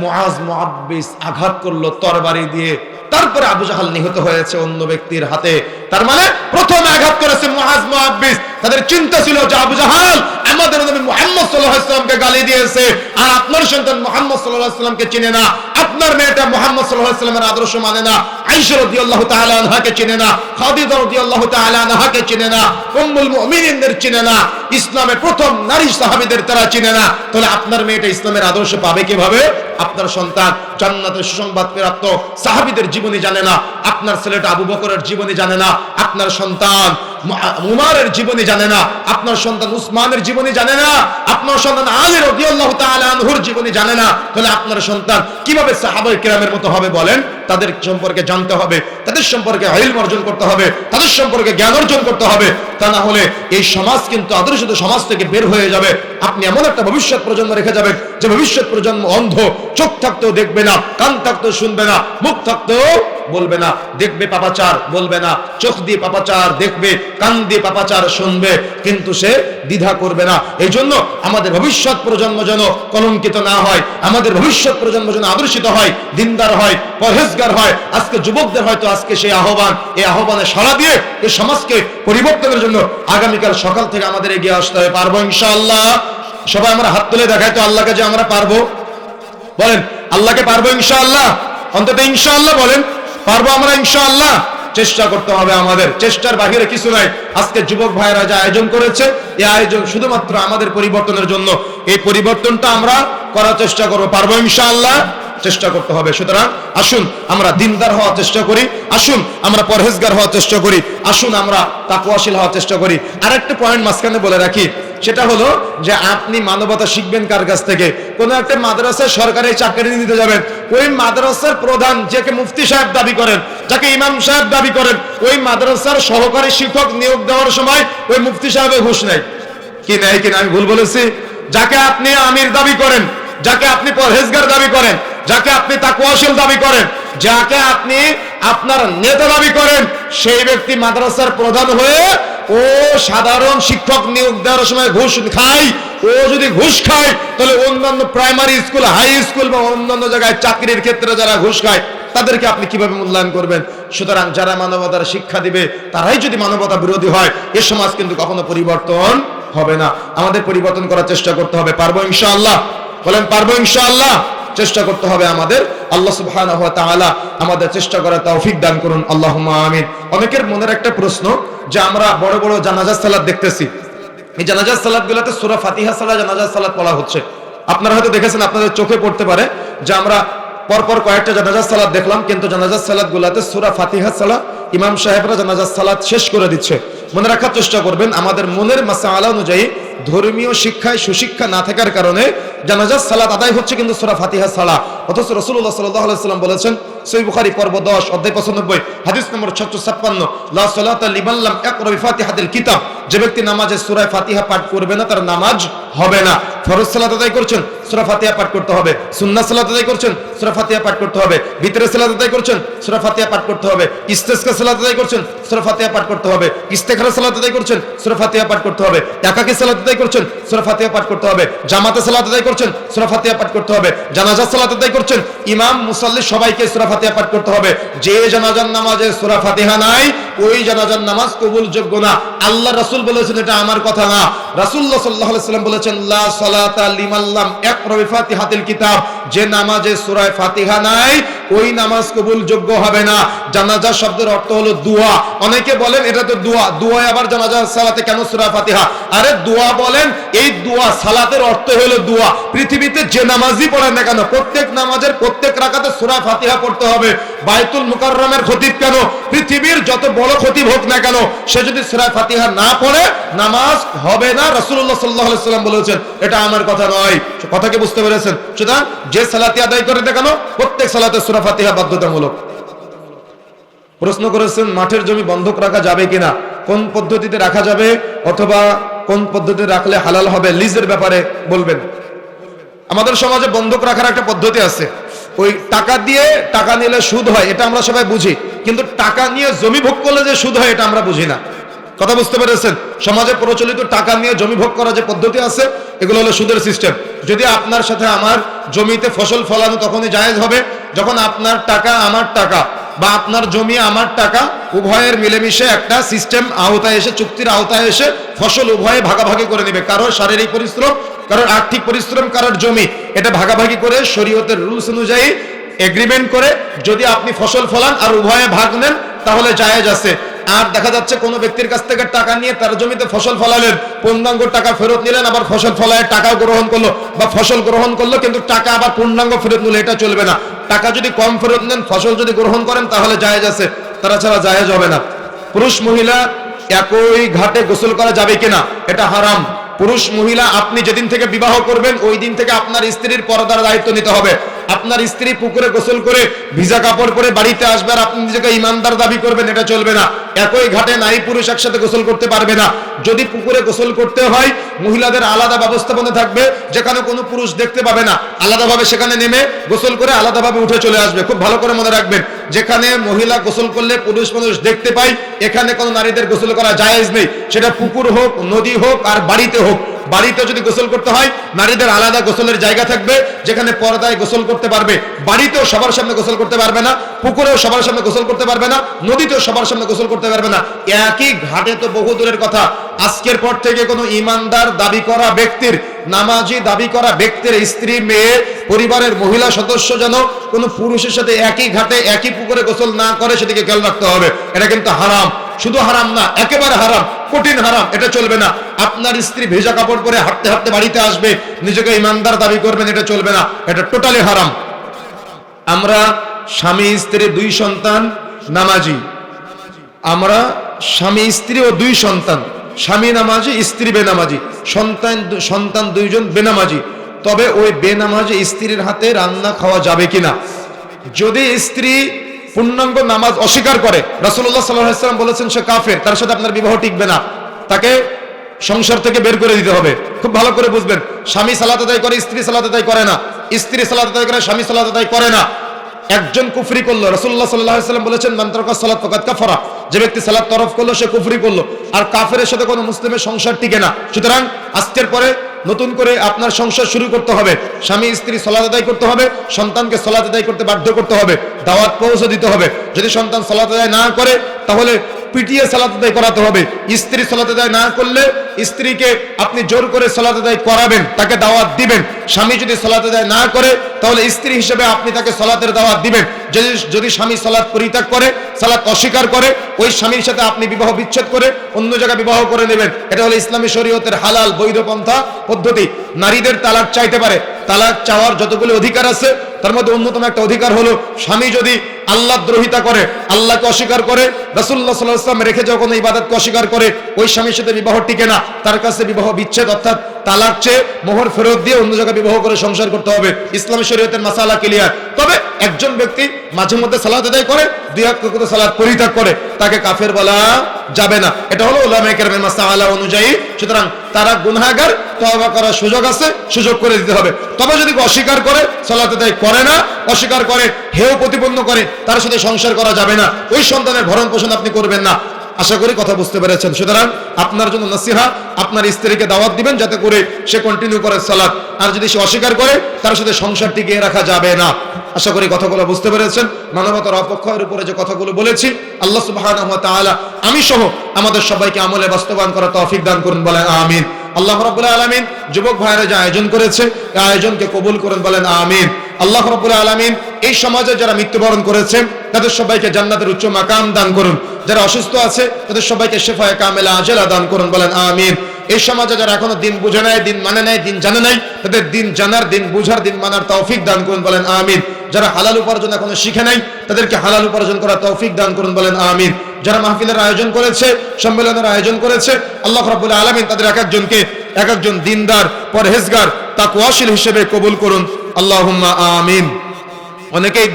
মুআজ মুহাদ্দিস আঘাত করলো তরবারি দিয়ে। তারপরে আবু জাহাল নিহত হয়েছে অন্য ব্যক্তির হাতে। তার মানে প্রথমে আঘাত করেছে মুআজ মুহাদ্দিস। তাদের চিন্তা ছিল যে আবু জাহাল আমাদের নবী মুহাম্মদ সাল্লাল্লাহু আলাইহি ওয়াসাল্লামকে গালি দিয়েছে, আর আপনার সন্তান মুহাম্মদ সাল্লাল্লাহু আলাইহি ওয়াসাল্লামকে চিনে না, আপনার মেয়েটা মুহাম্মদ সাল্লাল্লাহু আলাইহি ওয়াসাল্লামের আদর্শ মানে না, আয়েশা রাদিয়াল্লাহু তাআলা আনহাকে চিনে না, খাদিজা রাদিয়াল্লাহু তাআলা আনহাকে চিনে না, উম্মুল মুমিনিনদের চিনে না, ইসলামের প্রথম নারী সাহাবীদের তারা চিনে না। তাহলে আপনার মেয়েটা ইসলামের আদর্শ পাবে কিভাবে? আপনার সন্তান জান্নাতের সুসংবাদ প্রাপ্ত সাহাবীদের জীবনী জানে না, আপনার ছেলেটা আবু বকরের জীবনী জানে না, আপনার সন্তান উমরের জীবনী জানে না, আপনার সন্তান উসমানের জীবনী জানে না, আপনার সন্তান আলী রাদিয়াল্লাহু তাআলা আনহুর জীবনী জানে না। তাহলে আপনার সন্তান কিভাবে সাহাবায়ে কেরামের মতো হবে বলেন? তাদের সম্পর্কে জানতে হবে, তাদের সম্পর্কে ইলম অর্জন করতে হবে, তাদের সম্পর্কে জ্ঞান অর্জন করতে হবে। তা না হলে এই সমাজ কিন্তু আদর্শিত সমাজ থেকে বের হয়ে যাবে। আপনি এমন একটা ভবিষ্যৎ প্রজন্ম রেখে যাবেন যে ভবিষ্যৎ প্রজন্ম অন্ধ, চোখ থাকতেও দেখবে না, কান থাকতেও শুনবে না, মুখ থাকতেও বলবে না, দেখবে পাপাচার বলবে না, চোখ দিয়ে পাপাচার দেখবে, কান দিয়ে পাপাচার শুনবে, কিন্তু সে দ্বিধা করবে না। এই জন্য আমাদের ভবিষ্যৎ প্রজন্ম যেন কলঙ্কিত না হয়, আমাদের ভবিষ্যৎ প্রজন্ম যেন আদর্শিত হয়, দিনদার হয়, পরহেজগার হয়। আজকে যুবকদের হয়তো আজকে সেই আহ্বান, এই আহ্বানে সাড়া দিয়ে এই সমাজকে পরিবর্তনের জন্য আগামীকাল সকাল থেকে আমাদের এগিয়ে আসতে হবে। পারবো ইনশাআল্লাহ? সবাই আমরা হাত তুলে দেখাই তো আল্লাহকে যে আমরা পারবো। বলেন আল্লাহকে পারবো ইনশাআল্লাহ? অন্তত ইনশাআল্লাহ বলেন, পারবো আমরা ইনশাআল্লাহ? চেষ্টা করতে হবে, আমাদের চেষ্টার বাহিরে কিছু নাই। আজকে যুবক ভাইরা যা আয়োজন করেছে, এই আয়োজন শুধুমাত্র আমাদের পরিবর্তনের জন্য। এই পরিবর্তনটা আমরা করার চেষ্টা করবো, পারবো ইনশাআল্লাহ? চেষ্টা করতে হবে। সুতরাং আসুন আমরা দিনদার হওয়ার চেষ্টা করি, আসুন আমরা পরহেজগার হওয়ার চেষ্টা করি, আসুন আমরা তাকওয়াশীল হওয়ার চেষ্টা করি। আরেকটা পয়েন্ট মাঝখানে বলে রাখি, সেটা হলো যে আপনি মানবতা শিখবেন কার কাছ থেকে? কোন একটা মাদ্রাসায় সরকারি চাকরি নিতে যাবেন, ওই মাদ্রাসার প্রধান যাকে মুফতি সাহেব দাবি করেন, যাকে ইমাম সাহেব দাবি করেন, ওই মাদ্রাসার সহকারী শিক্ষক নিয়োগ দেওয়ার সময় ওই মুফতি সাহেবের ঘুষ নেয় কি নেয় কিনা আমি ভুল বলেছি? যাকে আপনি আমির দাবি করেন, যাকে আপনি পরহেজগার দাবি করেন, যাকে আপনি তাকওয়াশীল দাবি করেন, যাকে আপনি আপনার নেতা দাবি করেন, সেই ব্যক্তি মাদ্রাসার প্রধান হয়ে ও সাধারণ শিক্ষক নিয়োগ দেওয়ার সময় ঘুষ খায়। ও যদি ঘুষ খায় তাহলে অন্যান্য প্রাইমারি স্কুল, হাই স্কুল বা অন্যান্য জায়গায় চাকরির ক্ষেত্রে যারা ঘুষ খায় তাদেরকে আপনি কিভাবে মূল্যায়ন করবেন? সুতরাং যারা মানবতার শিক্ষা দিবে তারাই যদি মানবতা বিরোধী হয়, এ সমাজ কিন্তু কখনো পরিবর্তন হবে না। আমাদের পরিবর্তন করার চেষ্টা করতে হবে। পারবো ইনশাআল্লাহ? বলেন পারবো ইনশাআল্লাহ? চেষ্টা করতে হবে আমাদের। আল্লাহ সুবহানাহু ওয়া তাআলা আমাদের চেষ্টা করার তৌফিক দান করুন, আল্লাহুম্মা আমিন। অনেকের মনের একটা প্রশ্ন যে আমরা বড় বড় জানাজা সালাত দেখতেছি, এই জানাজা সালাতগুলোতে সূরা ফাতিহা ছাড়া জানাজা সালাত পড়া হচ্ছে। আপনারা হয়তো দেখেছেন, আপনাদের চোখে পড়তে পারে যে আমরা পরপর কয়েকটা জানাজা সালাত দেখলাম, কিন্তু জানাজা সালাতগুলোতে সূরা ফাতিহা ছাড়া ইমাম সাহেবরা জানাজা সালাত শেষ করে দিচ্ছে। মনে রাখার চেষ্টা করবেন, আমাদের মনের মাসআলা অনুযায়ী ধর্মীয় শিক্ষায় সুশিক্ষা না থাকার কারণে জানাজার সালাত আদায় হচ্ছে কিন্তু সূরা ফাতিহা ছাড়া। অথচ রাসূলুল্লাহ সাল্লাল্লাহু আলাইহি ওয়াসাল্লাম বলেছেন, সহিহ বুখারী পর্ব 10 অধ্যায় 95 হাদিস নম্বর 656, লা সালাতা লিমান লাম ইয়াকরা বিফাতিহাতিল কিতাব, যে ব্যক্তি নামাজে সূরা ফাতিহা পাঠ করবে না তার নামাজ হবে না। ফরজ সালাত আদায় করছেন, সূরা ফাতিহা পাঠ করতে হবে। সুন্নাত সালাত আদায় করছেন, সূরা ফাতিহা পাঠ করতে হবে। ভিতরে সালাত আদায় করছেন, সূরা ফাতিহা পাঠ করতে হবে। ইস্তেসকা সালাত আদায় করছেন, সূরা ফাতিহা পাঠ করতে হবে। ইস্তেখারা সালাত আদায় করছেন, সূরা ফাতিহা পাঠ করতে হবে। একাকী সালাত আদায় করছেন, সূরা ফাতিহা পাঠ করতে হবে। জামাতে সালাত আদায় করছেন, সূরা ফাতিহা পাঠ করতে হবে। জানাজা সালাত আদায় করছেন, ইমাম মুসাল্লি সবাইকে সূরা ফাতিহা পাঠ করতে হবে। যে জানাজার নামাজে সূরা ফাতিহা নাই, ওই জানাজার নামাজ কবুলযোগ্য না। আল্লাহ রাসূল বলেছেন, এটা আমার কথা না, রাসূলুল্লাহ সাল্লাল্লাহু আলাইহি ওয়াসাল্লাম বলেছেন, লা সালাতা লিমান লাম ইয়াকরা বিফাতিহাতিল কিতাব। যে নামাজে সূরা ফাতিহা নাই, ওই নামাজ কবুলযোগ্য হবে না। জানাজা শব্দের অর্থ হলো দোয়া। অনেকে বলেন এটা তো দোয়া, দোয়ায় আবার জানাজা সালাতে কেন সূরা ফাতিহা? আরে দোয়া বলেন, এই দোয়া সালাতের অর্থ হলো দোয়া। পৃথিবীতে যে নামাজই পড়েন না কেন, প্রত্যেক নামাজের প্রত্যেক রাকাতে সূরা ফাতিহা পড়তে হবে। বাইতুল মুকাররমের খতিব কেন, পৃথিবীর যত বড় খতিব হোক না কেন, সে যদি সূরা ফাতিহা না পড়ে নামাজ হবে না। রাসূলুল্লাহ সাল্লাল্লাহু আলাইহি ওয়াসাল্লাম বলেছেন, এটা আমার কথা নয়। কথা কি বুঝতে পেরেছেন? সুতরাং যে সালাতি আদায় করে না কেন, প্রত্যেক সালাতে সূরা ফাতিহা বাধ্যতামূলক। প্রশ্ন করেছেন, মাঠের জমি বন্ধক রাখা যাবে কিনা, কোন পদ্ধতিতে রাখা যাবে অথবা কোন পদ্ধতিতে রাখলে হালাল হবে, লিজের ব্যাপারে বলবেন। আমাদের সমাজে বন্ধক রাখার একটা পদ্ধতি আছে। ওই টাকা দিয়ে টাকা নিলে সুদ হয়, এটা আমরা সবাই বুঝি, কিন্তু টাকা নিয়ে জমি ভোগ করলে যে সুদ হয়, এটা আমরা বুঝি না। কথা বুঝতে পেরেছেন? সমাজে প্রচলিত টাকা নিয়ে জমি ভোগ করা যে পদ্ধতি আছে, এগুলো হলো সুদের সিস্টেম। যদি আপনার সাথে আমার জমিতে ফসল ফলানো তখনই জায়েজ হবে যখন আপনার টাকা আমার টাকা বা আপনার জমি আমার টাকা উভয়ের মিলেমিশে একটা সিস্টেম আওতায় এসে, চুক্তির আওতায় এসে ফসল উভয়ে ভাগাভাগি করে নেবে। কারোর শারীরিক পরিশ্রম, কারোর আর্থিক পরিশ্রম, কারোর জমি, এটা ভাগাভাগি করে শরীয়তের রুলস অনুযায়ী এগ্রিমেন্ট করে যদি আপনি ফসল ফলান আর উভয়ে ভাগ নেন, তাহলে জায়েজ আছে। আর দেখা যাচ্ছে কোনো ব্যক্তির কাছ থেকে টাকা নিয়ে তার জমিতে ফসল ফলালেন, পূর্ণাঙ্গ টাকা ফেরত নিলেন, আবার ফসল ফলায় টাকাও গ্রহণ করলো বা ফসল গ্রহণ করলো, কিন্তু টাকা আবার পূর্ণাঙ্গ ফেরত নিলে, এটা চলবে না। টাকা যদি কম ফেরত নেন, ফসল যদি গ্রহণ করেন, তাহলে জায়েজ আছে, তারা ছাড়া জায়েজ হবে না। পুরুষ মহিলা একই ঘাটে গোসল করা যাবে কিনা, এটা হারাম। পুরুষ মহিলা আপনি যেদিন থেকে বিবাহ করবেন, ওই দিন থেকে আপনার স্ত্রীর পর্দার দায়িত্ব নিতে হবে। আপনার স্ত্রী পুকুরে গোসল করে ভিজা কাপড় পরে বাড়িতে আসবে আর আপনি নিজেকে ইমানদার দাবি করবেন, এটা চলবে না। একই ঘাটে নারী পুরুষ একসাথে গোসল করতে পারবে না। যদি পুকুরে গোসল করতে হয়, মহিলাদের আলাদা ব্যবস্থাপনা থাকবে, যেখানে কোনো পুরুষ দেখতে পাবে না, আলাদাভাবে সেখানে নেমে গোসল করে আলাদাভাবে উঠে চলে আসবে। খুব ভালো করে মনে রাখবেন, যেখানে মহিলা গোসল করলে পুরুষ মানুষ দেখতে পায়, এখানে কোনো নারীদের গোসল করা জায়েজ নেই। সেটা পুকুর হোক, নদী হোক আর বাড়িতে হোক। বাড়িতে যদি গোসল করতে হয়, নারীদের আলাদা গোসলের জায়গা থাকবে, যেখানে পর্দায় গোসল করতে পারবে। বাড়িতেও সবার সামনে গোসল করতে পারবে না, পুকুরেও সবার সামনে গোসল করতে পারবে না, নদীতেও সবার সামনে গোসল করতে পারবে না। একই ঘাটে তো বহু দূরের কথা। আজকের পর থেকে কোনো ইমানদার দাবি করা ব্যক্তির, নামাজি দাবি করা ব্যক্তির স্ত্রী, মেয়ে, পরিবারের মহিলা সদস্য যেন কোনো পুরুষের সাথে একই ঘাটে একই পুকুরে গোসল না করে, সেদিকে খেয়াল রাখতে হবে। এটা কিন্তু হারাম, শুধু হারাম না, একেবারে হারাম, কঠিন হারাম, এটা চলবে না। আপনার স্ত্রী ভেজা কাপড় পরে হাঁটতে হাঁটতে বাড়িতে আসবে, নিজেকে ইমানদার দাবি করবেন, এটা চলবে না, এটা টোটালি হারাম। আমরা স্বামী স্ত্রী দুই সন্তান নামাজি, আমরা স্বামী স্ত্রী ও দুই সন্তান, স্বামী নামাজি স্ত্রী বেনামাজি, সন্তান দুইজন বেনামাজি। তবে ওই বেনামাজি স্ত্রীর হাতে রান্না খাওয়া যাবে কিনা? যদি স্ত্রী পূর্ণাঙ্গ নামাজ অস্বীকার করে, রাসূলুল্লাহ সাল্লাল্লাহু আলাইহি ওয়াসাল্লাম বলেছেন সে কাফের, তার সাথে আপনার বিবাহ টিকবে না, তাকে সংসার থেকে বের করে দিতে হবে। খুব ভালো করে বুঝবেন, স্বামী সালাত আদায় করে, স্ত্রী সালাত আদায় করে না, স্ত্রী সালাত আদায় করে, স্বামী সালাত আদায় করে না। একজন কুফরি করলো, রাসূলুল্লাহ সাল্লাল্লাহু আলাইহি ওয়াসাল্লাম বলেছেন মান তারাকা সালাত ফাকাদ কাফারা, যে ব্যক্তি সালাত তরফ করলো সে কুফরি করলো। আর কাফেরের সাথে কোনো মুসলিমের সংসার টিকে না। সুতরাং আজকের পরে নতুন করে আপনার সংসার শুরু করতে হবে। স্বামী স্ত্রী সালাত আদায় করতে হবে, সন্তানকে সালাত আদায় করতে বাধ্য করতে হবে, দাওয়াত পৌঁছে দিতে হবে। যদি সন্তান সালাত আদায় না করে, তাহলে পিটিয়ে সালাত আদায় করাতে হবে। স্ত্রী সালাত আদায় না করলে স্ত্রীকে আপনি জোর করে সালাত আদায় করাবেন, তাকে দাওয়াত দিবেন। স্বামী যদি সালাত আদায় না করে, তাহলে স্ত্রী হিসেবে আপনি তাকে সালাতের দাওয়াত দিবেন। যদি স্বামী সালাত পরিত্যাগ করে, সালাত অস্বীকার করে, ওই স্বামীর সাথে আপনি বিবাহ বিচ্ছেদ করে অন্য জায়গায় বিবাহ করে নেবেন। এটা হলো ইসলামী শরীয়তের হালাল বৈধ পন্থা পদ্ধতি। নারীদের তালাক চাইতে পারে, তালাক চাওয়ার যতগুলো অধিকার আছে তার মধ্যে অন্যতম একটা অধিকার হলো, স্বামী যদি আল্লাহ দ্রোহিতা করে, আল্লাহকে অস্বীকার করে, রাসূলুল্লাহ সাল্লাল্লাহু আলাইহি ওয়াসাল্লাম রেখে যাওয়া কোনো ইবাদতকে অস্বীকার করে, ওই স্বামীর সাথে বিবাহ টিকে না, তার কাছে বিবাহ বিচ্ছেদ অর্থাৎ তালাক চেয়ে মোহর ফেরত দিয়ে অন্য জায়গায় বিবাহ করে সংসার করতে হবে। ইসলামী শরীয়তের মাসালা ক্লিয়ার। তবে একজন ব্যক্তি মাঝে মধ্যে সালাত আদায় করে, দুই ওয়াক্ত সালাত পরিত্যাগ করে, তাকে কাফের বলা যাবে না। এটা হলো উলামায়ে কেরামের মাসআলা অনুযায়ী। সুতরাং তারা গুনাহগার, তওবা করার সুযোগ আছে, সুযোগ করে দিতে হবে। তবে যদি অস্বীকার করে, সালাত আদায় করে না, অস্বীকার করে, হেয় প্রতিপন্ন করে, তার সাথে সংসার করা যাবে না। ওই সন্তানের ভরণ পোষণ আপনি করবেন না। আশা করি কথা বুঝতে পেরেছেন। সুতরাং আপনার জন্য নসিহা, আপনার স্ত্রীকে দাওয়াত দিবেন যাতে করে সে কন্টিনিউ করে সালাত। আর যদি সে অস্বীকার করে, তার সাথে সংসার টিকিয়ে রাখা যাবে না। আশা করি কথাগুলো বুঝতে পেরেছেন। মানবতার অপক্ষয়ের উপরে যে কথাগুলো বলেছি, আল্লাহ সুবহানাহু ওয়া তাআলা আমি সহ আমাদের সবাইকে আমলে বাস্তবায়ন করার তৌফিক দান করুন, বলেন আমিন। আল্লাহ রাব্বুল আলামিন যুবক ভাইরা যে আয়োজন করেছে, এই আয়োজনকে কবুল করুন, বলেন আমিন। আল্লাহ রাব্বুল আলামিন এই সমাজে যারা মৃত্যুবরণ করেছেন তাদের সবাইকে জান্নাতের উচ্চ মাকাম দান করুন। যারা অসুস্থ আছে তাদের সবাইকে শিফায়ে কামিলা আজেলা দান করুন, বলেন আমিন। এই সমাজে যারা এখনো দিন বুঝে নাই, দিন মানে নাই, দিন জানে নাই, তাদের দিন জানার, দিন বুঝার, দিন মানার তৌফিক দান করুন, বলেন আমিন। যারা হালাল উপার্জন এখনো শিখে নাই তাদেরকে হালাল উপার্জন করার তৌফিক দান করুন, বলেন আমিন। যারা মাহফিলের আয়োজন করেছে, সম্মেলনের আয়োজন করেছে, আল্লাহ রাব্বুল আলামিন তাদের এক একজন দিনদার, পরহেজগার, তাকওয়াশীল হিসেবে কবুল করুন, আল্লাহুম্মা আমিন। অনেকেই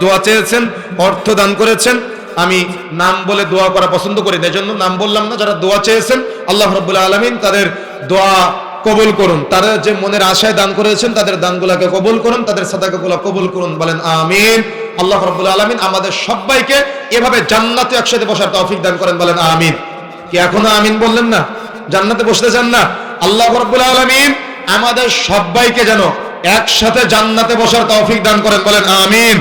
দোয়া চেয়েছেন, অর্থ দান করেছেন। আমি নাম বলে দোয়া করা পছন্দ করি না, এজন্য নাম বললাম না। যারা দোয়া চেয়েছেন আল্লাহ রাব্বুল আলামিন তাদের দোয়া কবুল করুন। তারা যে মনের আশায় দান করেছেন তাদের দানগুলোকে কবুল করুন, তাদের সাদাকাগুলো কবুল করুন, বলেন আমিন। আল্লাহ রাব্বুল আলামিন আমাদের সবাইকে এভাবে জান্নাতে একসাথে বসার তৌফিক দান করেন, বলেন আমিন। কি এখনো আমিন বললেন না? জান্নাতে বসতে চান না? আল্লাহ রাব্বুল আলামিন আমাদের সবাইকে যেন একসাথে জান্নাতে বসার তৌফিক দান করেন, বলেন আমিন।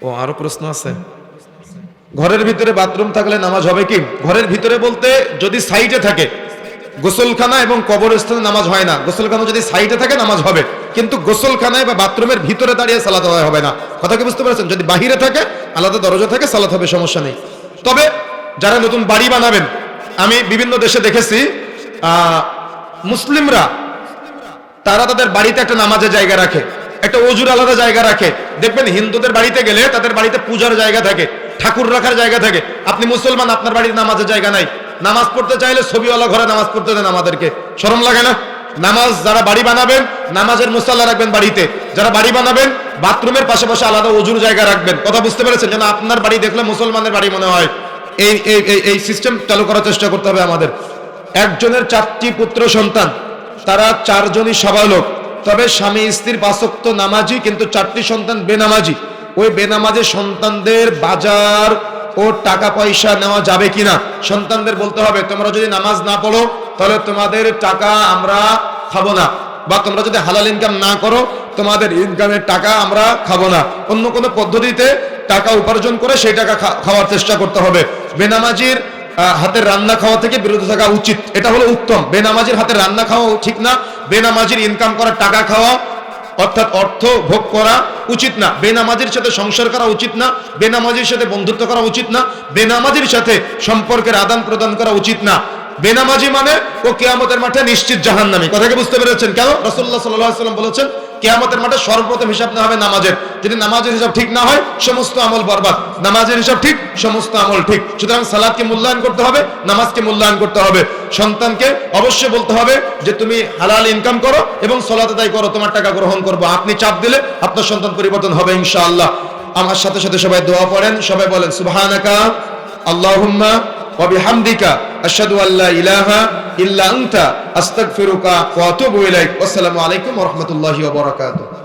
ও আরো প্রশ্ন আছে? ঘরের ভিতরে বাথরুম থাকলে নামাজ হবে কি? ঘরের ভিতরে বলতে যদি সাইডে থাকে, গোসলখানা এবং কবরস্থানে নামাজ হয় না। গোসলখানা যদি সাইডে থাকে নামাজ হবে, কিন্তু গোসলখানায় বা বাথরুমের ভিতরে দাঁড়িয়ে সালাত হবে না। কথা কি বুঝতে পেরেছেন? যদি বাহিরে থাকে, আলাদা দরজা থাকে, সালাত হবে, সমস্যা নেই। তবে যারা নতুন বাড়ি বানাবেন, আমি বিভিন্ন দেশে দেখেছি মুসলিমরা তারা তাদের বাড়িতে একটা নামাজের জায়গা রাখে, একটা ওযুর আলাদা জায়গা রাখে। দেখবেন হিন্দুদের বাড়িতে গেলে তাদের বাড়িতে পূজার জায়গা থাকে, ঠাকুর রাখার জায়গা থাকে। আপনি মুসলমান, আপনার বাড়িতে নামাজের জায়গা নাই। নামাজ পড়তে চাইলে ছবিওয়ালা ঘরে নামাজ পড়তে দেন আমাদেরকে। শরম লাগে না? নামাজ যারা বাড়ি বানাবেন, নামাজের মুসাল্লা রাখবেন বাড়িতে। যারা বাড়ি বানাবেন, বাথরুমের পাশাপাশি আলাদা ওযুর জায়গা রাখবেন। কথা বুঝতে পেরেছেন? যেন আপনার বাড়ি দেখলে মুসলমানের বাড়ি মনে হয়। এই সিস্টেম চালু করার চেষ্টা করতে হবে আমাদের। একজনের 4টি পুত্র সন্তান, তারা 4 জনই সাবালক, তবে স্বামী স্ত্রীর 5 ওয়াক্ত নামাজি, কিন্তু 4টি সন্তান বেনামাজি। ওই বেনামাজি সন্তানদের বাজার ও টাকা পয়সা নেওয়া যাবে কিনা সন্তানদের বলতে হবে, তোমরা যদি নামাজ না পড়ো তাহলে তোমাদের টাকা আমরা খাবো না, বা তোমরা যদি হালাল ইনকাম না করো তোমাদের ইনকামের টাকা আমরা খাবো না। অন্য কোনো পদ্ধতিতে টাকা উপার্জন করে সেই টাকা খাওয়ার চেষ্টা করতে হবে। বেনামাজির হাতের রান্না খাওয়া থেকে বিরত থাকা উচিত, এটা হলো উত্তম। বেনামাজির হাতের রান্না খাওয়া ঠিক না, বেনামাজির ইনকাম করা টাকা খাওয়া অর্থাৎ অর্থ ভোগ করা উচিত না। বেনামাজির সাথে সংসার করা উচিত না, বেনামাজির সাথে বন্ধুত্ব করা উচিত না, বেনামাজির সাথে সম্পর্কের আদান প্রদান করা উচিত না। বেনামাজি মানে ও কিয়ামতের মাঠে নিশ্চিত জাহান্নামী। কথাকে বুঝতে পেরেছেন? কেন? রাসূলুল্লাহ সাল্লাল্লাহু আলাইহি ওয়াসাল্লাম বলেছেন কিয়ামতের মাঠে সর্বপ্রথম হিসাব নেওয়া হবে নামাজের। যদি নামাজের হিসাব ঠিক না হয় সমস্ত আমল বরবাদ। নামাজের হিসাব ঠিক, সমস্ত আমল ঠিক। সুতরাং সালাতকে মূল্যায়ন করতে হবে, নামাজকে মূল্যায়ন করতে হবে। সন্তানকে অবশ্যই বলতে হবে যে তুমি হালাল ইনকাম করো এবং সালাত আদায় করো, তোমার টাকা গ্রহণ করবো। আপনি চাপ দিলে আপনার সন্তান পরিবর্তন হবে ইনশাআল্লাহ। আমার সাথে সাথে সবাই দোয়া পড়েন। সবাই বলেন সুবহানাকা আল্লাহুম্মা ওয়া বিহামদিকা আশহাদু আল্লা ইলাহা ইল্লা আনতা আস্তাগফিরুকা ওয়া আতুবু ইলাইক। আসসালামু আলাইকুম ওয়া রাহমাতুল্লাহি ওয়া বারাকাতুহু।